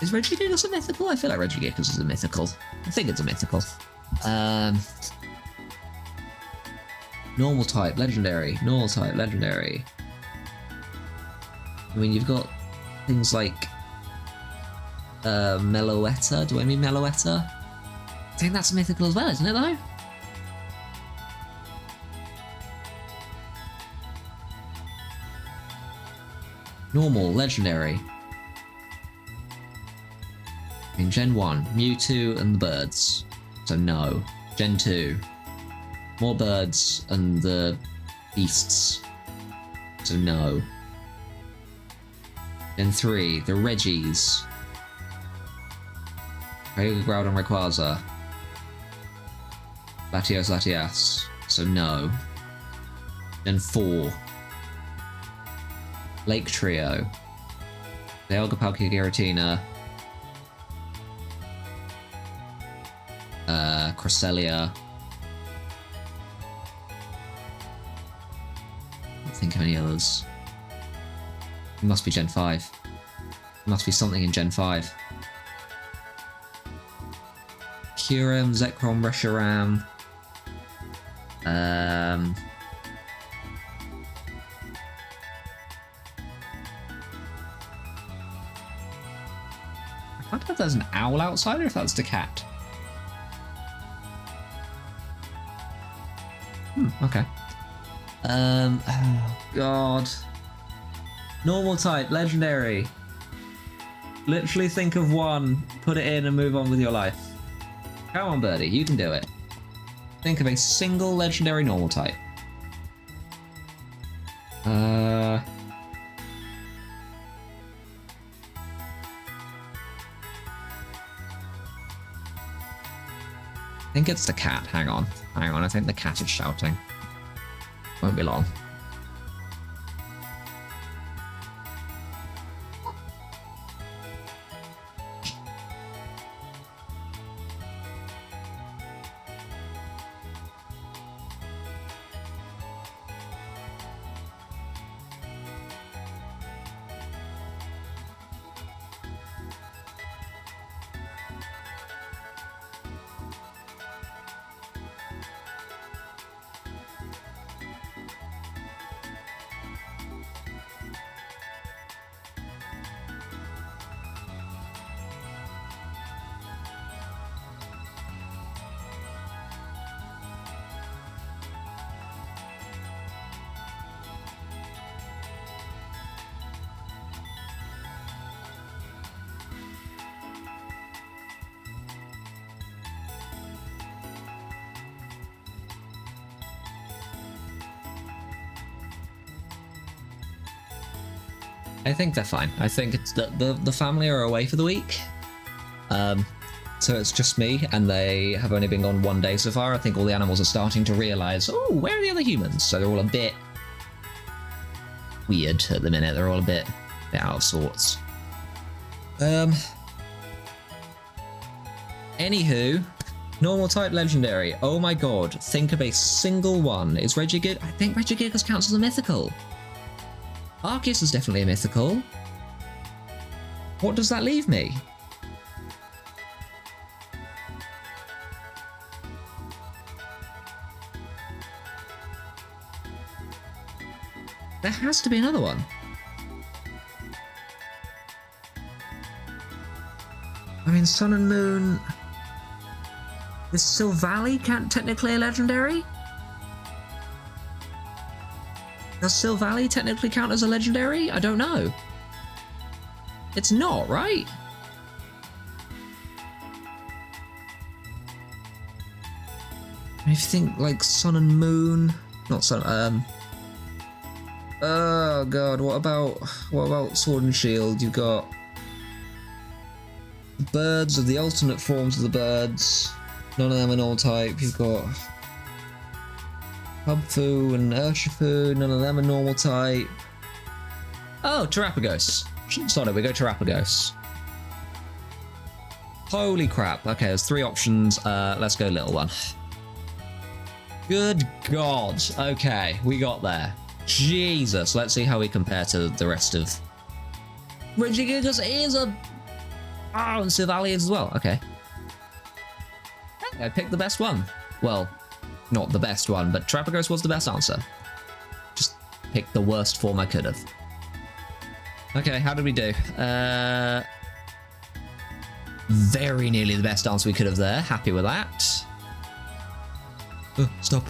Is Regigigas a mythical? I feel like Regigigas is a mythical. I think it's a mythical. Normal type, legendary. Normal type, legendary. I mean, you've got things like Meloetta. Do I mean Meloetta? I think that's mythical as well, isn't it though? Normal, legendary. In Gen 1, Mewtwo and the birds. So no. Gen 2, more birds and the beasts. So no. Gen 3, the Reggies. Kyogre, Groudon, Rayquaza. Latios, Latias. So no. Gen 4. Lake Trio. Dialga, Palkia, Giratina. Cresselia. Can't think of any others. It must be Gen 5. It must be something in Gen 5. Kyurem, Zekrom, Reshiram. I can't tell if there's an owl outside or if that's the cat. Okay. Oh god. Normal type, legendary. Literally think of one, put it in and move on with your life. Come on, birdie, you can do it. Think of a single legendary normal type. think it's the cat. Hang on. Hang on. I think the cat is shouting. Won't be long. I think they're fine. I think it's the family are away for the week. So it's just me, and they have only been gone 1 day so far. I think all the animals are starting to realize, oh, where are the other humans? So they're all a bit weird at the minute. They're all a bit out of sorts. Anywho, normal type legendary. Oh my god, think of a single one. Is Regigigas? I think Regigigas counts as a mythical. Arceus is definitely a mythical. What does that leave me? There has to be another one. I mean, Sun and Moon... Is Silvally technically a legendary? Does Silvally technically count as a legendary? I don't know. It's not, right? If you think like Sun and Moon, not Sun. Oh god, what about Sword and Shield? You've got birds of the alternate forms of the birds. None of them are normal type. You've got Hubfu and Urshifu, none of them are normal type. Oh, Terapagos. Sorry, we go Terapagos. Holy crap. Okay, there's 3 options. Let's go little one. Good god. Okay, we got there. Jesus, let's see how we compare to the rest of... Regigigas is a... Oh, and Silvally is as well. Okay. I picked the best one. Well... Not the best one, but Terapagos was the best answer. Just picked the worst form I could have. Okay, how did we do? Very nearly the best answer we could have there. Happy with that. Stop.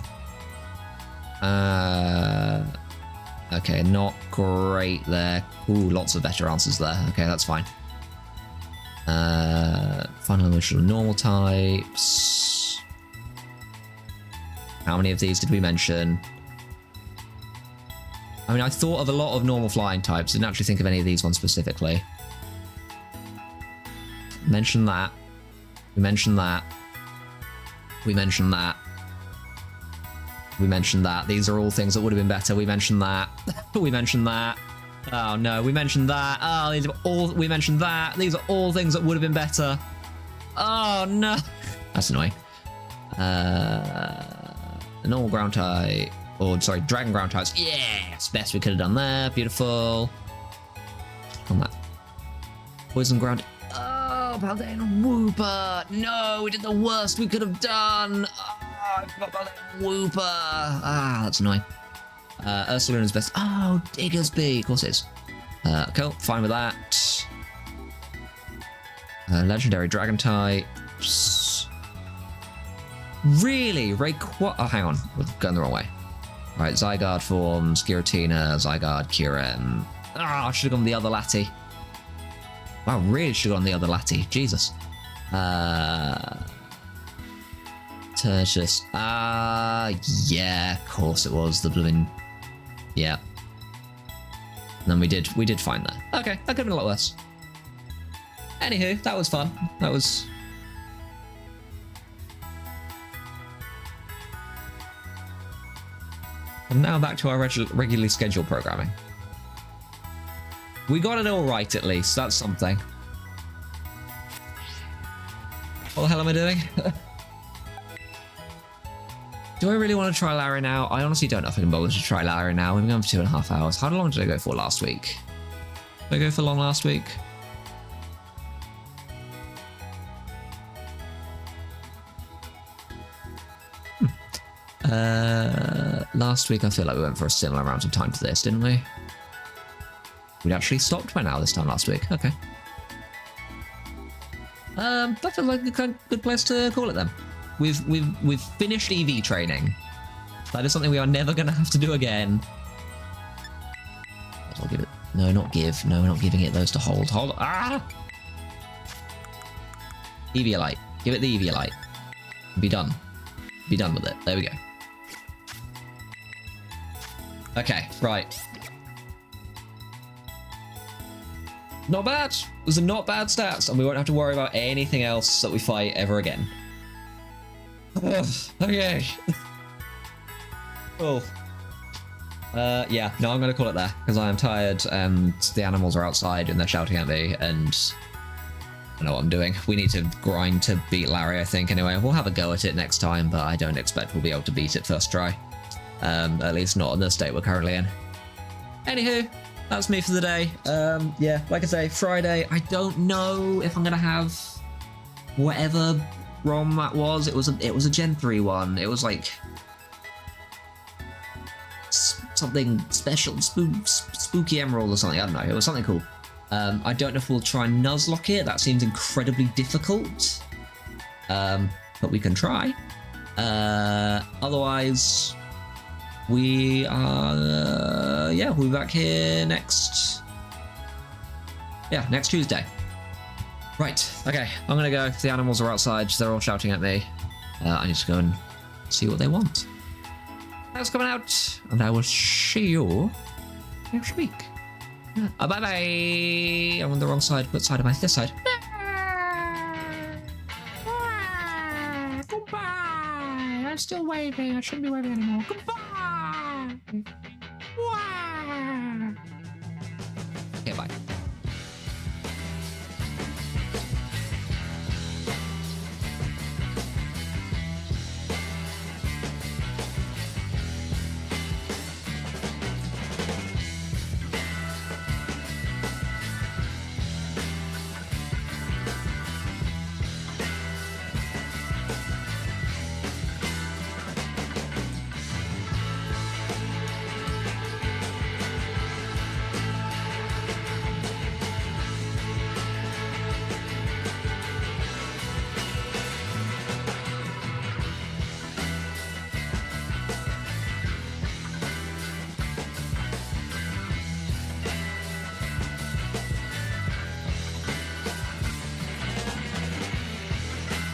Okay, not great there. Ooh, lots of better answers there. Okay, that's fine. Final initial normal types. How many of these did we mention? I mean, I thought of a lot of normal flying types. Didn't actually think of any of these ones specifically. Mention that. We mentioned that. We mentioned that. We mentioned that. These are all things that would have been better. We mentioned that. We mentioned that. Oh no, we mentioned that. Oh, these are all. We mentioned that. These are all things that would have been better. Oh no. That's annoying. The normal ground type, or sorry, dragon ground types. Yes, best we could have done there. Beautiful. On that. Poison ground. Oh, Paldea and Wooper. No, we did the worst we could have done. Oh, I forgot Paldea and Wooper. Ah, that's annoying. Ursaluna's best. Oh, Diggersby. Of course it is. Cool, fine with that. Legendary dragon types. Really? Oh, hang on. We're going the wrong way. Right, Zygarde forms, Giratina, Zygarde, Kyurem. Ah, I should have gone the other Lati. Wow, really should have gone the other Lati. Jesus. Tertius. Yeah, of course it was. The blooming... Yeah. And then we did find that. Okay, that could have been a lot worse. Anywho, that was fun. That was... And now back to our regularly scheduled programming. We got it all right, at least. That's something. What the hell am I doing? Do I really want to try Larry now? I honestly don't know if I can bother to try Larry now. We've been going for 2.5 hours. How long did I go for last week? Did I go for long last week? Last week I feel like we went for a similar amount of time to this, didn't we? We'd actually stopped by now this time last week. Okay. That feels like a good place to call it then. We've finished EV training. That is something we are never going to have to do again. I'll give it. No, not give. No, we're not giving it those to hold. Hold. Ah! Eviolite. Give it the Eviolite. Be done. Be done with it. There we go. Okay, right. Not bad. Those are not bad stats, and we won't have to worry about anything else that we fight ever again. Ugh, okay. Cool. Yeah, no, I'm going to call it there, because I am tired, and the animals are outside, and they're shouting at me, and I know what I'm doing. We need to grind to beat Larry, I think, anyway. We'll have a go at it next time, but I don't expect we'll be able to beat it first try. At least not in the state we're currently in. Anywho, that's me for the day. Yeah, like I say, Friday. I don't know if I'm going to have whatever ROM that was. It was a Gen 3 one. It was like something special, spooky emerald or something. I don't know. It was something cool. I don't know if we'll try and Nuzlocke it. That seems incredibly difficult. But we can try. Otherwise, we are, yeah, we'll be back here next Tuesday. Right, okay, I'm gonna go. The animals are outside. They're all shouting at me. I need to go and see what they want. Thanks for coming out, and I will see you next week. Bye-bye. I'm on the wrong side. What side am I? This side. Goodbye. I'm still waving. I shouldn't be waving anymore. Goodbye.